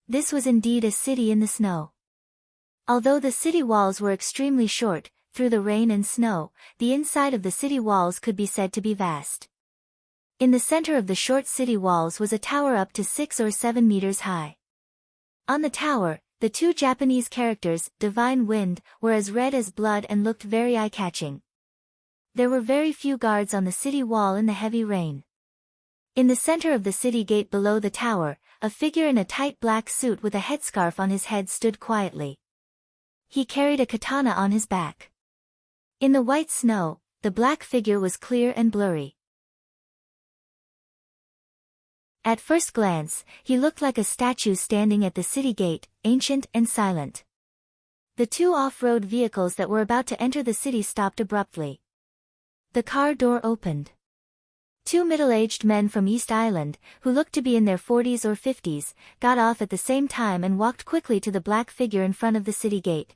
This was indeed a city in the snow. Although the city walls were extremely short, through the rain and snow, the inside of the city walls could be said to be vast. In the center of the short city walls was a tower up to 6 or 7 meters high. On the tower, the two Japanese characters, Divine Wind, were as red as blood and looked very eye-catching. There were very few guards on the city wall in the heavy rain. In the center of the city gate below the tower, a figure in a tight black suit with a headscarf on his head stood quietly. He carried a katana on his back. In the white snow, the black figure was clear and blurry. At first glance, he looked like a statue standing at the city gate, ancient and silent. The two off-road vehicles that were about to enter the city stopped abruptly. The car door opened. Two middle-aged men from East Island, who looked to be in their 40s or 50s, got off at the same time and walked quickly to the black figure in front of the city gate.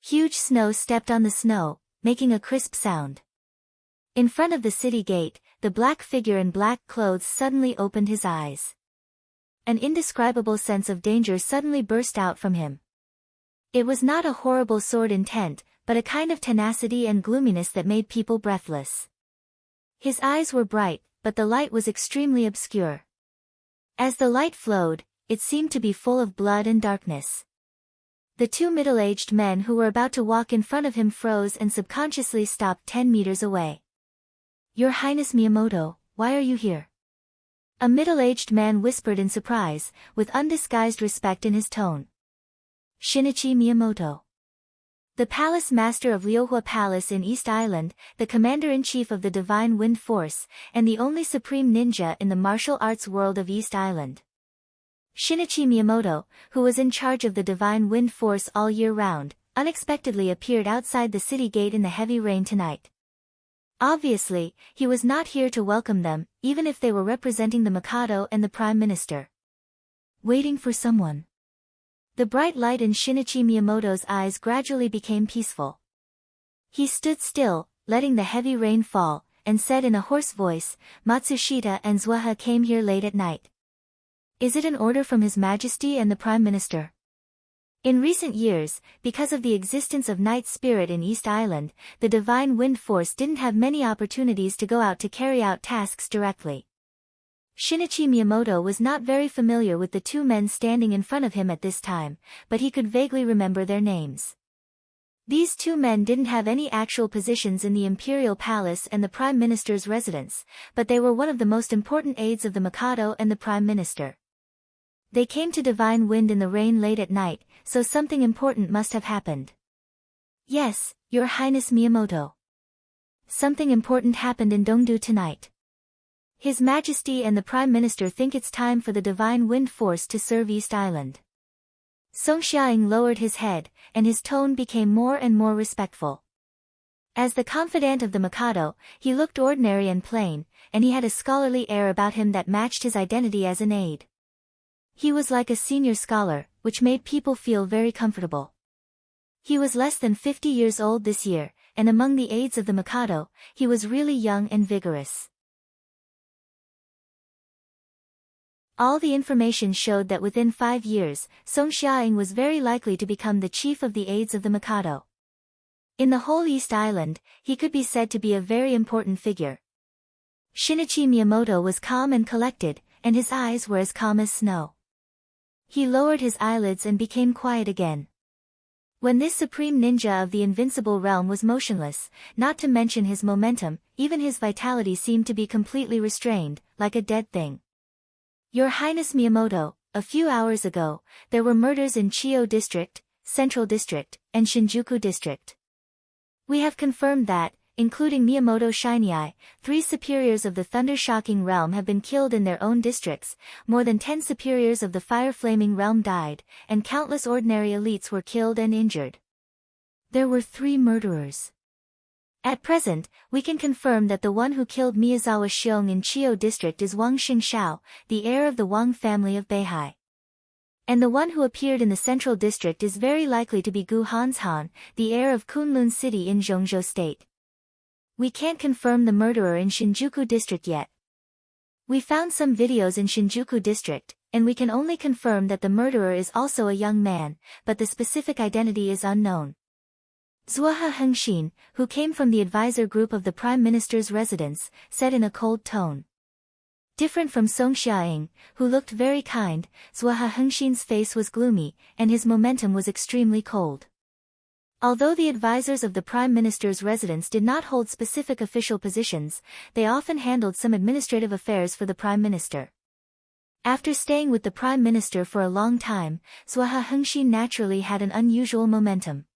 Huge snow stepped on the snow, making a crisp sound. In front of the city gate, the black figure in black clothes suddenly opened his eyes. An indescribable sense of danger suddenly burst out from him. It was not a horrible sort intent, but a kind of tenacity and gloominess that made people breathless. His eyes were bright, but the light was extremely obscure. As the light flowed, it seemed to be full of blood and darkness. The two middle-aged men who were about to walk in front of him froze and subconsciously stopped 10 meters away. "Your Highness Miyamoto, why are you here?" A middle-aged man whispered in surprise, with undisguised respect in his tone. Shinichi Miyamoto. The palace master of Lyohua Palace in East Island, the commander-in-chief of the Divine Wind Force, and the only supreme ninja in the martial arts world of East Island. Shinichi Miyamoto, who was in charge of the Divine Wind Force all year round, unexpectedly appeared outside the city gate in the heavy rain tonight. Obviously, he was not here to welcome them, even if they were representing the Mikado and the Prime Minister. Waiting for someone. The bright light in Shinichi Miyamoto's eyes gradually became peaceful. He stood still, letting the heavy rain fall, and said in a hoarse voice, "Matsushita and Zuaha came here late at night. Is it an order from His Majesty and the Prime Minister?" In recent years, because of the existence of night spirit in East Island, the Divine Wind Force didn't have many opportunities to go out to carry out tasks directly. Shinichi Miyamoto was not very familiar with the two men standing in front of him at this time, but he could vaguely remember their names. These two men didn't have any actual positions in the Imperial Palace and the Prime Minister's residence, but they were one of the most important aides of the Mikado and the Prime Minister. They came to Divine Wind in the rain late at night, so something important must have happened. "Yes, Your Highness Miyamoto. Something important happened in Dongdu tonight. His Majesty and the Prime Minister think it's time for the Divine Wind Force to serve East Island." Song Xiaoying lowered his head, and his tone became more and more respectful. As the confidant of the Mikado, he looked ordinary and plain, and he had a scholarly air about him that matched his identity as an aide. He was like a senior scholar, which made people feel very comfortable. He was less than 50 years old this year, and among the aides of the Mikado, he was really young and vigorous. All the information showed that within 5 years, Song Xiaoying was very likely to become the chief of the aides of the Mikado. In the whole East Island, he could be said to be a very important figure. Shinichi Miyamoto was calm and collected, and his eyes were as calm as snow. He lowered his eyelids and became quiet again. When this supreme ninja of the invincible realm was motionless, not to mention his momentum, even his vitality seemed to be completely restrained, like a dead thing. "Your Highness Miyamoto, a few hours ago, there were murders in Chiyo District, Central District, and Shinjuku District. We have confirmed that, including Miyamoto Shinai, 3 superiors of the Thunder-Shocking Realm have been killed in their own districts, more than 10 superiors of the Fire-Flaming Realm died, and countless ordinary elites were killed and injured. There were 3 murderers. At present, we can confirm that the one who killed Miyazawa Xiong in Chiyo District is Wang Xingxiao, the heir of the Wang family of Beihai. And the one who appeared in the Central District is very likely to be Gu Hanshan, the heir of Kunlun City in Zhongzhou State. We can't confirm the murderer in Shinjuku District yet. We found some videos in Shinjuku District, and we can only confirm that the murderer is also a young man, but the specific identity is unknown." Zuaha Hengxin, who came from the advisor group of the Prime Minister's residence, said in a cold tone. Different from Song Xiaoying, who looked very kind, Zuaha Hengxin's face was gloomy, and his momentum was extremely cold. Although the advisors of the Prime Minister's residence did not hold specific official positions, they often handled some administrative affairs for the Prime Minister. After staying with the Prime Minister for a long time, Zuaha Hengxin naturally had an unusual momentum.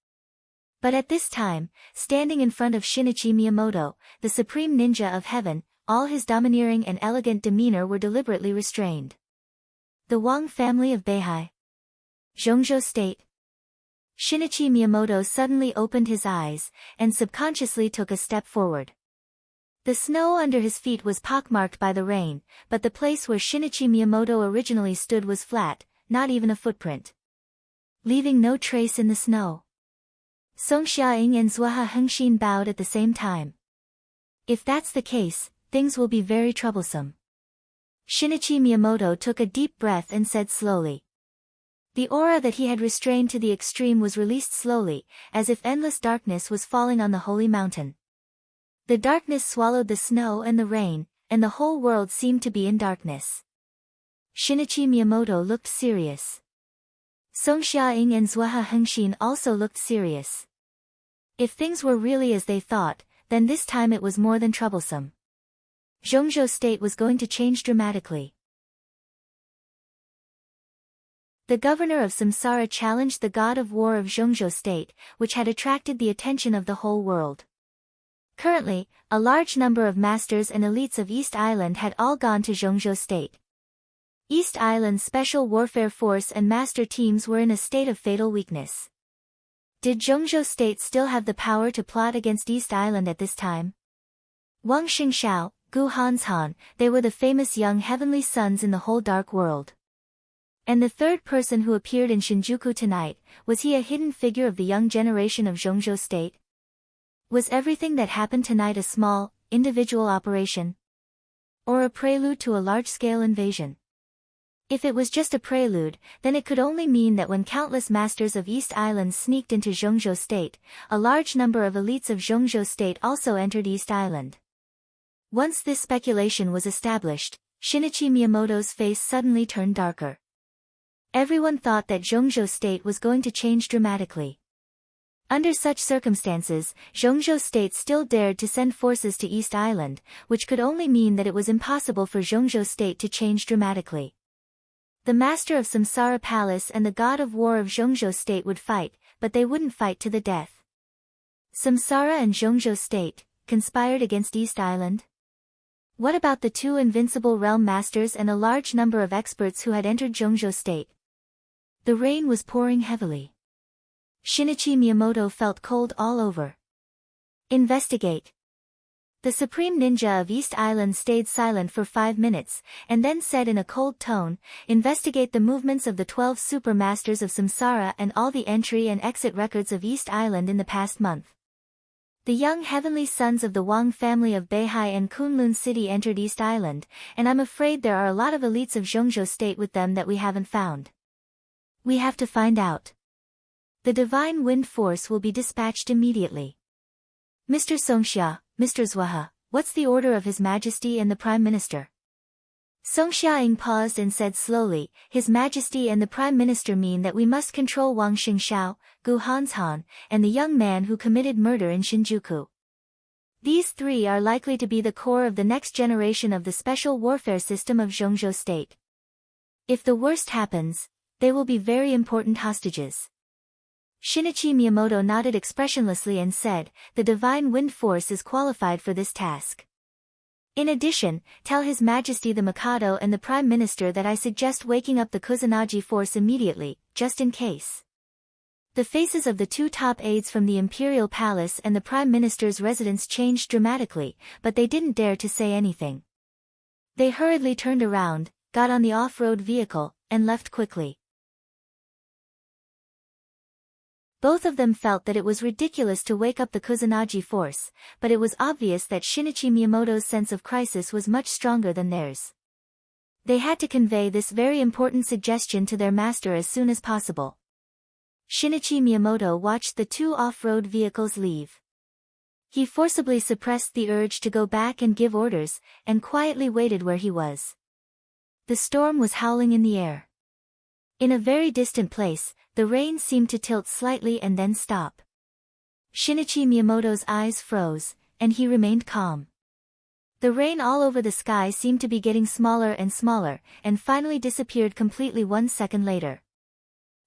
But at this time, standing in front of Shinichi Miyamoto, the supreme ninja of heaven, all his domineering and elegant demeanor were deliberately restrained. The Wang family of Beihai. Zhongzhou State. Shinichi Miyamoto suddenly opened his eyes, and subconsciously took a step forward. The snow under his feet was pockmarked by the rain, but the place where Shinichi Miyamoto originally stood was flat, not even a footprint, leaving no trace in the snow. Song Xiaoying and Zhuohe Hengxin bowed at the same time. If that's the case, things will be very troublesome. Shinichi Miyamoto took a deep breath and said slowly. The aura that he had restrained to the extreme was released slowly, as if endless darkness was falling on the holy mountain. The darkness swallowed the snow and the rain, and the whole world seemed to be in darkness. Shinichi Miyamoto looked serious. Song Xiaoying and Zhuohe Hengxin also looked serious. If things were really as they thought, then this time it was more than troublesome. Zhongzhou state was going to change dramatically. The governor of Samsara challenged the god of war of Zhongzhou state, which had attracted the attention of the whole world. Currently, a large number of masters and elites of East Island had all gone to Zhongzhou state. East Island's special warfare force and master teams were in a state of fatal weakness. Did Zhongzhou state still have the power to plot against East Island at this time? Wang Xingxiao, Gu Hanshan, they were the famous young heavenly sons in the whole dark world. And the third person who appeared in Shinjuku tonight, was he a hidden figure of the young generation of Zhongzhou state? Was everything that happened tonight a small, individual operation? Or a prelude to a large-scale invasion? If it was just a prelude, then it could only mean that when countless masters of East Island sneaked into Zhongzhou state, a large number of elites of Zhongzhou state also entered East Island. Once this speculation was established, Shinichi Miyamoto's face suddenly turned darker. Everyone thought that Zhongzhou state was going to change dramatically. Under such circumstances, Zhongzhou state still dared to send forces to East Island, which could only mean that it was impossible for Zhongzhou state to change dramatically. The master of Samsara Palace and the god of war of Zhongzhou state would fight, but they wouldn't fight to the death. Samsara and Zhongzhou state conspired against East Island? What about the two invincible realm masters and a large number of experts who had entered Zhongzhou state? The rain was pouring heavily. Shinichi Miyamoto felt cold all over. Investigate. The supreme ninja of East Island stayed silent for 5 minutes, and then said in a cold tone, investigate the movements of the 12 super masters of Samsara and all the entry and exit records of East Island in the past month. The young heavenly sons of the Wang family of Beihai and Kunlun City entered East Island, and I'm afraid there are a lot of elites of Zhongzhou state with them that we haven't found. We have to find out. The divine wind force will be dispatched immediately. Mr. Songxia, Mr. Zhuohe, what's the order of His Majesty and the Prime Minister? Song Xiaoying paused and said slowly, His Majesty and the Prime Minister mean that we must control Wang Xingxiao, Gu Hanshan, and the young man who committed murder in Shinjuku. These three are likely to be the core of the next generation of the special warfare system of Zhongzhou state. If the worst happens, they will be very important hostages. Shinichi Miyamoto nodded expressionlessly and said, the divine wind force is qualified for this task. In addition, tell His Majesty the Mikado and the Prime Minister that I suggest waking up the Kusanagi force immediately, just in case. The faces of the two top aides from the Imperial Palace and the Prime Minister's residence changed dramatically, but they didn't dare to say anything. They hurriedly turned around, got on the off-road vehicle, and left quickly. Both of them felt that it was ridiculous to wake up the Kusanagi force, but it was obvious that Shinichi Miyamoto's sense of crisis was much stronger than theirs. They had to convey this very important suggestion to their master as soon as possible. Shinichi Miyamoto watched the two off-road vehicles leave. He forcibly suppressed the urge to go back and give orders, and quietly waited where he was. The storm was howling in the air. In a very distant place, the rain seemed to tilt slightly and then stop. Shinichi Miyamoto's eyes froze, and he remained calm. The rain all over the sky seemed to be getting smaller and smaller, and finally disappeared completely 1 second later.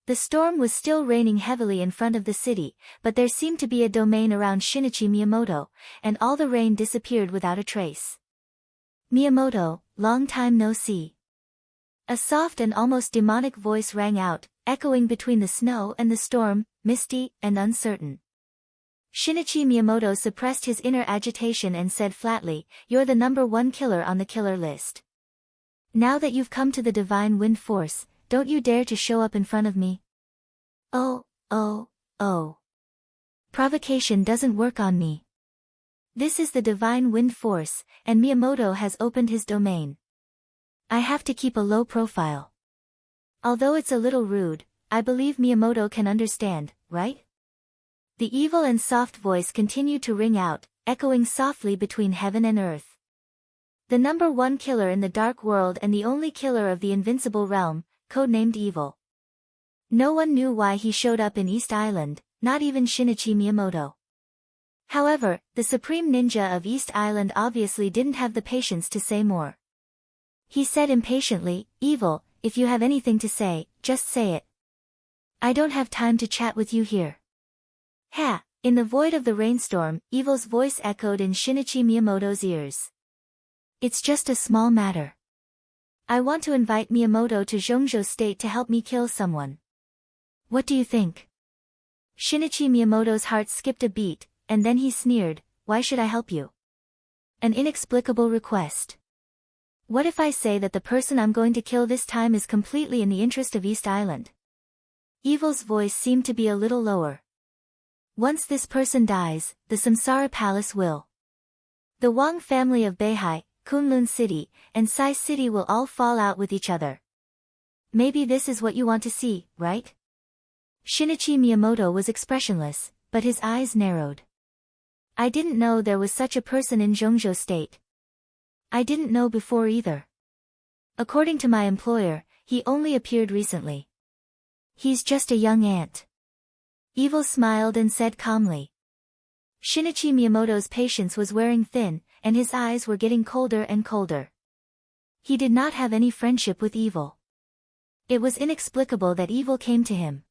The storm was still raining heavily in front of the city, but there seemed to be a domain around Shinichi Miyamoto, and all the rain disappeared without a trace. Miyamoto, long time no see. A soft and almost demonic voice rang out, echoing between the snow and the storm, misty and uncertain. Shinichi Miyamoto suppressed his inner agitation and said flatly, "You're the #1 killer on the killer list. Now that you've come to the divine wind force, don't you dare to show up in front of me." Oh. Provocation doesn't work on me. This is the divine wind force, and Miyamoto has opened his domain. I have to keep a low profile. Although it's a little rude, I believe Miyamoto can understand, right? The evil and soft voice continued to ring out, echoing softly between heaven and earth. The #1 killer in the dark world and the only killer of the invincible realm, codenamed Evil. No one knew why he showed up in East Island, not even Shinichi Miyamoto. However, the supreme ninja of East Island obviously didn't have the patience to say more. He said impatiently, "Evil, if you have anything to say, just say it. I don't have time to chat with you here." Ha! In the void of the rainstorm, Evil's voice echoed in Shinichi Miyamoto's ears. "It's just a small matter. I want to invite Miyamoto to Zhongzhou State to help me kill someone. What do you think?" Shinichi Miyamoto's heart skipped a beat, and then he sneered, "Why should I help you? An inexplicable request. What if I say that the person I'm going to kill this time is completely in the interest of East Island?" Evil's voice seemed to be a little lower. "Once this person dies, the Samsara Palace will. The Wang family of Beihai, Kunlun City, and Sai City will all fall out with each other. Maybe this is what you want to see, right?" Shinichi Miyamoto was expressionless, but his eyes narrowed. "I didn't know there was such a person in Zhongzhou State. I didn't know before either. According to my employer, he only appeared recently. He's just a young ant." Evil smiled and said calmly. Shinichi Miyamoto's patience was wearing thin, and his eyes were getting colder and colder. He did not have any friendship with Evil. It was inexplicable that Evil came to him.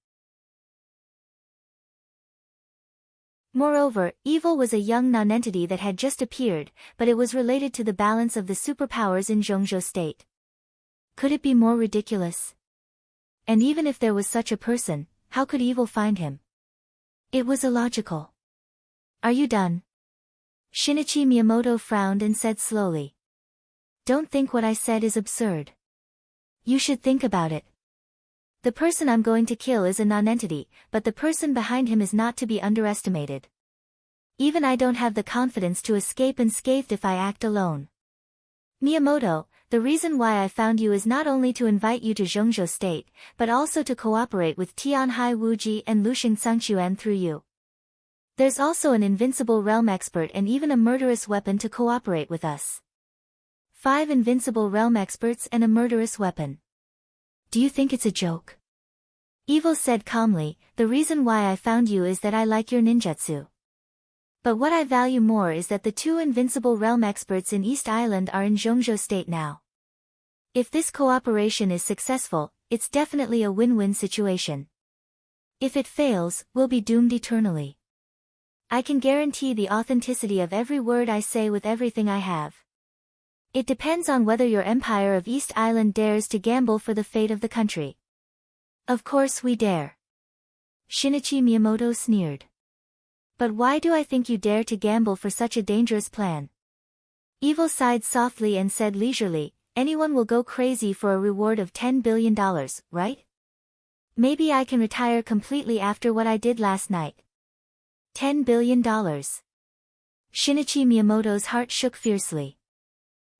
Moreover, Evil was a young nonentity that had just appeared, but it was related to the balance of the superpowers in Zhongzhou State. Could it be more ridiculous? And even if there was such a person, how could Evil find him? It was illogical. "Are you done?" Shinichi Miyamoto frowned and said slowly. "Don't think what I said is absurd. You should think about it. The person I'm going to kill is a nonentity, but the person behind him is not to be underestimated. Even I don't have the confidence to escape unscathed if I act alone. Miyamoto, the reason why I found you is not only to invite you to Zhongzhou State, but also to cooperate with Tianhai Wuji and Lusheng Sangquan through you. There's also an invincible realm expert and even a murderous weapon to cooperate with us. 5 invincible realm experts and a murderous weapon. Do you think it's a joke?" Evil said calmly, "The reason why I found you is that I like your ninjutsu. But what I value more is that the 2 invincible realm experts in East Island are in Zhongzhou State now. If this cooperation is successful, it's definitely a win-win situation. If it fails, we'll be doomed eternally. I can guarantee the authenticity of every word I say with everything I have. It depends on whether your Empire of East Island dares to gamble for the fate of the country." "Of course we dare." Shinichi Miyamoto sneered. "But why do I think you dare to gamble for such a dangerous plan?" Evil sighed softly and said leisurely, "Anyone will go crazy for a reward of $10 billion, right? Maybe I can retire completely after what I did last night." $10 billion. Shinichi Miyamoto's heart shook fiercely.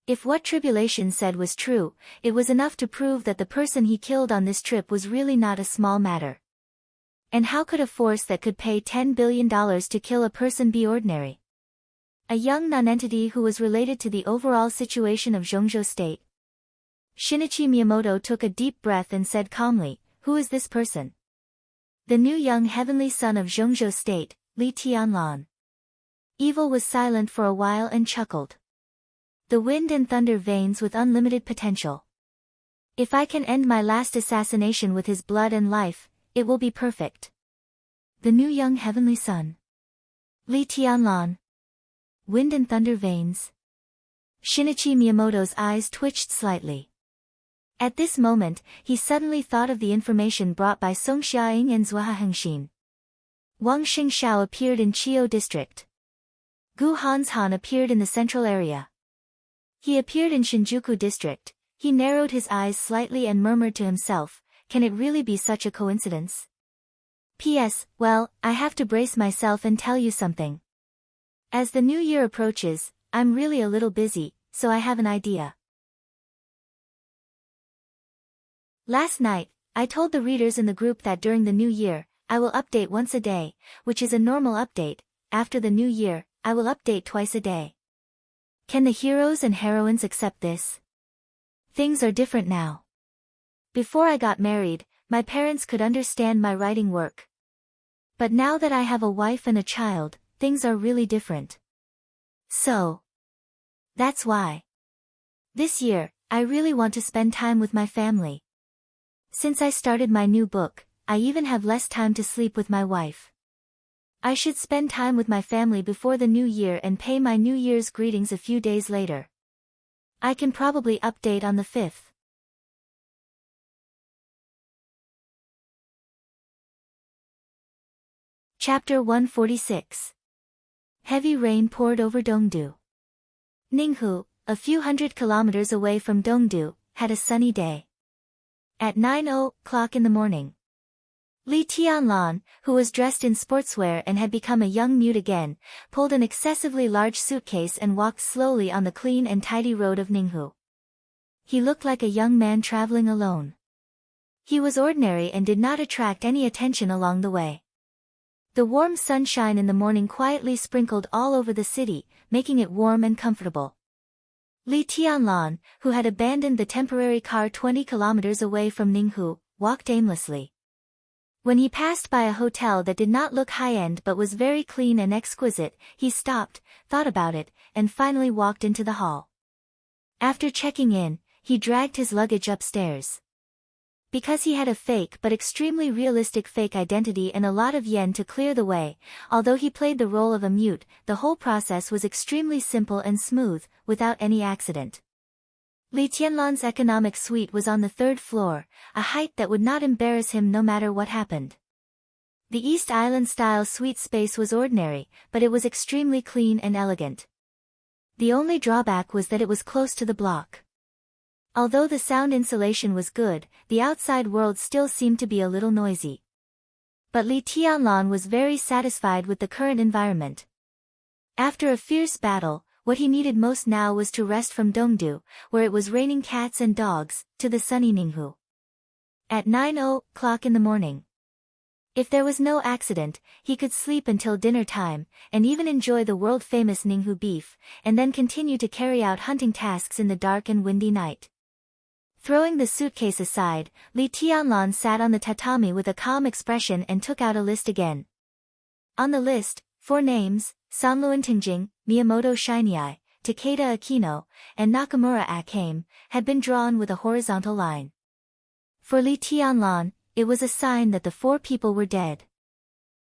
If what Tribulation said was true, it was enough to prove that the person he killed on this trip was really not a small matter. And how could a force that could pay $10 billion to kill a person be ordinary? A young nonentity who was related to the overall situation of Zhongzhou State. Shinichi Miyamoto took a deep breath and said calmly, "Who is this person?" "The new young heavenly son of Zhongzhou State, Li Tianlan." Evil was silent for a while and chuckled. "The wind and thunder veins with unlimited potential. If I can end my last assassination with his blood and life, it will be perfect." The new young heavenly son. Li Tianlan. Wind and thunder veins. Shinichi Miyamoto's eyes twitched slightly. At this moment, he suddenly thought of the information brought by Song Xiaoying and Zhuo Hengxin. Wang Xingxiao appeared in Chiu district. Gu Hanshan appeared in the central area. He appeared in Shinjuku district. He narrowed his eyes slightly and murmured to himself, can it really be such a coincidence? P.S. Well, I have to brace myself and tell you something. As the new year approaches, I'm really a little busy, so I have an idea. Last night, I told the readers in the group that during the new year, I will update once a day, which is a normal update. After the new year, I will update twice a day. Can the heroes and heroines accept this? Things are different now. Before I got married, my parents could understand my writing work. But now that I have a wife and a child, things are really different. So, that's why. This year, I really want to spend time with my family. Since I started my new book, I even have less time to sleep with my wife. I should spend time with my family before the new year and pay my New Year's greetings a few days later. I can probably update on the 5th. Chapter 146. Heavy rain poured over Dongdu. Ninghu, a few hundred kilometers away from Dongdu, had a sunny day. At 9 o'clock in the morning, Li Tianlan, who was dressed in sportswear and had become a young mute again, pulled an excessively large suitcase and walked slowly on the clean and tidy road of Ninghu. He looked like a young man traveling alone. He was ordinary and did not attract any attention along the way. The warm sunshine in the morning quietly sprinkled all over the city, making it warm and comfortable. Li Tianlan, who had abandoned the temporary car 20 kilometers away from Ninghu, walked aimlessly. When he passed by a hotel that did not look high-end but was very clean and exquisite, he stopped, thought about it, and finally walked into the hall. After checking in, he dragged his luggage upstairs. Because he had a fake but extremely realistic fake identity and a lot of yen to clear the way, although he played the role of a mute, the whole process was extremely simple and smooth, without any accident. Li Tianlan's economic suite was on the 3rd floor, a height that would not embarrass him no matter what happened. The East Island-style suite space was ordinary, but it was extremely clean and elegant. The only drawback was that it was close to the block. Although the sound insulation was good, the outside world still seemed to be a little noisy. But Li Tianlan was very satisfied with the current environment. After a fierce battle, what he needed most now was to rest from Dongdu, where it was raining cats and dogs, to the sunny Ninghu. At 9 o'clock in the morning. If there was no accident, he could sleep until dinner time, and even enjoy the world-famous Ninghu beef, and then continue to carry out hunting tasks in the dark and windy night. Throwing the suitcase aside, Li Tianlan sat on the tatami with a calm expression and took out a list again. On the list, 4 names, Sanluan, Miyamoto Shinyai, Takeda Akino, and Nakamura Akame, had been drawn with a horizontal line. For Li Tianlan, it was a sign that the 4 people were dead.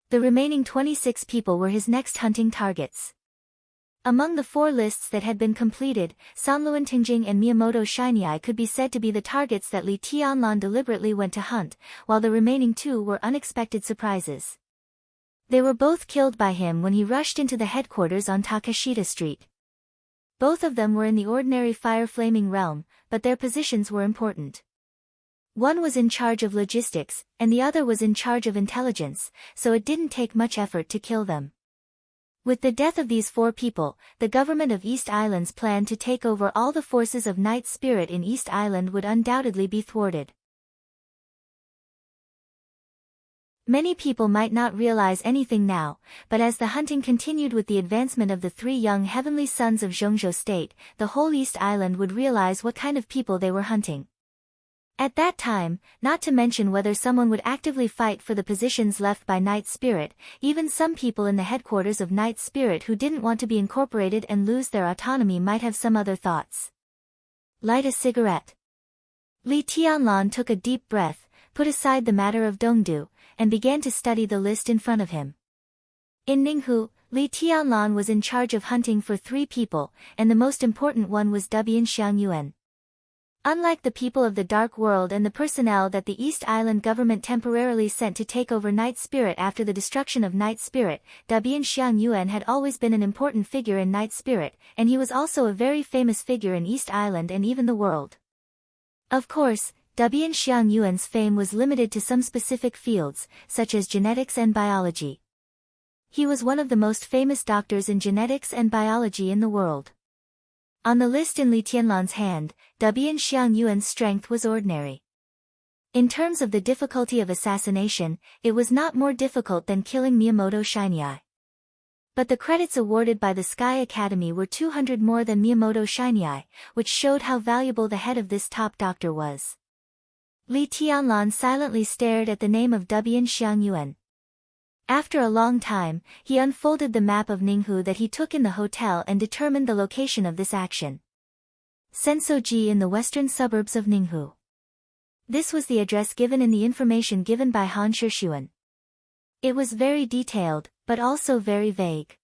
The remaining 26 people were his next hunting targets. Among the 4 lists that had been completed, Sanluan and Miyamoto Shinyai could be said to be the targets that Li Tianlan deliberately went to hunt, while the remaining 2 were unexpected surprises. They were both killed by him when he rushed into the headquarters on Takashita Street. Both of them were in the ordinary fire-flaming realm, but their positions were important. One was in charge of logistics, and the other was in charge of intelligence, so it didn't take much effort to kill them. With the death of these 4 people, the government of East Island's plan to take over all the forces of Night Spirit in East Island would undoubtedly be thwarted. Many people might not realize anything now, but as the hunting continued with the advancement of the 3 young heavenly sons of Zhongzhou State, the whole East Island would realize what kind of people they were hunting. At that time, not to mention whether someone would actively fight for the positions left by Night Spirit, even some people in the headquarters of Night Spirit who didn't want to be incorporated and lose their autonomy might have some other thoughts. Light a cigarette. Li Tianlan took a deep breath, put aside the matter of Dongdu, and began to study the list in front of him. In Ninghu, Li Tianlan was in charge of hunting for 3 people, and the most important one was Dubian Xiangyuan. Unlike the people of the Dark World and the personnel that the East Island government temporarily sent to take over Night Spirit after the destruction of Night Spirit, Dabian Xiang Yuan had always been an important figure in Night Spirit, and he was also a very famous figure in East Island and even the world. Of course, Dabian Xiang Yuan's fame was limited to some specific fields, such as genetics and biology. He was one of the most famous doctors in genetics and biology in the world. On the list in Li Tianlan's hand, Dabian Xiang Yuan's strength was ordinary. In terms of the difficulty of assassination, it was not more difficult than killing Miyamoto Shinyai. But the credits awarded by the Sky Academy were 200 more than Miyamoto Shinyai, which showed how valuable the head of this top doctor was. Li Tianlan silently stared at the name of Dabian Xiang Yuan. After a long time, he unfolded the map of Ninghu that he took in the hotel and determined the location of this action. Sensoji in the western suburbs of Ninghu. This was the address given in the information given by Han Shixuan. It was very detailed, but also very vague.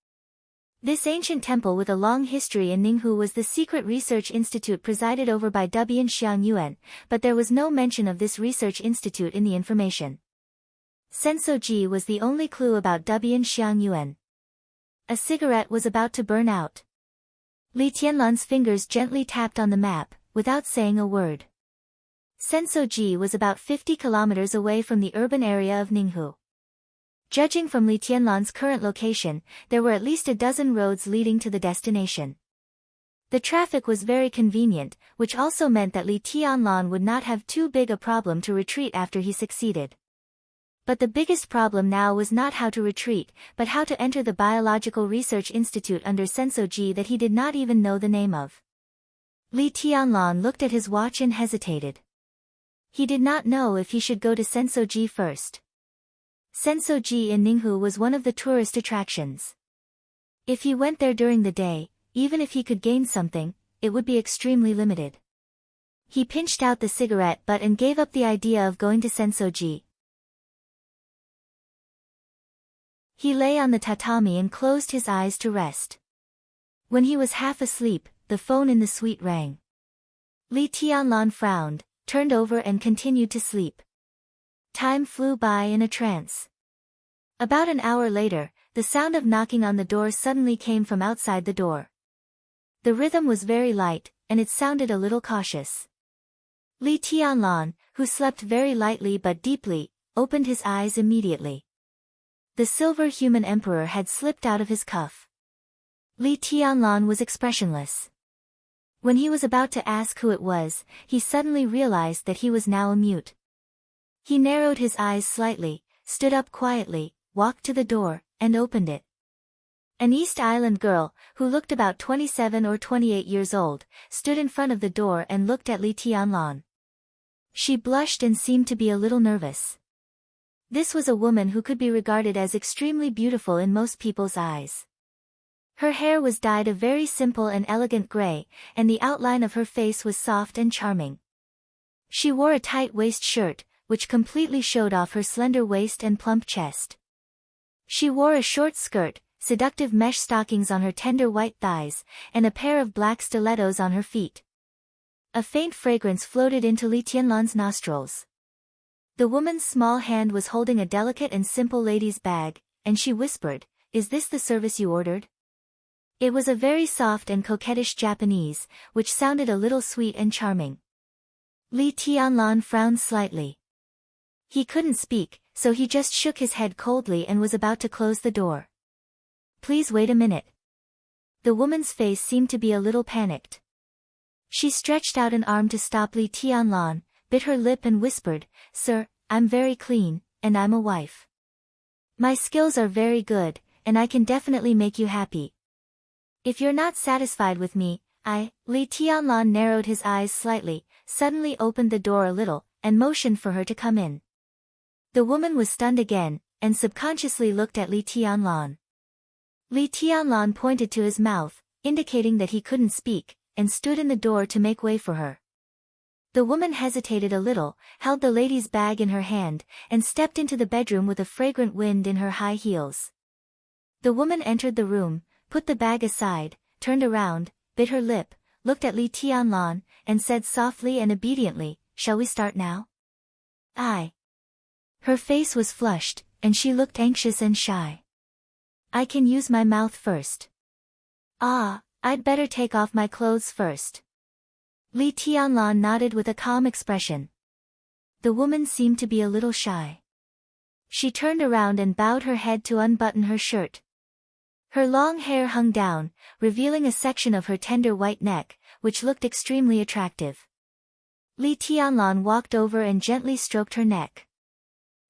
This ancient temple with a long history in Ninghu was the secret research institute presided over by Dabian Xiang Yuan, but there was no mention of this research institute in the information. Sensoji was the only clue about Dabian Xiang Yuan. A cigarette was about to burn out. Li Tianlan's fingers gently tapped on the map, without saying a word. Sensoji was about 50 kilometers away from the urban area of Ninghu. Judging from Li Tianlan's current location, there were at least a dozen roads leading to the destination. The traffic was very convenient, which also meant that Li Tianlan would not have too big a problem to retreat after he succeeded. But the biggest problem now was not how to retreat, but how to enter the Biological Research Institute under Sensoji that he did not even know the name of. Li Tianlan looked at his watch and hesitated. He did not know if he should go to Sensoji first. Sensoji in Ninghu was one of the tourist attractions. If he went there during the day, even if he could gain something, it would be extremely limited. He pinched out the cigarette butt and gave up the idea of going to Sensoji. He lay on the tatami and closed his eyes to rest. When he was half asleep, the phone in the suite rang. Li Tianlan frowned, turned over and continued to sleep. Time flew by in a trance. About an hour later, the sound of knocking on the door suddenly came from outside the door. The rhythm was very light, and it sounded a little cautious. Li Tianlan, who slept very lightly but deeply, opened his eyes immediately. The silver human emperor had slipped out of his cuff. Li Tianlan was expressionless. When he was about to ask who it was, he suddenly realized that he was now a mute. He narrowed his eyes slightly, stood up quietly, walked to the door, and opened it. An East Island girl, who looked about 27 or 28 years old, stood in front of the door and looked at Li Tianlan. She blushed and seemed to be a little nervous. This was a woman who could be regarded as extremely beautiful in most people's eyes. Her hair was dyed a very simple and elegant gray, and the outline of her face was soft and charming. She wore a tight waist shirt, which completely showed off her slender waist and plump chest. She wore a short skirt, seductive mesh stockings on her tender white thighs, and a pair of black stilettos on her feet. A faint fragrance floated into Li Tianlan's nostrils. The woman's small hand was holding a delicate and simple lady's bag, and she whispered, "Is this the service you ordered?" It was a very soft and coquettish Japanese, which sounded a little sweet and charming. Li Tianlan frowned slightly. He couldn't speak, so he just shook his head coldly and was about to close the door. "Please wait a minute." The woman's face seemed to be a little panicked. She stretched out an arm to stop Li Tianlan, bit her lip and whispered, "Sir, I'm very clean, and I'm a wife. My skills are very good, and I can definitely make you happy. If you're not satisfied with me, Li Tianlan narrowed his eyes slightly, suddenly opened the door a little, and motioned for her to come in. The woman was stunned again, and subconsciously looked at Li Tianlan. Li Tianlan pointed to his mouth, indicating that he couldn't speak, and stood in the door to make way for her. The woman hesitated a little, held the lady's bag in her hand, and stepped into the bedroom with a fragrant wind in her high heels. The woman entered the room, put the bag aside, turned around, bit her lip, looked at Li Tianlan, and said softly and obediently, "Shall we start now?" "I." Her face was flushed, and she looked anxious and shy. "I can use my mouth first." "Ah, I'd better take off my clothes first." Li Tianlan nodded with a calm expression. The woman seemed to be a little shy. She turned around and bowed her head to unbutton her shirt. Her long hair hung down, revealing a section of her tender white neck, which looked extremely attractive. Li Tianlan walked over and gently stroked her neck.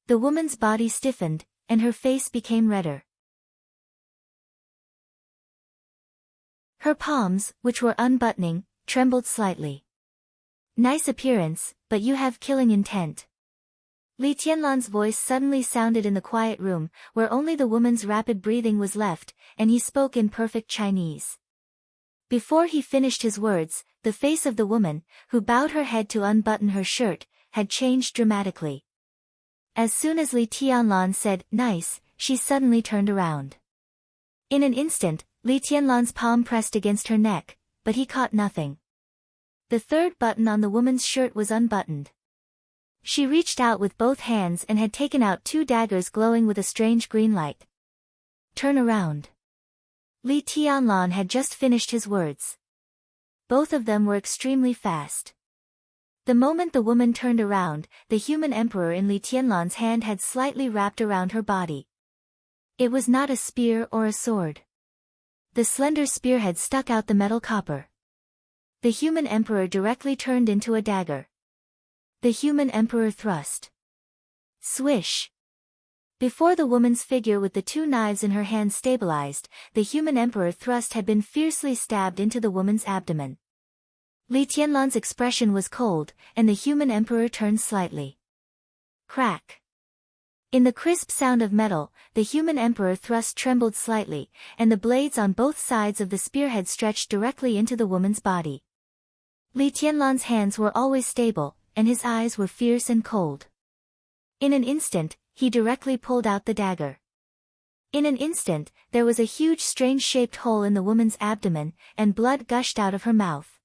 The woman's body stiffened, and her face became redder. Her palms, which were unbuttoning, trembled slightly. "Nice appearance, but you have killing intent." Li Tianlan's voice suddenly sounded in the quiet room, where only the woman's rapid breathing was left, and he spoke in perfect Chinese. Before he finished his words, the face of the woman, who bowed her head to unbutton her shirt, had changed dramatically. As soon as Li Tianlan said, "Nice," she suddenly turned around. In an instant, Li Tianlan's palm pressed against her neck, but he caught nothing. The third button on the woman's shirt was unbuttoned. She reached out with both hands and had taken out 2 daggers glowing with a strange green light. "Turn around." Li Tianlan had just finished his words. Both of them were extremely fast. The moment the woman turned around, the human emperor in Li Tianlan's hand had slightly wrapped around her body. It was not a spear or a sword. The slender spearhead stuck out the metal copper. The human emperor directly turned into a dagger. The human emperor thrust. Swish! Before the woman's figure with the 2 knives in her hand stabilized, the human emperor thrust had been fiercely stabbed into the woman's abdomen. Li Tianlan's expression was cold, and the human emperor turned slightly. Crack! In the crisp sound of metal, the human emperor thrust trembled slightly, and the blades on both sides of the spearhead stretched directly into the woman's body. Li Tianlan's hands were always stable, and his eyes were fierce and cold. In an instant, he directly pulled out the dagger. In an instant, there was a huge strange-shaped hole in the woman's abdomen, and blood gushed out of her mouth.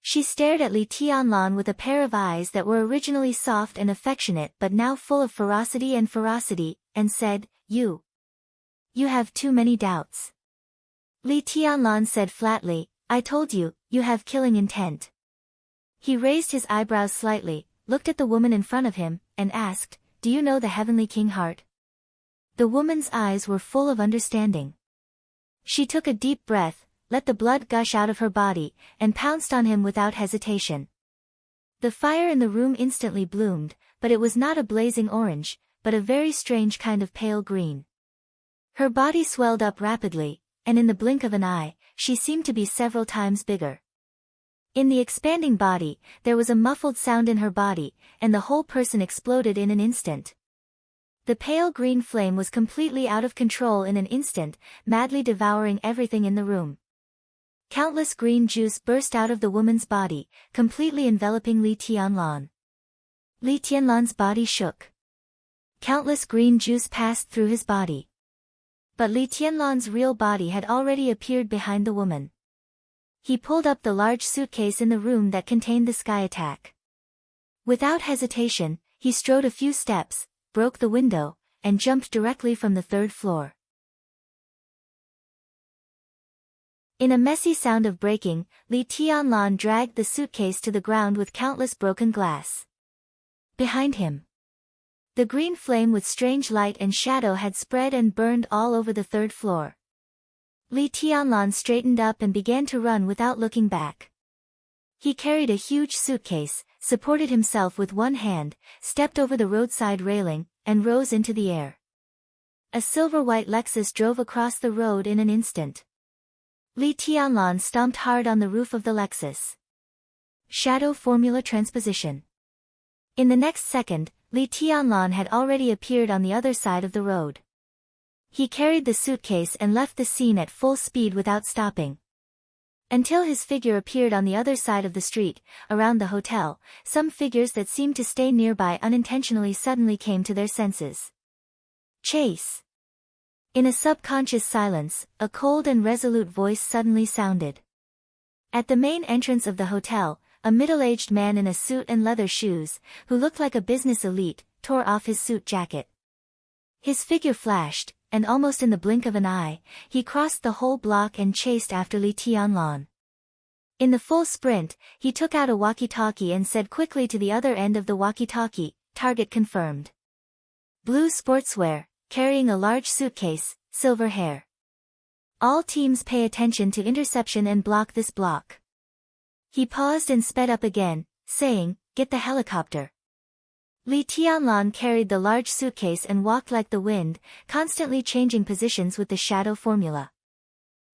She stared at Li Tianlan with a pair of eyes that were originally soft and affectionate but now full of ferocity, and said, You have too many doubts." Li Tianlan said flatly, "I told you, you have killing intent." He raised his eyebrows slightly, looked at the woman in front of him, and asked, "Do you know the Heavenly King Heart?" The woman's eyes were full of understanding. She took a deep breath, let the blood gush out of her body, and pounced on him without hesitation. The fire in the room instantly bloomed, but it was not a blazing orange, but a very strange kind of pale green. Her body swelled up rapidly, and in the blink of an eye, she seemed to be several times bigger. In the expanding body, there was a muffled sound in her body, and the whole person exploded in an instant. The pale green flame was completely out of control in an instant, madly devouring everything in the room. Countless green juice burst out of the woman's body, completely enveloping Li Tianlan. Li Tianlan's body shook. Countless green juice passed through his body. But Li Tianlan's real body had already appeared behind the woman. He pulled up the large suitcase in the room that contained the sky attack. Without hesitation, he strode a few steps, broke the window, and jumped directly from the 3rd floor. In a messy sound of breaking, Li Tianlan dragged the suitcase to the ground with countless broken glass. Behind him, the green flame with strange light and shadow had spread and burned all over the 3rd floor. Li Tianlan straightened up and began to run without looking back. He carried a huge suitcase, supported himself with one hand, stepped over the roadside railing, and rose into the air. A silver-white Lexus drove across the road in an instant. Li Tianlan stomped hard on the roof of the Lexus. Shadow formula transposition. In the next second, Li Tianlan had already appeared on the other side of the road. He carried the suitcase and left the scene at full speed without stopping. Until his figure appeared on the other side of the street, around the hotel, some figures that seemed to stay nearby unintentionally suddenly came to their senses. Chase! In a subconscious silence, a cold and resolute voice suddenly sounded. At the main entrance of the hotel, a middle-aged man in a suit and leather shoes, who looked like a business elite, tore off his suit jacket. His figure flashed, and almost in the blink of an eye, he crossed the whole block and chased after Li Tianlan. In the full sprint, he took out a walkie-talkie and said quickly to the other end of the walkie-talkie, "Target confirmed. Blue sportswear, carrying a large suitcase, silver hair. All teams pay attention to interception and block this block." He paused and sped up again, saying, "Get the helicopter." Li Tianlan carried the large suitcase and walked like the wind, constantly changing positions with the shadow formula.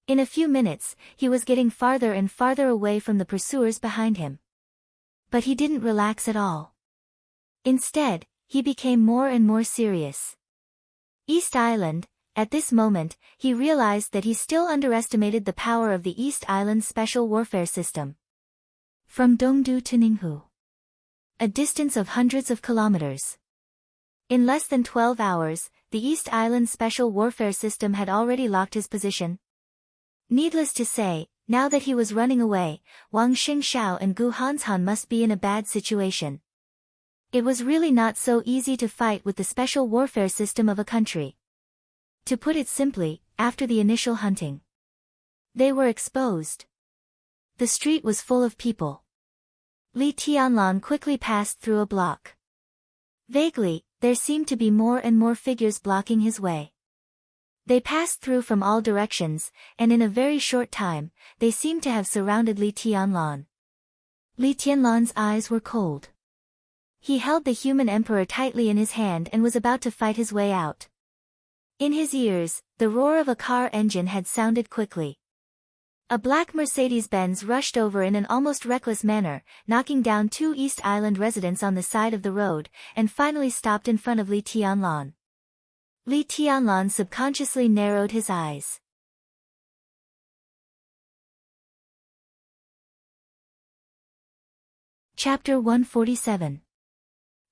In a few minutes, he was getting farther and farther away from the pursuers behind him. But he didn't relax at all. Instead, he became more and more serious. East Island. At this moment, he realized that he still underestimated the power of the East Island Special Warfare System. From Dongdu to Ninghu, a distance of hundreds of kilometers. In less than 12 hours, the East Island Special Warfare System had already locked his position. Needless to say, now that he was running away, Wang Xingxiao and Gu Hanshan must be in a bad situation. It was really not so easy to fight with the special warfare system of a country. To put it simply, after the initial hunting, they were exposed. The street was full of people. Li Tianlan quickly passed through a block. Vaguely, there seemed to be more and more figures blocking his way. They passed through from all directions, and in a very short time, they seemed to have surrounded Li Tianlan. Li Tianlan's eyes were cold. He held the human emperor tightly in his hand and was about to fight his way out. In his ears, the roar of a car engine had sounded quickly. A black Mercedes-Benz rushed over in an almost reckless manner, knocking down 2 East Island residents on the side of the road, and finally stopped in front of Li Tianlan. Li Tianlan subconsciously narrowed his eyes. Chapter 147.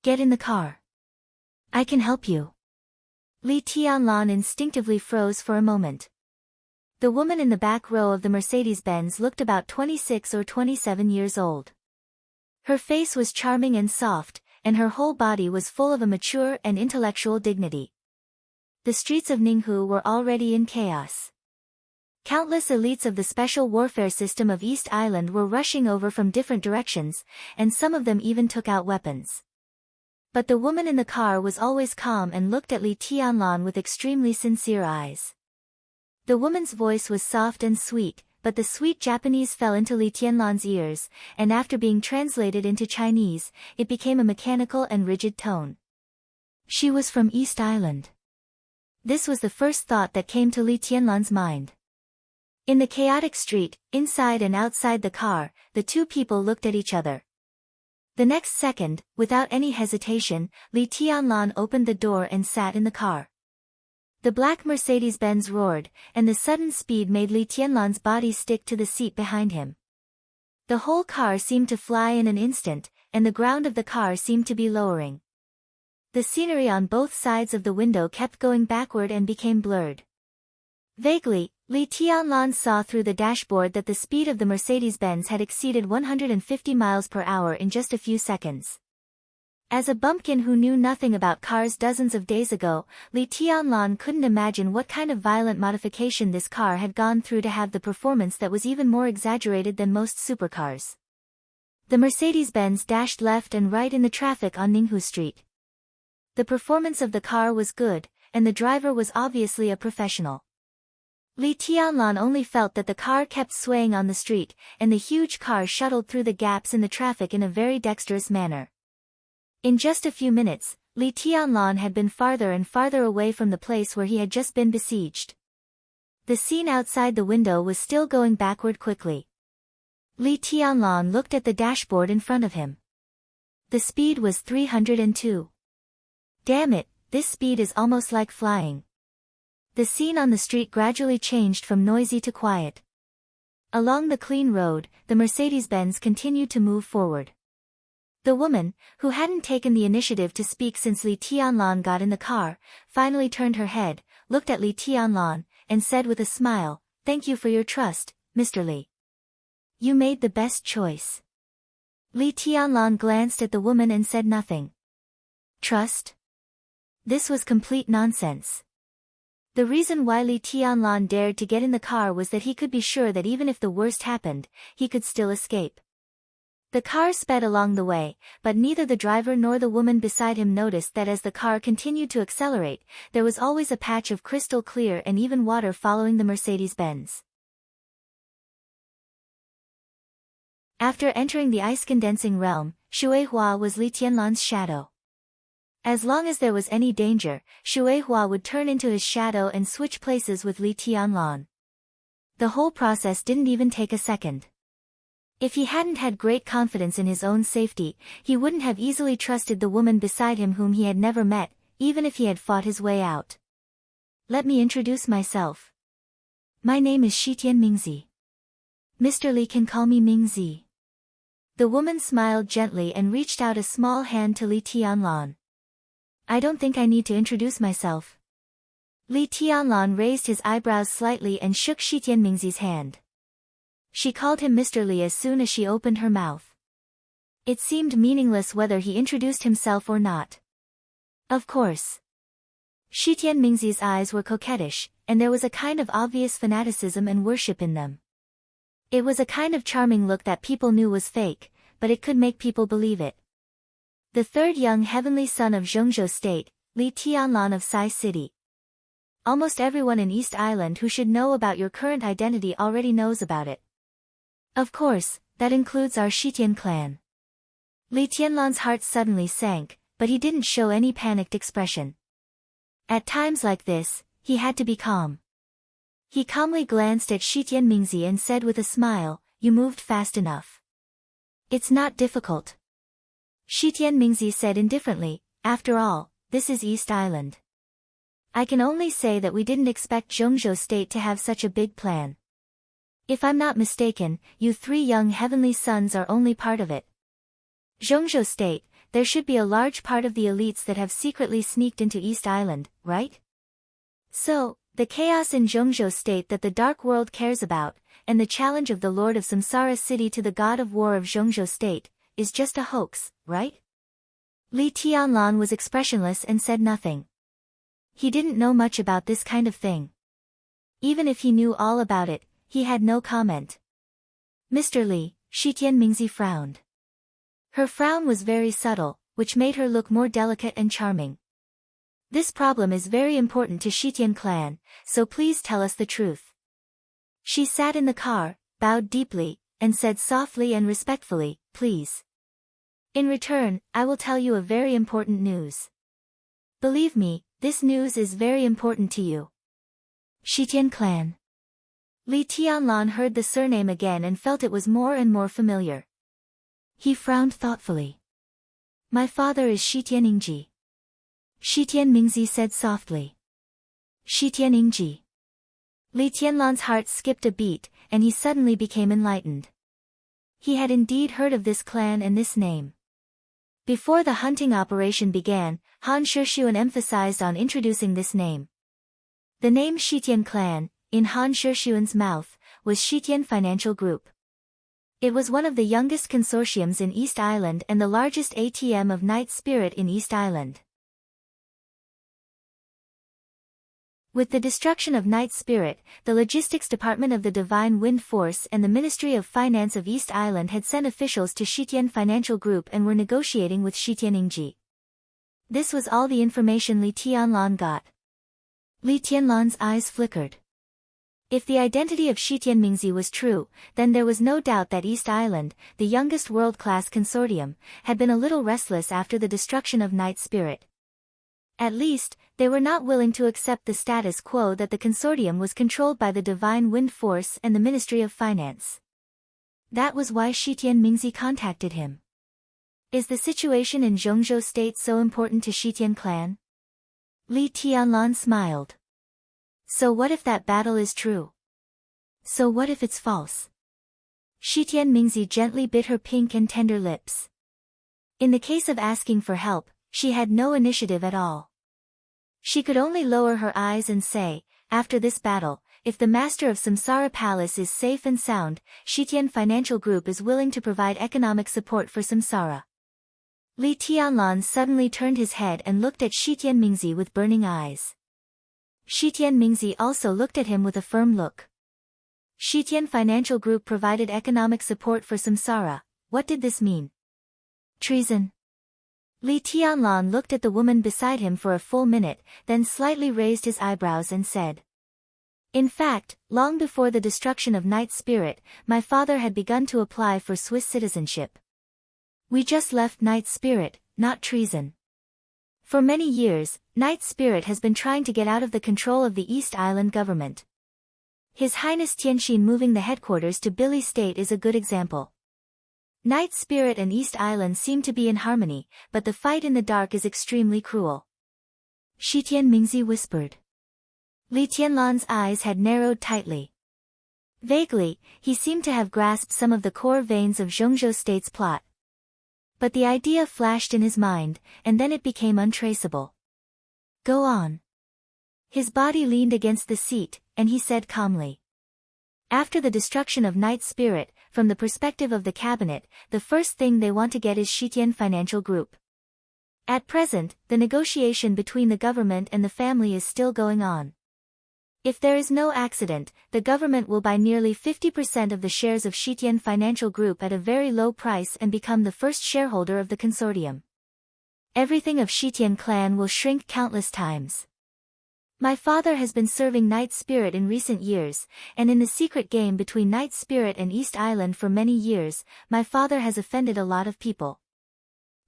Get in the car. I can help you. Li Tianlan instinctively froze for a moment. The woman in the back row of the Mercedes-Benz looked about 26 or 27 years old. Her face was charming and soft, and her whole body was full of a mature and intellectual dignity. The streets of Ninghu were already in chaos. Countless elites of the special warfare system of East Island were rushing over from different directions, and some of them even took out weapons. But the woman in the car was always calm and looked at Li Tianlan with extremely sincere eyes. The woman's voice was soft and sweet, but the sweet Japanese fell into Li Tianlan's ears, and after being translated into Chinese, it became a mechanical and rigid tone. She was from East Island. This was the first thought that came to Li Tianlan's mind. In the chaotic street, inside and outside the car, the two people looked at each other. The next second, without any hesitation, Li Tianlan opened the door and sat in the car. The black Mercedes-Benz roared, and the sudden speed made Li Tianlan's body stick to the seat behind him. The whole car seemed to fly in an instant, and the ground of the car seemed to be lowering. The scenery on both sides of the window kept going backward and became blurred. Vaguely, Li Tianlan saw through the dashboard that the speed of the Mercedes-Benz had exceeded 150 miles per hour in just a few seconds. As a bumpkin who knew nothing about cars dozens of days ago, Li Tianlan couldn't imagine what kind of violent modification this car had gone through to have the performance that was even more exaggerated than most supercars. The Mercedes-Benz dashed left and right in the traffic on Ninghu Street. The performance of the car was good, and the driver was obviously a professional. Li Tianlan only felt that the car kept swaying on the street, and the huge car shuttled through the gaps in the traffic in a very dexterous manner. In just a few minutes, Li Tianlan had been farther and farther away from the place where he had just been besieged. The scene outside the window was still going backward quickly. Li Tianlan looked at the dashboard in front of him. The speed was 302. Damn it, this speed is almost like flying. The scene on the street gradually changed from noisy to quiet. Along the clean road, the Mercedes-Benz continued to move forward. The woman, who hadn't taken the initiative to speak since Li Tianlan got in the car, finally turned her head, looked at Li Tianlan, and said with a smile, "Thank you for your trust, Mr. Li. You made the best choice. Li Tianlan glanced at the woman and said nothing. Trust? This was complete nonsense. The reason why Li Tianlan dared to get in the car was that he could be sure that even if the worst happened, he could still escape. The car sped along the way, but neither the driver nor the woman beside him noticed that as the car continued to accelerate, there was always a patch of crystal clear and even water following the Mercedes-Benz. After entering the ice-condensing realm, Shueihua was Li Tianlan's shadow. As long as there was any danger, Shueihua would turn into his shadow and switch places with Li Tianlan. The whole process didn't even take a second. If he hadn't had great confidence in his own safety, he wouldn't have easily trusted the woman beside him whom he had never met, even if he had fought his way out. Let me introduce myself. My name is Shitian Mingzi. Mr. Li can call me Mingzi. The woman smiled gently and reached out a small hand to Li Tianlan. I don't think I need to introduce myself. Li Tianlan raised his eyebrows slightly and shook Shitian Mingzi's hand. She called him Mr. Li as soon as she opened her mouth. It seemed meaningless whether he introduced himself or not. Of course. Shitian Mingzi's eyes were coquettish, and there was a kind of obvious fanaticism and worship in them. It was a kind of charming look that people knew was fake, but it could make people believe it. The third young heavenly son of Zhengzhou State, Li Tianlan of Sai City. Almost everyone in East Island who should know about your current identity already knows about it. Of course, that includes our Shitian clan. Li Tianlan's heart suddenly sank, but he didn't show any panicked expression. At times like this, he had to be calm. He calmly glanced at Shitian Mingzi and said with a smile, "You moved fast enough. It's not difficult." Shitian Mingzi said indifferently, "After all, this is East Island. I can only say that we didn't expect Zhengzhou State to have such a big plan. If I'm not mistaken, you three young heavenly sons are only part of it. Zhengzhou State, there should be a large part of the elites that have secretly sneaked into East Island, right? So, the chaos in Zhengzhou State that the Dark World cares about, and the challenge of the Lord of Samsara City to the God of War of Zhengzhou State, is just a hoax, right?" Li Tianlan was expressionless and said nothing. He didn't know much about this kind of thing. Even if he knew all about it, he had no comment. "Mr. Li," Shitian Mingzi frowned. Her frown was very subtle, which made her look more delicate and charming. "This problem is very important to Shitian clan, so please tell us the truth." She sat in the car, bowed deeply, and said softly and respectfully, "Please. In return, I will tell you a very important news. Believe me, this news is very important to you." Shitian clan. Li Tianlan heard the surname again and felt it was more and more familiar. He frowned thoughtfully. "My father is Shitian Ingji." Shitian Mingzi said softly. "Shitian Ingji." Li Tianlan's heart skipped a beat, and he suddenly became enlightened. He had indeed heard of this clan and this name. Before the hunting operation began, Han Shixuan emphasized on introducing this name. The name Shitian clan, in Han Shixuan's mouth, was Shitian Financial Group. It was one of the youngest consortiums in East Island and the largest ATM of Night Spirit in East Island. With the destruction of Night Spirit, the Logistics Department of the Divine Wind Force and the Ministry of Finance of East Island had sent officials to Shitian Financial Group and were negotiating with Shitian Ingji. This was all the information Li Tianlan got. Li Tianlan's eyes flickered. If the identity of Shitian Mingzi was true, then there was no doubt that East Island, the youngest world-class consortium, had been a little restless after the destruction of Night Spirit. At least, they were not willing to accept the status quo that the consortium was controlled by the Divine Wind Force and the Ministry of Finance. That was why Shitian Mingzi contacted him. Is the situation in Zhengzhou State so important to Shitian clan? Li Tianlan smiled. So what if that battle is true? So what if it's false? Shitian Mingzi gently bit her pink and tender lips. In the case of asking for help, she had no initiative at all. She could only lower her eyes and say, "After this battle, if the master of Samsara Palace is safe and sound, Shitian Financial Group is willing to provide economic support for Samsara. Li Tianlan suddenly turned his head and looked at Shitian Mingzi with burning eyes. Shitian Mingzi also looked at him with a firm look. Shitian Financial Group provided economic support for Samsara. What did this mean? Treason. Li Tianlan looked at the woman beside him for a full minute, then slightly raised his eyebrows and said. In fact, long before the destruction of Night Spirit, my father had begun to apply for Swiss citizenship. We just left Night Spirit, not treason. For many years, Night Spirit has been trying to get out of the control of the East Island government. His Highness Tianxin moving the headquarters to Billy State is a good example. Night Spirit and East Island seem to be in harmony, but the fight in the dark is extremely cruel. Shitian Mingzi whispered. Li Tianlan's eyes had narrowed tightly. Vaguely, he seemed to have grasped some of the core veins of Zhongzhou State's plot. But the idea flashed in his mind, and then it became untraceable. Go on. His body leaned against the seat, and he said calmly. After the destruction of Night Spirit, from the perspective of the cabinet, the first thing they want to get is Shitian Financial Group. At present, the negotiation between the government and the family is still going on. If there is no accident, the government will buy nearly 50% of the shares of Shitian Financial Group at a very low price and become the first shareholder of the consortium. Everything of Shitian clan will shrink countless times. My father has been serving Night Spirit in recent years, and in the secret game between Night Spirit and East Island for many years, my father has offended a lot of people.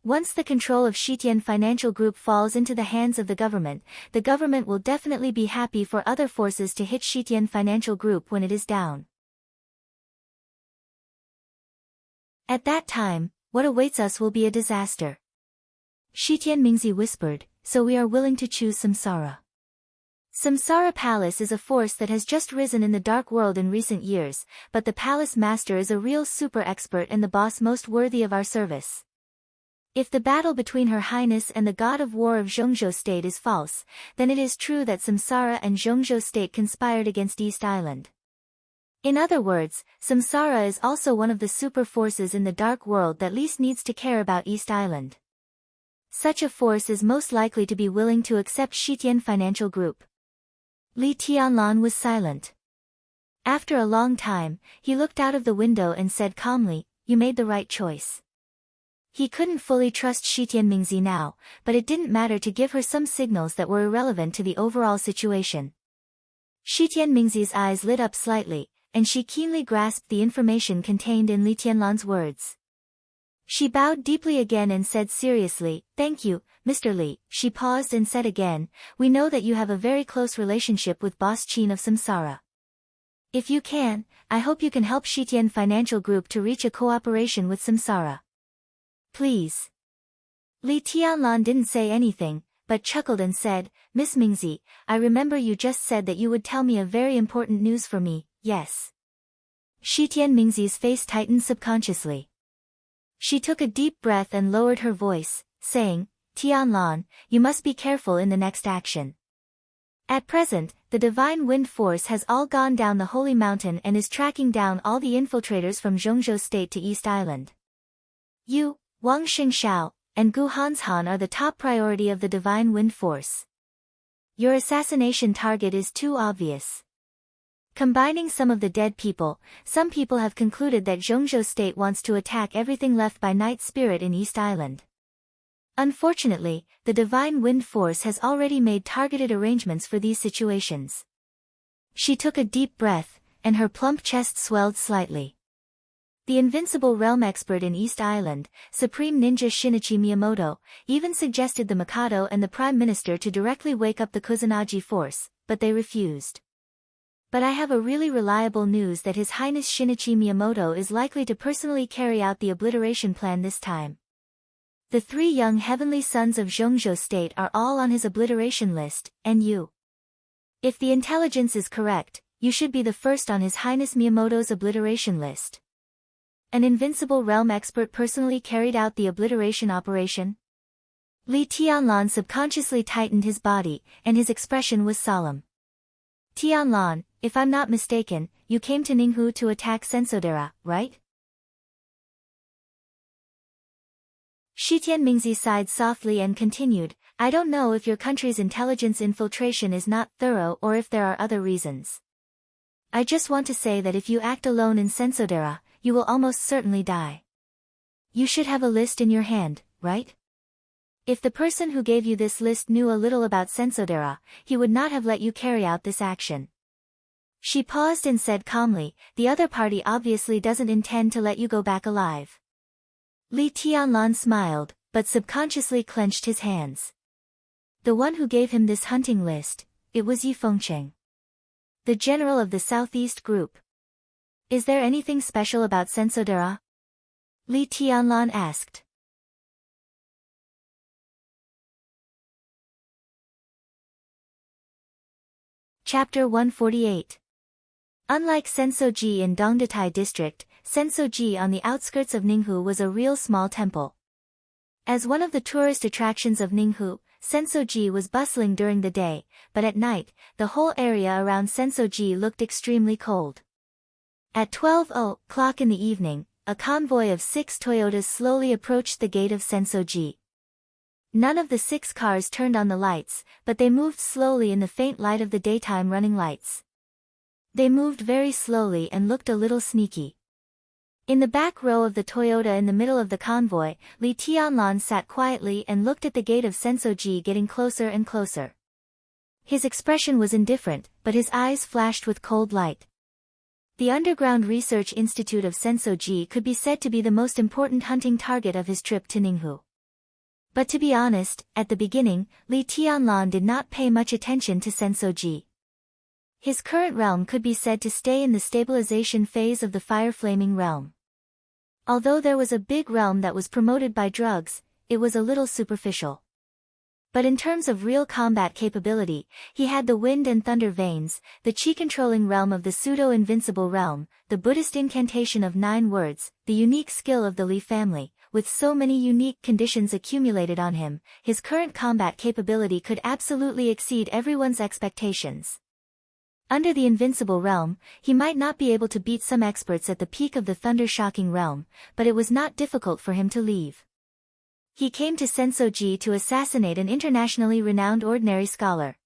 Once the control of Shitian Financial Group falls into the hands of the government will definitely be happy for other forces to hit Shitian Financial Group when it is down. At that time, what awaits us will be a disaster. Shitian Mingzi whispered, so we are willing to choose Samsara. Samsara Palace is a force that has just risen in the dark world in recent years, but the palace master is a real super expert and the boss most worthy of our service. If the battle between Her Highness and the God of War of Zhongzhou State is false, then it is true that Samsara and Zhongzhou State conspired against East Island. In other words, Samsara is also one of the super forces in the dark world that least needs to care about East Island. Such a force is most likely to be willing to accept Shitian Financial Group. Li Tianlan was silent. After a long time, he looked out of the window and said calmly, you made the right choice. He couldn't fully trust Shitian Mingzi now, but it didn't matter to give her some signals that were irrelevant to the overall situation. Shitian Mingzi's eyes lit up slightly, and she keenly grasped the information contained in Li Tianlan's words. She bowed deeply again and said seriously, thank you, Mr. Li. She paused and said again, we know that you have a very close relationship with Boss Qin of Samsara. If you can, I hope you can help Shitian Financial Group to reach a cooperation with Samsara. Please. Li Tianlan didn't say anything, but chuckled and said, Miss Mingzi, I remember you just said that you would tell me a very important news for me, yes. Shitian Mingzi's face tightened subconsciously. She took a deep breath and lowered her voice, saying, Tianlan, you must be careful in the next action. At present, the Divine Wind Force has all gone down the Holy Mountain and is tracking down all the infiltrators from Zhongzhou State to East Island. You, Wang Xingxiao, and Gu Hanshan are the top priority of the Divine Wind Force. Your assassination target is too obvious. Combining some of the dead people, some people have concluded that Zhongzhou State wants to attack everything left by Night Spirit in East Island. Unfortunately, the Divine Wind Force has already made targeted arrangements for these situations. She took a deep breath, and her plump chest swelled slightly. The invincible realm expert in East Island, Supreme Ninja Shinichi Miyamoto, even suggested the Mikado and the Prime Minister to directly wake up the Kusanagi force, but they refused. But I have a really reliable news that His Highness Shinichi Miyamoto is likely to personally carry out the obliteration plan this time. The 3 young heavenly sons of Zhongzhou State are all on his obliteration list, and you. If the intelligence is correct, you should be the first on His Highness Miyamoto's obliteration list. An invincible realm expert personally carried out the obliteration operation? Li Tianlan subconsciously tightened his body, and his expression was solemn. Tianlan, if I'm not mistaken, you came to Ninghu to attack Sensodera, right? Shi Tianmingzi sighed softly and continued, I don't know if your country's intelligence infiltration is not thorough or if there are other reasons. I just want to say that if you act alone in Sensodera, you will almost certainly die. You should have a list in your hand, right? If the person who gave you this list knew a little about Sensodera, he would not have let you carry out this action. She paused and said calmly, the other party obviously doesn't intend to let you go back alive. Li Tianlan smiled, but subconsciously clenched his hands. The one who gave him this hunting list, it was Yi Fengcheng, the general of the Southeast Group. Is there anything special about Sensodera? Li Tianlan asked. Chapter 148. Unlike Sensoji in Dongdatai district, Sensoji on the outskirts of Ninghu was a real small temple. As one of the tourist attractions of Ninghu, Sensoji was bustling during the day, but at night, the whole area around Sensoji looked extremely cold. At 12 o'clock in the evening, a convoy of 6 Toyotas slowly approached the gate of Sensoji. None of the 6 cars turned on the lights, but they moved slowly in the faint light of the daytime running lights. They moved very slowly and looked a little sneaky. In the back row of the Toyota in the middle of the convoy, Li Tianlan sat quietly and looked at the gate of Sensoji getting closer and closer. His expression was indifferent, but his eyes flashed with cold light. The Underground Research Institute of Sensoji could be said to be the most important hunting target of his trip to Ninghu. But to be honest, at the beginning, Li Tianlan did not pay much attention to Sensoji. His current realm could be said to stay in the stabilization phase of the fire-flaming realm. Although there was a big realm that was promoted by drugs, it was a little superficial. But in terms of real combat capability, he had the wind and thunder veins, the chi-controlling realm of the pseudo-invincible realm, the Buddhist incantation of 9 words, the unique skill of the Li family. With so many unique conditions accumulated on him, his current combat capability could absolutely exceed everyone's expectations. Under the invincible realm, he might not be able to beat some experts at the peak of the thunder-shocking realm, but it was not difficult for him to leave. He came to Sensoji to assassinate an internationally renowned ordinary scholar.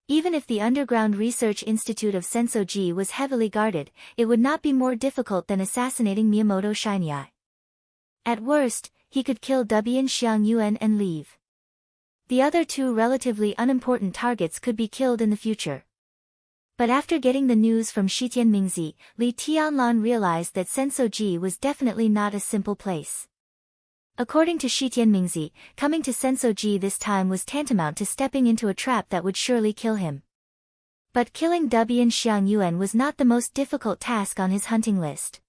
Even if the Underground Research Institute of Sensoji was heavily guarded, it would not be more difficult than assassinating Miyamoto Shinyai. At worst, he could kill Dubian Xiangyuan and leave. The other 2 relatively unimportant targets could be killed in the future. But after getting the news from Shi Tianmingzi, Li Tianlan realized that Sensoji was definitely not a simple place. According to Shi Tianmingzi, coming to Sensoji this time was tantamount to stepping into a trap that would surely kill him. But killing Dubian Xiangyuan was not the most difficult task on his hunting list.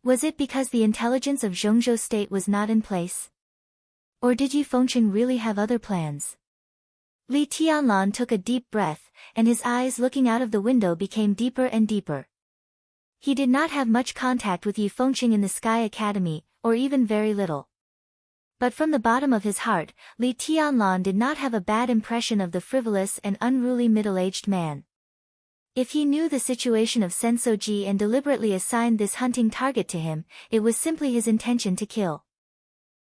Was it because the intelligence of Zhongzhou state was not in place? Or did Yi Fengcheng really have other plans? Li Tianlan took a deep breath, and his eyes looking out of the window became deeper and deeper. He did not have much contact with Yi Fengcheng in the Sky Academy, or even very little. But from the bottom of his heart, Li Tianlan did not have a bad impression of the frivolous and unruly middle-aged man. If he knew the situation of Sensoji and deliberately assigned this hunting target to him, it was simply his intention to kill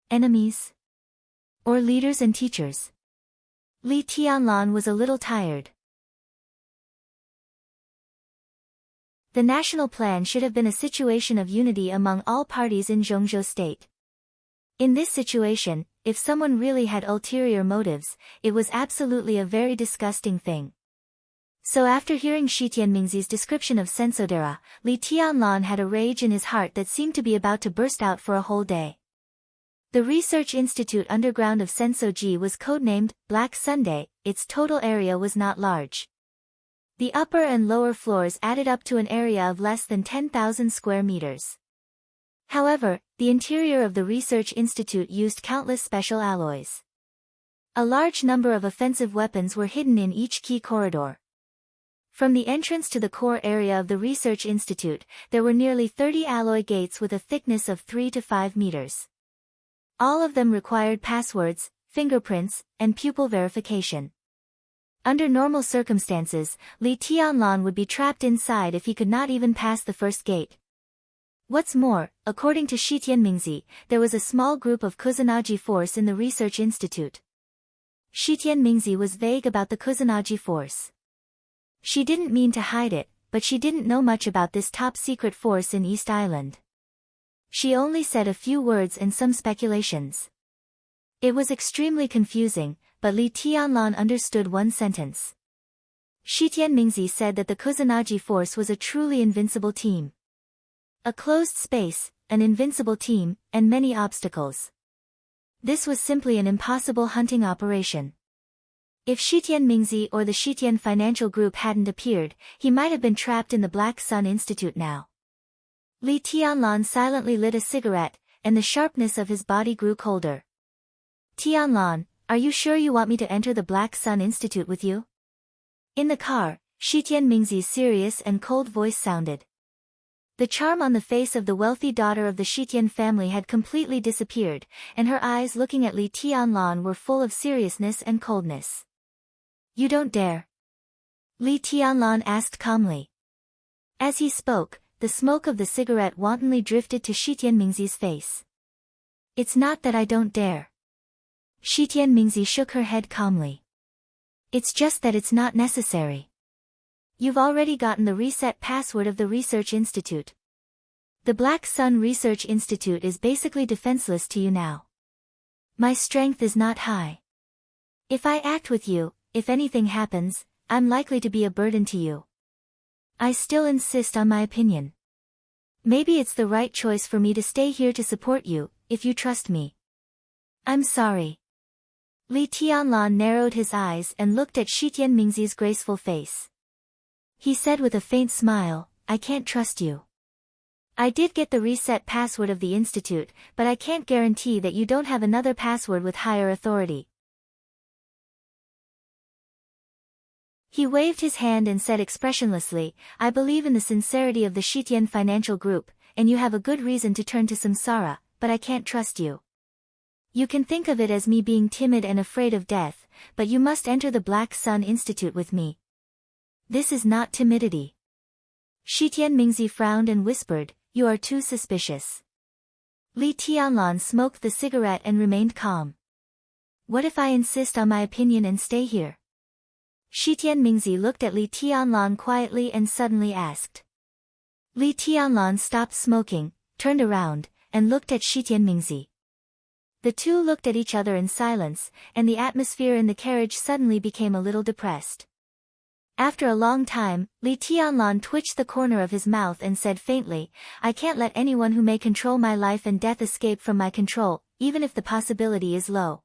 enemies or leaders and teachers. Li Tianlan was a little tired. The national plan should have been a situation of unity among all parties in Zhongzhou state. In this situation, if someone really had ulterior motives, it was absolutely a very disgusting thing. So after hearing Shi Tianmingzi's description of Sensodera, Li Tianlan had a rage in his heart that seemed to be about to burst out for a whole day. The Research Institute underground of Sensoji was codenamed Black Sunday. Its total area was not large. The upper and lower floors added up to an area of less than 10,000 square meters. However, the interior of the Research Institute used countless special alloys. A large number of offensive weapons were hidden in each key corridor. From the entrance to the core area of the Research Institute, there were nearly 30 alloy gates with a thickness of 3 to 5 meters. All of them required passwords, fingerprints, and pupil verification. Under normal circumstances, Li Tianlan would be trapped inside if he could not even pass the first gate. What's more, according to Shi Tianmingzi, there was a small group of Kusanagi force in the research institute. Shi Tianmingzi was vague about the Kusanagi force. She didn't mean to hide it, but she didn't know much about this top-secret force in East Island. She only said a few words and some speculations. It was extremely confusing, but Li Tianlan understood one sentence. Shi Tianmingzi said that the Kusanagi force was a truly invincible team. A closed space, an invincible team, and many obstacles. This was simply an impossible hunting operation. If Shi Tianmingzi or the Shitian financial group hadn't appeared, he might have been trapped in the Black Sun Institute now. Li Tianlan silently lit a cigarette, and the sharpness of his body grew colder. Tianlan, are you sure you want me to enter the Black Sun Institute with you? In the car, Shi Tianmingzi's serious and cold voice sounded. The charm on the face of the wealthy daughter of the Shitian family had completely disappeared, and her eyes looking at Li Tianlan were full of seriousness and coldness. You don't dare? Li Tianlan asked calmly. As he spoke, the smoke of the cigarette wantonly drifted to Shi Tianmingzi's face. It's not that I don't dare. Shi Tianmingzi shook her head calmly. It's just that it's not necessary. You've already gotten the reset password of the Research Institute. The Black Sun Research Institute is basically defenseless to you now. My strength is not high. If I act with you, if anything happens, I'm likely to be a burden to you. I still insist on my opinion. Maybe it's the right choice for me to stay here to support you, if you trust me. I'm sorry. Li Tianlan narrowed his eyes and looked at Shi Tianmingzi's graceful face. He said with a faint smile, I can't trust you. I did get the reset password of the institute, but I can't guarantee that you don't have another password with higher authority. He waved his hand and said expressionlessly, I believe in the sincerity of the Shitian financial group, and you have a good reason to turn to samsara, but I can't trust you. You can think of it as me being timid and afraid of death, but you must enter the Black Sun Institute with me. This is not timidity. Shi Tianmingzi frowned and whispered, you are too suspicious. Li Tianlan smoked the cigarette and remained calm. What if I insist on my opinion and stay here? Shi Tianmingzi looked at Li Tianlan quietly and suddenly asked. Li Tianlan stopped smoking, turned around, and looked at Shi Tianmingzi. The two looked at each other in silence, and the atmosphere in the carriage suddenly became a little depressed. After a long time, Li Tianlan twitched the corner of his mouth and said faintly, I can't let anyone who may control my life and death escape from my control, even if the possibility is low.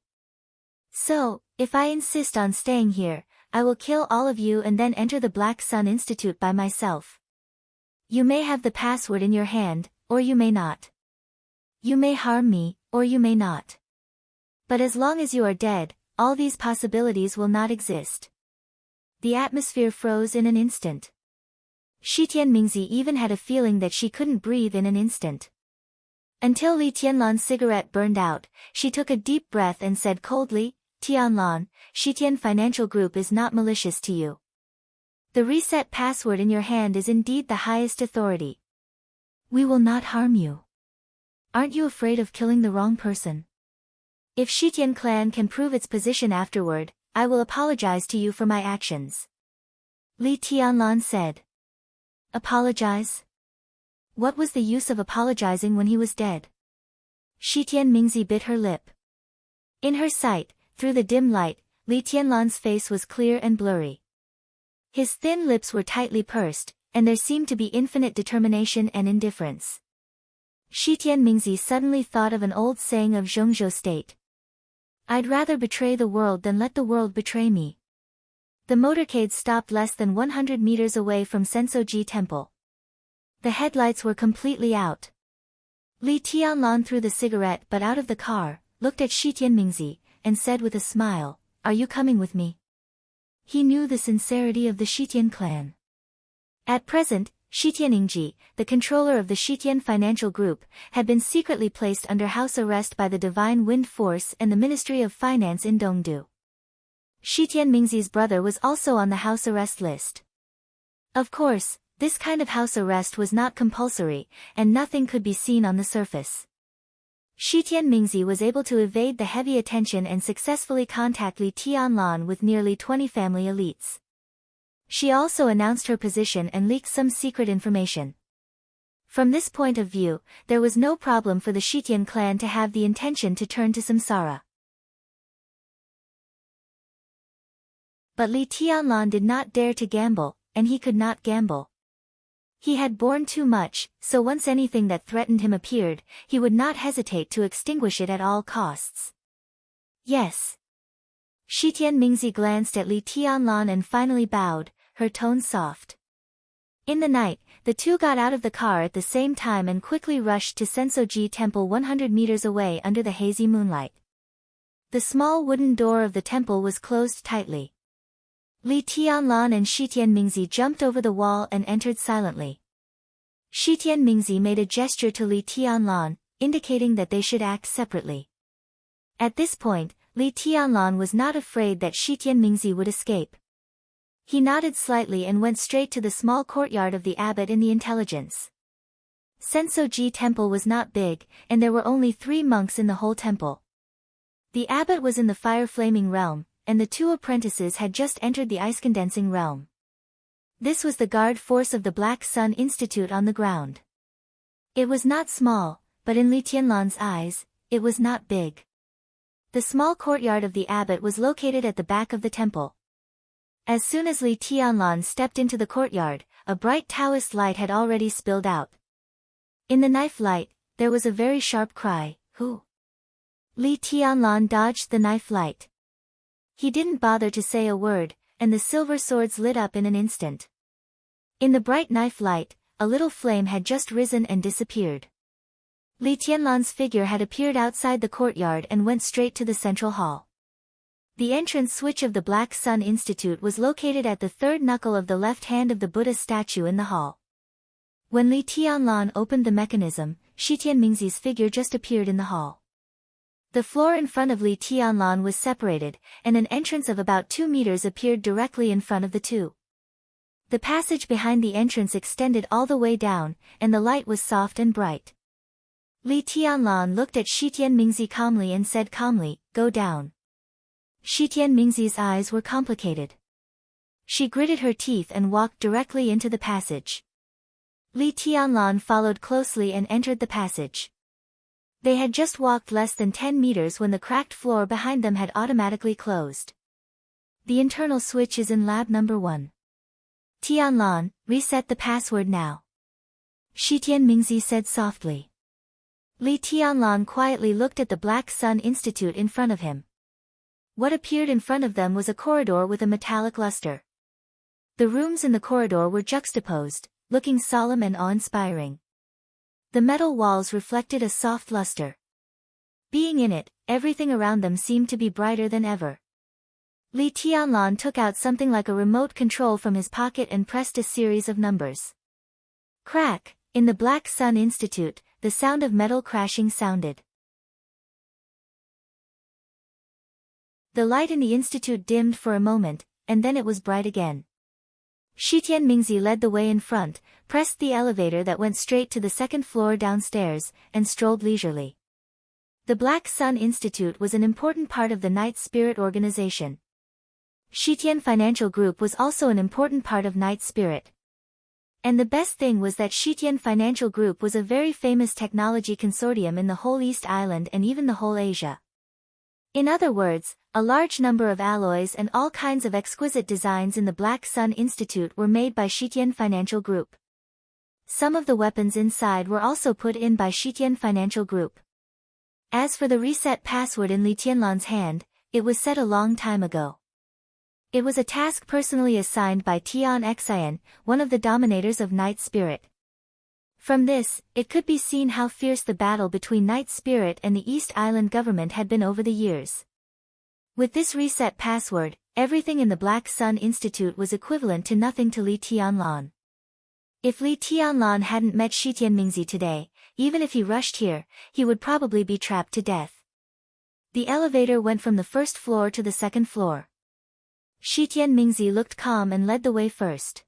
So, if I insist on staying here, I will kill all of you and then enter the Black Sun Institute by myself. You may have the password in your hand, or you may not. You may harm me, or you may not. But as long as you are dead, all these possibilities will not exist. The atmosphere froze in an instant. Shi Tianmingzi even had a feeling that she couldn't breathe in an instant. Until Li Tianlan's cigarette burned out, she took a deep breath and said coldly, Tianlan, Shitian Financial Group is not malicious to you. The reset password in your hand is indeed the highest authority. We will not harm you. Aren't you afraid of killing the wrong person? If Shitian clan can prove its position afterward, I will apologize to you for my actions. Li Tianlan said. Apologize? What was the use of apologizing when he was dead? Shi Tianmingzi bit her lip. In her sight, through the dim light, Li Tianlan's face was clear and blurry. His thin lips were tightly pursed, and there seemed to be infinite determination and indifference. Shi Tianmingzi suddenly thought of an old saying of Zhongzhou state. I'd rather betray the world than let the world betray me. The motorcade stopped less than 100 meters away from Sensoji Temple. The headlights were completely out. Li Tianlan threw the cigarette butt out of the car, looked at Shi Tianmingzi, and said with a smile, Are you coming with me? He knew the sincerity of the Shitian clan. At present, Shi Tianmingzi, the controller of the Shitian Financial Group, had been secretly placed under house arrest by the Divine Wind Force and the Ministry of Finance in Dongdu. Shi Tianmingzi's brother was also on the house arrest list. Of course, this kind of house arrest was not compulsory, and nothing could be seen on the surface. Shi Tianmingzi was able to evade the heavy attention and successfully contact Li Tianlan with nearly 20 family elites. She also announced her position and leaked some secret information. From this point of view, there was no problem for the Shitian clan to have the intention to turn to samsara. But Li Tianlan did not dare to gamble, and he could not gamble. He had borne too much, so once anything that threatened him appeared, he would not hesitate to extinguish it at all costs. Yes. Shi Tianmingzi glanced at Li Tianlan and finally bowed, her tone soft. In the night, the two got out of the car at the same time and quickly rushed to Sensoji Temple 100 meters away under the hazy moonlight. The small wooden door of the temple was closed tightly. Li Tianlan and Shi Tianmingzi jumped over the wall and entered silently. Shi Tianmingzi made a gesture to Li Tianlan, indicating that they should act separately. At this point, Li Tianlan was not afraid that Shi Tianmingzi would escape. He nodded slightly and went straight to the small courtyard of the abbot in the intelligence. Sensoji Temple was not big, and there were only 3 monks in the whole temple. The abbot was in the fire-flaming realm, and the 2 apprentices had just entered the ice-condensing realm. This was the guard force of the Black Sun Institute on the ground. It was not small, but in Li Tianlan's eyes, it was not big. The small courtyard of the abbot was located at the back of the temple. As soon as Li Tianlan stepped into the courtyard, a bright Taoist light had already spilled out. In the knife light, there was a very sharp cry, "Who?" Li Tianlan dodged the knife light. He didn't bother to say a word, and the silver swords lit up in an instant. In the bright knife light, a little flame had just risen and disappeared. Li Tianlan's figure had appeared outside the courtyard and went straight to the central hall. The entrance switch of the Black Sun Institute was located at the 3rd knuckle of the left hand of the Buddha statue in the hall. When Li Tianlan opened the mechanism, Shi Tianmingzi's figure just appeared in the hall. The floor in front of Li Tianlan was separated, and an entrance of about 2 meters appeared directly in front of the two. The passage behind the entrance extended all the way down, and the light was soft and bright. Li Tianlan looked at Shi Tianmingzi calmly and said calmly, "Go down." Shi Tianmingzi's eyes were complicated. She gritted her teeth and walked directly into the passage. Li Tianlan followed closely and entered the passage. They had just walked less than 10 meters when the cracked floor behind them had automatically closed. The internal switch is in lab number 1. Tianlan, reset the password now. Shi Tianmingzi said softly. Li Tianlan quietly looked at the Black Sun Institute in front of him. What appeared in front of them was a corridor with a metallic luster. The rooms in the corridor were juxtaposed, looking solemn and awe-inspiring. The metal walls reflected a soft luster. Being in it, everything around them seemed to be brighter than ever. Li Tianlan took out something like a remote control from his pocket and pressed a series of numbers. Crack! In the Black Sun Institute, the sound of metal crashing sounded. The light in the institute dimmed for a moment, and then it was bright again. Shi Tianmingzi led the way in front, pressed the elevator that went straight to the 2nd floor downstairs, and strolled leisurely. The Black Sun Institute was an important part of the Night Spirit organization. Shitian Financial Group was also an important part of Night Spirit. And the best thing was that Shitian Financial Group was a very famous technology consortium in the whole East Island and even the whole Asia. In other words, a large number of alloys and all kinds of exquisite designs in the Black Sun Institute were made by Shitian Financial Group. Some of the weapons inside were also put in by Shitian Financial Group. As for the reset password in Li Tianlan's hand, it was set a long time ago. It was a task personally assigned by Tian Xian, one of the dominators of Night Spirit. From this, it could be seen how fierce the battle between Night Spirit and the East Island government had been over the years. With this reset password, everything in the Black Sun Institute was equivalent to nothing to Li Tianlan. If Li Tianlan hadn't met Shi Tianmingzi today, even if he rushed here, he would probably be trapped to death. The elevator went from the 1st floor to the 2nd floor. Shi Tianmingzi looked calm and led the way first.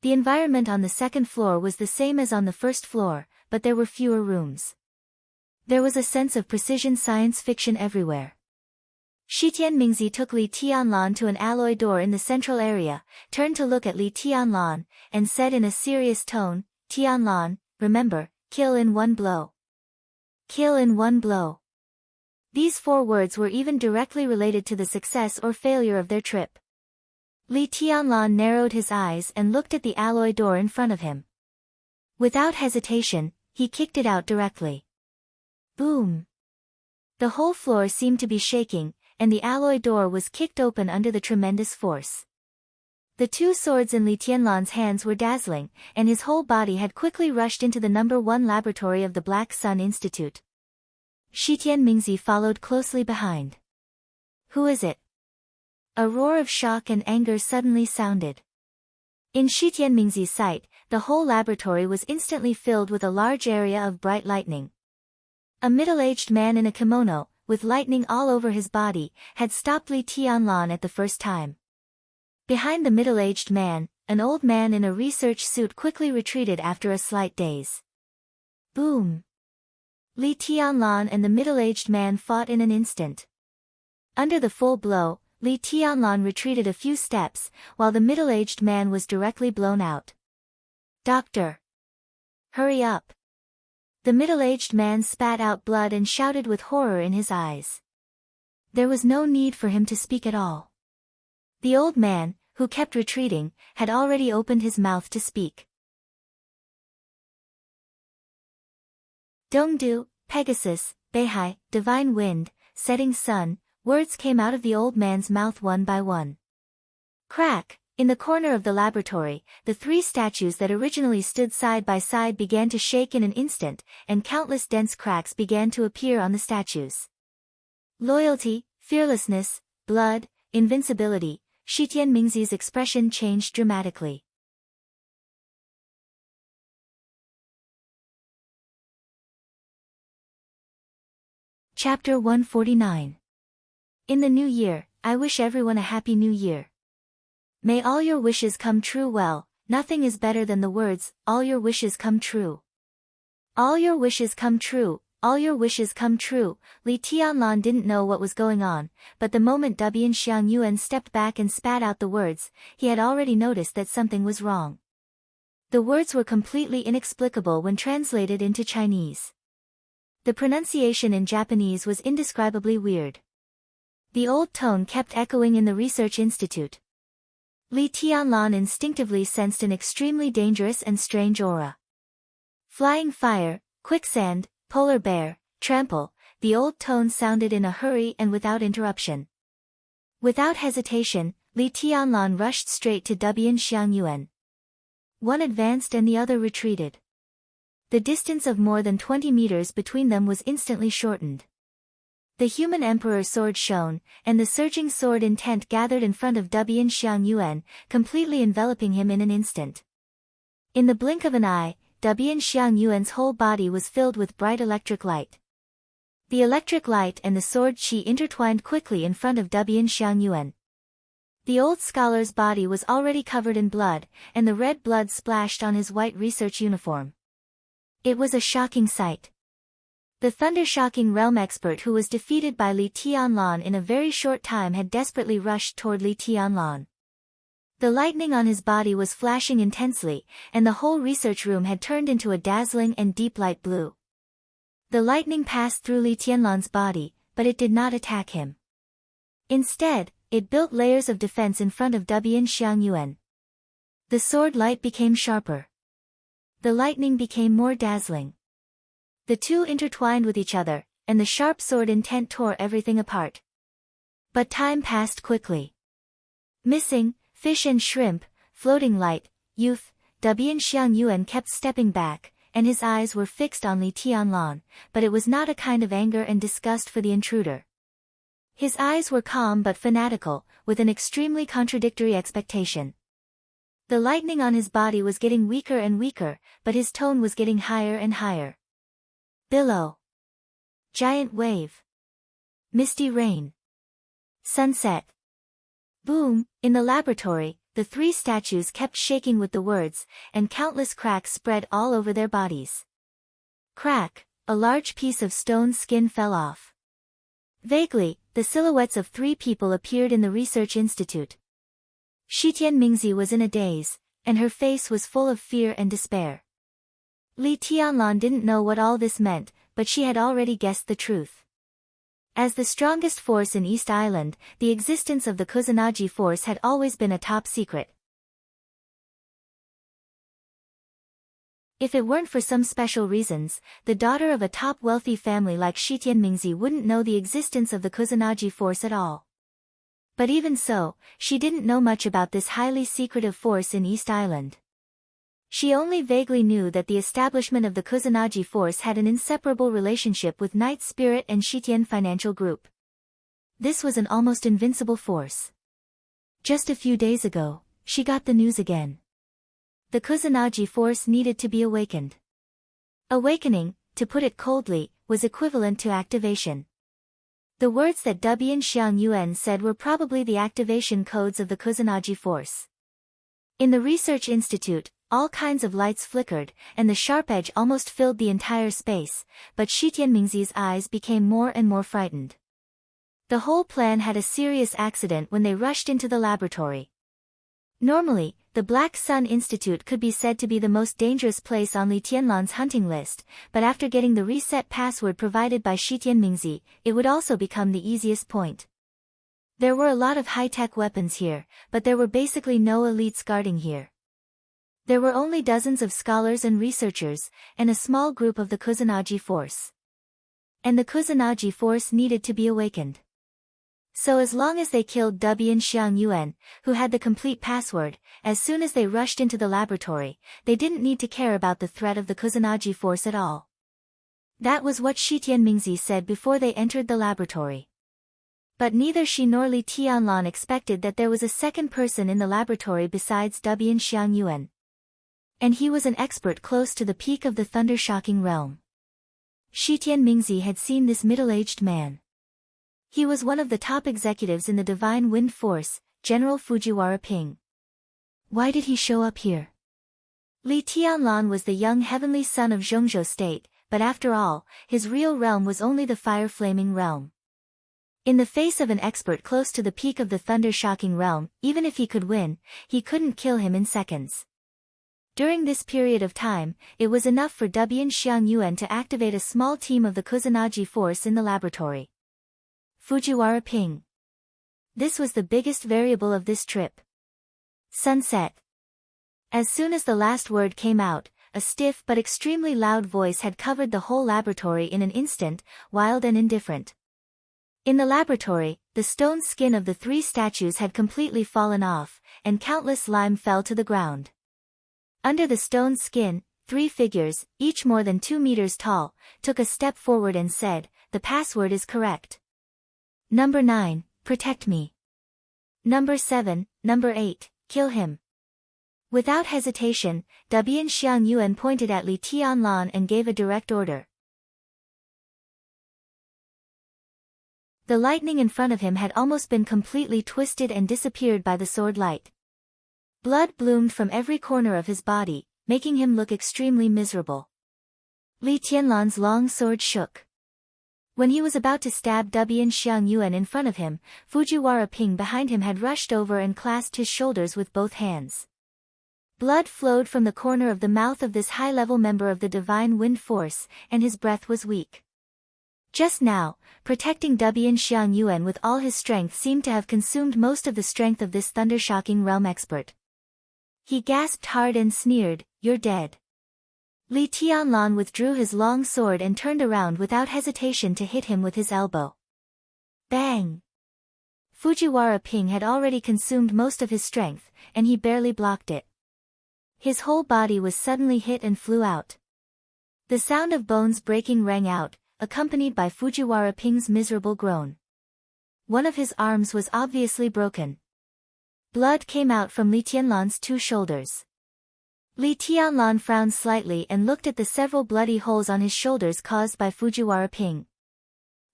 The environment on the second floor was the same as on the first floor, but there were fewer rooms. There was a sense of precision science fiction everywhere. Shi Tianmingzi took Li Tianlan to an alloy door in the central area, turned to look at Li Tianlan, and said in a serious tone, "Tianlan, remember, kill in one blow. Kill in one blow." These 4 words were even directly related to the success or failure of their trip. Li Tianlan narrowed his eyes and looked at the alloy door in front of him. Without hesitation, he kicked it out directly. Boom! The whole floor seemed to be shaking, and the alloy door was kicked open under the tremendous force. The 2 swords in Li Tianlan's hands were dazzling, and his whole body had quickly rushed into the number 1 laboratory of the Black Sun Institute. Shi Tianmingzi followed closely behind. "Who is it?" A roar of shock and anger suddenly sounded. In Shi Tianmingzi's sight, the whole laboratory was instantly filled with a large area of bright lightning. A middle-aged man in a kimono, with lightning all over his body, had stopped Li Tianlan at the first time. Behind the middle-aged man, an old man in a research suit quickly retreated after a slight daze. Boom! Li Tianlan and the middle-aged man fought in an instant. Under the full blow, Li Tianlan retreated a few steps, while the middle-aged man was directly blown out. "Doctor! Hurry up!" The middle-aged man spat out blood and shouted with horror in his eyes. There was no need for him to speak at all. The old man, who kept retreating, had already opened his mouth to speak. Dongdu, Pegasus, Beihai, divine wind, setting sun, words came out of the old man's mouth one by one. Crack! In the corner of the laboratory, the 3 statues that originally stood side by side began to shake in an instant, and countless dense cracks began to appear on the statues. Loyalty, fearlessness, blood, invincibility. Shi Tianmingzi's expression changed dramatically. Chapter 149. In the new year, I wish everyone a happy new year. May all your wishes come true. Well, nothing is better than the words, "all your wishes come true." All your wishes come true, all your wishes come true. Li Tianlan didn't know what was going on, but the moment Dubian Xiangyuan stepped back and spat out the words, he had already noticed that something was wrong. The words were completely inexplicable when translated into Chinese. The pronunciation in Japanese was indescribably weird. The old tone kept echoing in the research institute. Li Tianlan instinctively sensed an extremely dangerous and strange aura. Flying fire, quicksand, polar bear, trample, the old tone sounded in a hurry and without interruption. Without hesitation, Li Tianlan rushed straight to Dubian Xiangyuan. One advanced and the other retreated. The distance of more than 20 meters between them was instantly shortened. The human emperor sword shone, and the surging sword intent gathered in front of Dubian Xiangyuan, completely enveloping him in an instant. In the blink of an eye, Dubian Xiangyuan's whole body was filled with bright electric light. The electric light and the sword qi intertwined quickly in front of Dubian Xiangyuan. The old scholar's body was already covered in blood, and the red blood splashed on his white research uniform. It was a shocking sight. The thunder-shocking realm expert who was defeated by Li Tianlan in a very short time had desperately rushed toward Li Tianlan. The lightning on his body was flashing intensely, and the whole research room had turned into a dazzling and deep light blue. The lightning passed through Li Tianlan's body, but it did not attack him. Instead, it built layers of defense in front of Dubian Xiangyuan. The sword light became sharper. The lightning became more dazzling. The two intertwined with each other, and the sharp sword intent tore everything apart. But time passed quickly. Missing, fish and shrimp, floating light, youth, Dubian Xiangyuan kept stepping back, and his eyes were fixed on Li Tianlan, but it was not a kind of anger and disgust for the intruder. His eyes were calm but fanatical, with an extremely contradictory expectation. The lightning on his body was getting weaker and weaker, but his tone was getting higher and higher. Billow. Giant wave. Misty rain. Sunset. Boom! In the laboratory, the three statues kept shaking with the words, and countless cracks spread all over their bodies. Crack! A large piece of stone skin fell off. Vaguely, the silhouettes of three people appeared in the research institute. Shitian Mingzi was in a daze, and her face was full of fear and despair. Li Tianlan didn't know what all this meant, but she had already guessed the truth. As the strongest force in East Island, the existence of the Kusanagi force had always been a top secret. If it weren't for some special reasons, the daughter of a top wealthy family like Shitian Mingzi wouldn't know the existence of the Kusanagi force at all. But even so, she didn't know much about this highly secretive force in East Island. She only vaguely knew that the establishment of the Kusanagi force had an inseparable relationship with Night Spirit and Shitian Financial Group. This was an almost invincible force. Just a few days ago, she got the news again. The Kusanagi force needed to be awakened. Awakening, to put it coldly, was equivalent to activation. The words that Dubian Xiang Yuan said were probably the activation codes of the Kusanagi force. In the research institute, all kinds of lights flickered, and the sharp edge almost filled the entire space, but Shitian Mingzi's eyes became more and more frightened. The whole plan had a serious accident when they rushed into the laboratory. Normally, the Black Sun Institute could be said to be the most dangerous place on Li Tianlan's hunting list, but after getting the reset password provided by Shitian Mingzi, it would also become the easiest point. There were a lot of high-tech weapons here, but there were basically no elites guarding here. There were only dozens of scholars and researchers, and a small group of the Kusanagi force. And the Kusanagi force needed to be awakened. So as long as they killed Dubian Xiang Yuan, who had the complete password, as soon as they rushed into the laboratory, they didn't need to care about the threat of the Kusanagi force at all. That was what Shitian Mingzi said before they entered the laboratory. But neither she nor Li Tianlan expected that there was a second person in the laboratory besides Dubian Xiang Yuan. And he was an expert close to the peak of the thunder-shocking realm. Shitian Mingzi had seen this middle-aged man. He was one of the top executives in the Divine Wind Force, General Fujiwara Ping. Why did he show up here? Li Tianlan was the young heavenly son of Zhongzhou State, but after all, his real realm was only the fire-flaming realm. In the face of an expert close to the peak of the thunder-shocking realm, even if he could win, he couldn't kill him in seconds. During this period of time, it was enough for Dubian Xiang Yuan to activate a small team of the Kusanagi force in the laboratory. Fujiwara Ping. This was the biggest variable of this trip. Sunset. As soon as the last word came out, a stiff but extremely loud voice had covered the whole laboratory in an instant, wild and indifferent. In the laboratory, the stone skin of the three statues had completely fallen off, and countless lime fell to the ground. Under the stone skin, three figures, each more than 2 meters tall, took a step forward and said, "The password is correct. Number 9, protect me. Number 7, number 8, kill him." Without hesitation, Dubian Xiang Yuan pointed at Li Tianlan and gave a direct order. The lightning in front of him had almost been completely twisted and disappeared by the sword light. Blood bloomed from every corner of his body, making him look extremely miserable. Li Tianlan's long sword shook. When he was about to stab Dubian Xiang Yuan in front of him, Fujiwara Ping behind him had rushed over and clasped his shoulders with both hands. Blood flowed from the corner of the mouth of this high-level member of the Divine Wind Force, and his breath was weak. Just now, protecting Dubian Xiang Yuan with all his strength seemed to have consumed most of the strength of this thunder-shocking realm expert. He gasped hard and sneered, "You're dead." Li Tianlan withdrew his long sword and turned around without hesitation to hit him with his elbow. Bang! Fujiwara Ping had already consumed most of his strength, and he barely blocked it. His whole body was suddenly hit and flew out. The sound of bones breaking rang out, accompanied by Fujiwara Ping's miserable groan. One of his arms was obviously broken. Blood came out from Li Tianlan's 2 shoulders. Li Tianlan frowned slightly and looked at the several bloody holes on his shoulders caused by Fujiwara Ping.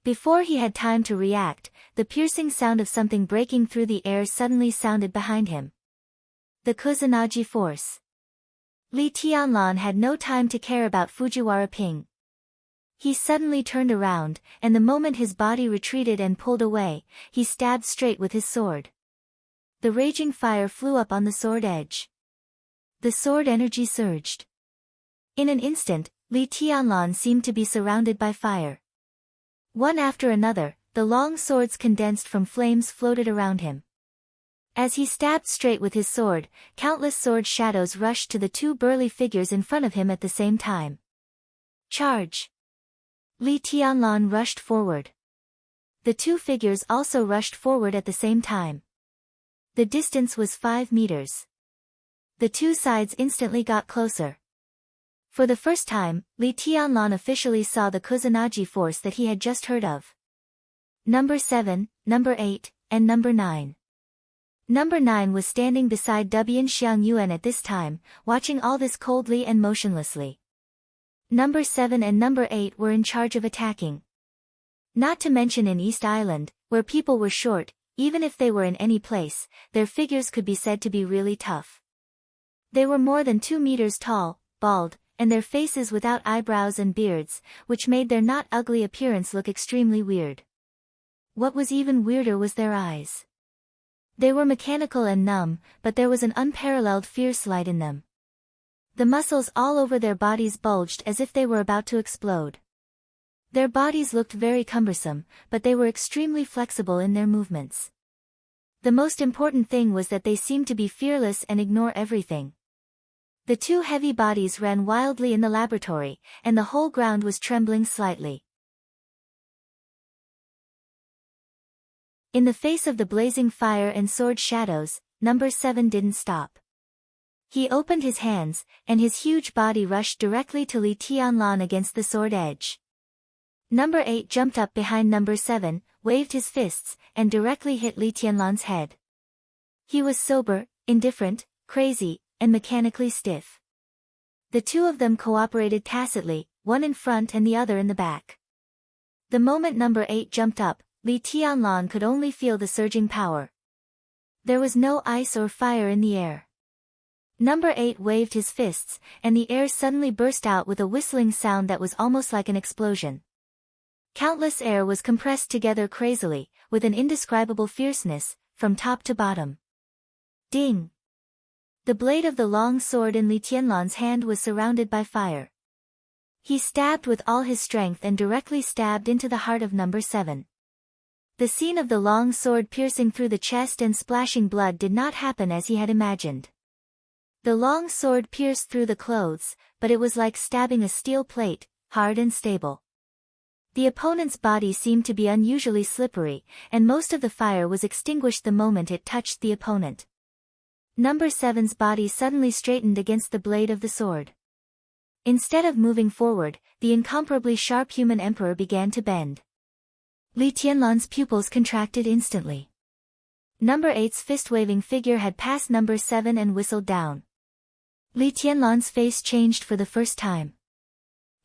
Before he had time to react, the piercing sound of something breaking through the air suddenly sounded behind him. The Kusanagi force. Li Tianlan had no time to care about Fujiwara Ping. He suddenly turned around, and the moment his body retreated and pulled away, he stabbed straight with his sword. The raging fire flew up on the sword edge. The sword energy surged. In an instant, Li Tianlan seemed to be surrounded by fire. One after another, the long swords condensed from flames floated around him. As he stabbed straight with his sword, countless sword shadows rushed to the two burly figures in front of him at the same time. Charge! Li Tianlan rushed forward. The two figures also rushed forward at the same time. The distance was 5 meters. The two sides instantly got closer. For the first time, Li Tianlan officially saw the Kusanagi force that he had just heard of. Number 7, Number 8, and Number 9. Number 9 was standing beside Dubian Xiangyuan at this time, watching all this coldly and motionlessly. Number 7 and Number 8 were in charge of attacking. Not to mention in East Island, where people were short, even if they were in any place, their figures could be said to be really tough. They were more than 2 meters tall, bald, and their faces without eyebrows and beards, which made their not ugly appearance look extremely weird. What was even weirder was their eyes. They were mechanical and numb, but there was an unparalleled fierce light in them. The muscles all over their bodies bulged as if they were about to explode. Their bodies looked very cumbersome, but they were extremely flexible in their movements. The most important thing was that they seemed to be fearless and ignore everything. The two heavy bodies ran wildly in the laboratory, and the whole ground was trembling slightly. In the face of the blazing fire and sword shadows, Number 7 didn't stop. He opened his hands, and his huge body rushed directly to Li Tianlan against the sword edge. Number 8 jumped up behind Number 7, waved his fists, and directly hit Li Tianlan's head. He was sober, indifferent, crazy, and mechanically stiff. The two of them cooperated tacitly, one in front and the other in the back. The moment Number 8 jumped up, Li Tianlan could only feel the surging power. There was no ice or fire in the air. Number 8 waved his fists, and the air suddenly burst out with a whistling sound that was almost like an explosion. Countless air was compressed together crazily, with an indescribable fierceness, from top to bottom. Ding! The blade of the long sword in Li Tianlan's hand was surrounded by fire. He stabbed with all his strength and directly stabbed into the heart of Number 7. The scene of the long sword piercing through the chest and splashing blood did not happen as he had imagined. The long sword pierced through the clothes, but it was like stabbing a steel plate, hard and stable. The opponent's body seemed to be unusually slippery, and most of the fire was extinguished the moment it touched the opponent. Number 7's body suddenly straightened against the blade of the sword. Instead of moving forward, the incomparably sharp human emperor began to bend. Li Tianlan's pupils contracted instantly. Number 8's fist-waving figure had passed Number 7 and whistled down. Li Tianlan's face changed for the first time.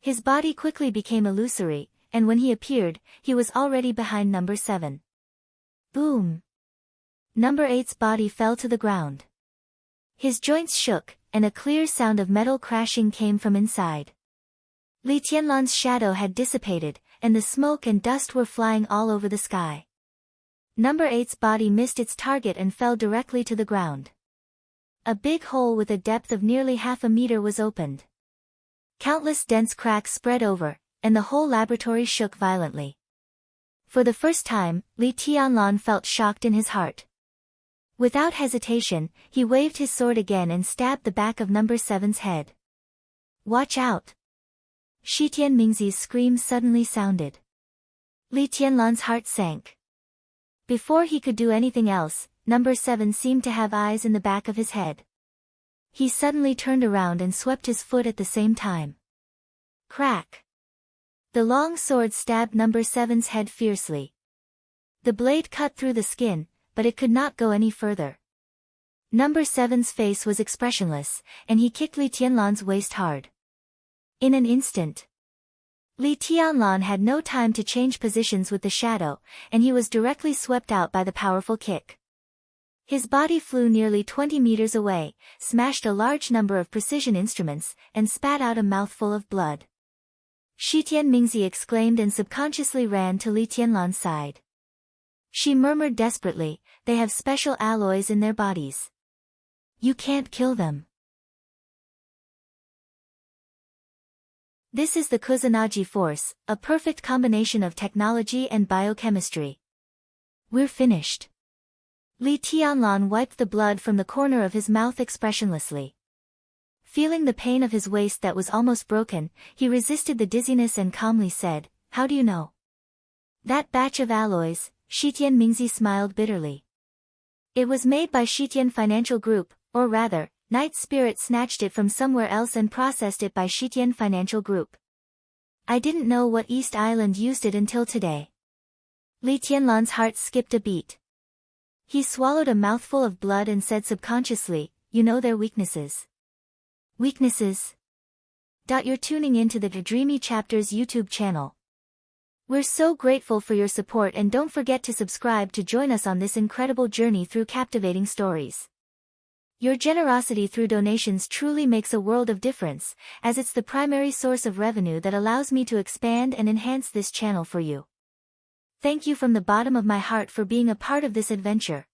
His body quickly became illusory, and when he appeared, he was already behind Number 7. Boom! Number 8's body fell to the ground. His joints shook, and a clear sound of metal crashing came from inside. Li Tianlan's shadow had dissipated, and the smoke and dust were flying all over the sky. Number 8's body missed its target and fell directly to the ground. A big hole with a depth of nearly half a meter was opened. Countless dense cracks spread over, and the whole laboratory shook violently. For the first time, Li Tianlan felt shocked in his heart. Without hesitation, he waved his sword again and stabbed the back of Number 7's head. Watch out! Shitian Mingzi's scream suddenly sounded. Li Tianlan's heart sank. Before he could do anything else, Number 7 seemed to have eyes in the back of his head. He suddenly turned around and swept his foot at the same time. Crack! The long sword stabbed Number 7's head fiercely. The blade cut through the skin, but it could not go any further. Number 7's face was expressionless, and he kicked Li Tianlan's waist hard. In an instant, Li Tianlan had no time to change positions with the shadow, and he was directly swept out by the powerful kick. His body flew nearly 20 meters away, smashed a large number of precision instruments, and spat out a mouthful of blood. Shitian Mingzi exclaimed and subconsciously ran to Li Tianlan's side. She murmured desperately, "They have special alloys in their bodies. You can't kill them." This is the Kusanagi force, a perfect combination of technology and biochemistry. We're finished. Li Tianlan wiped the blood from the corner of his mouth expressionlessly. Feeling the pain of his waist that was almost broken, he resisted the dizziness and calmly said, "How do you know?" "That batch of alloys," Shitian Mingzi smiled bitterly. "It was made by Shitian Financial Group, or rather, Night Spirit snatched it from somewhere else and processed it by Shitian Financial Group. I didn't know what East Island used it until today." Li Tianlan's heart skipped a beat. He swallowed a mouthful of blood and said subconsciously, "You know their weaknesses." Weaknesses? You're tuning into the Dreamy Chapters YouTube channel. We're so grateful for your support, and don't forget to subscribe to join us on this incredible journey through captivating stories. Your generosity through donations truly makes a world of difference, as it's the primary source of revenue that allows me to expand and enhance this channel for you. Thank you from the bottom of my heart for being a part of this adventure.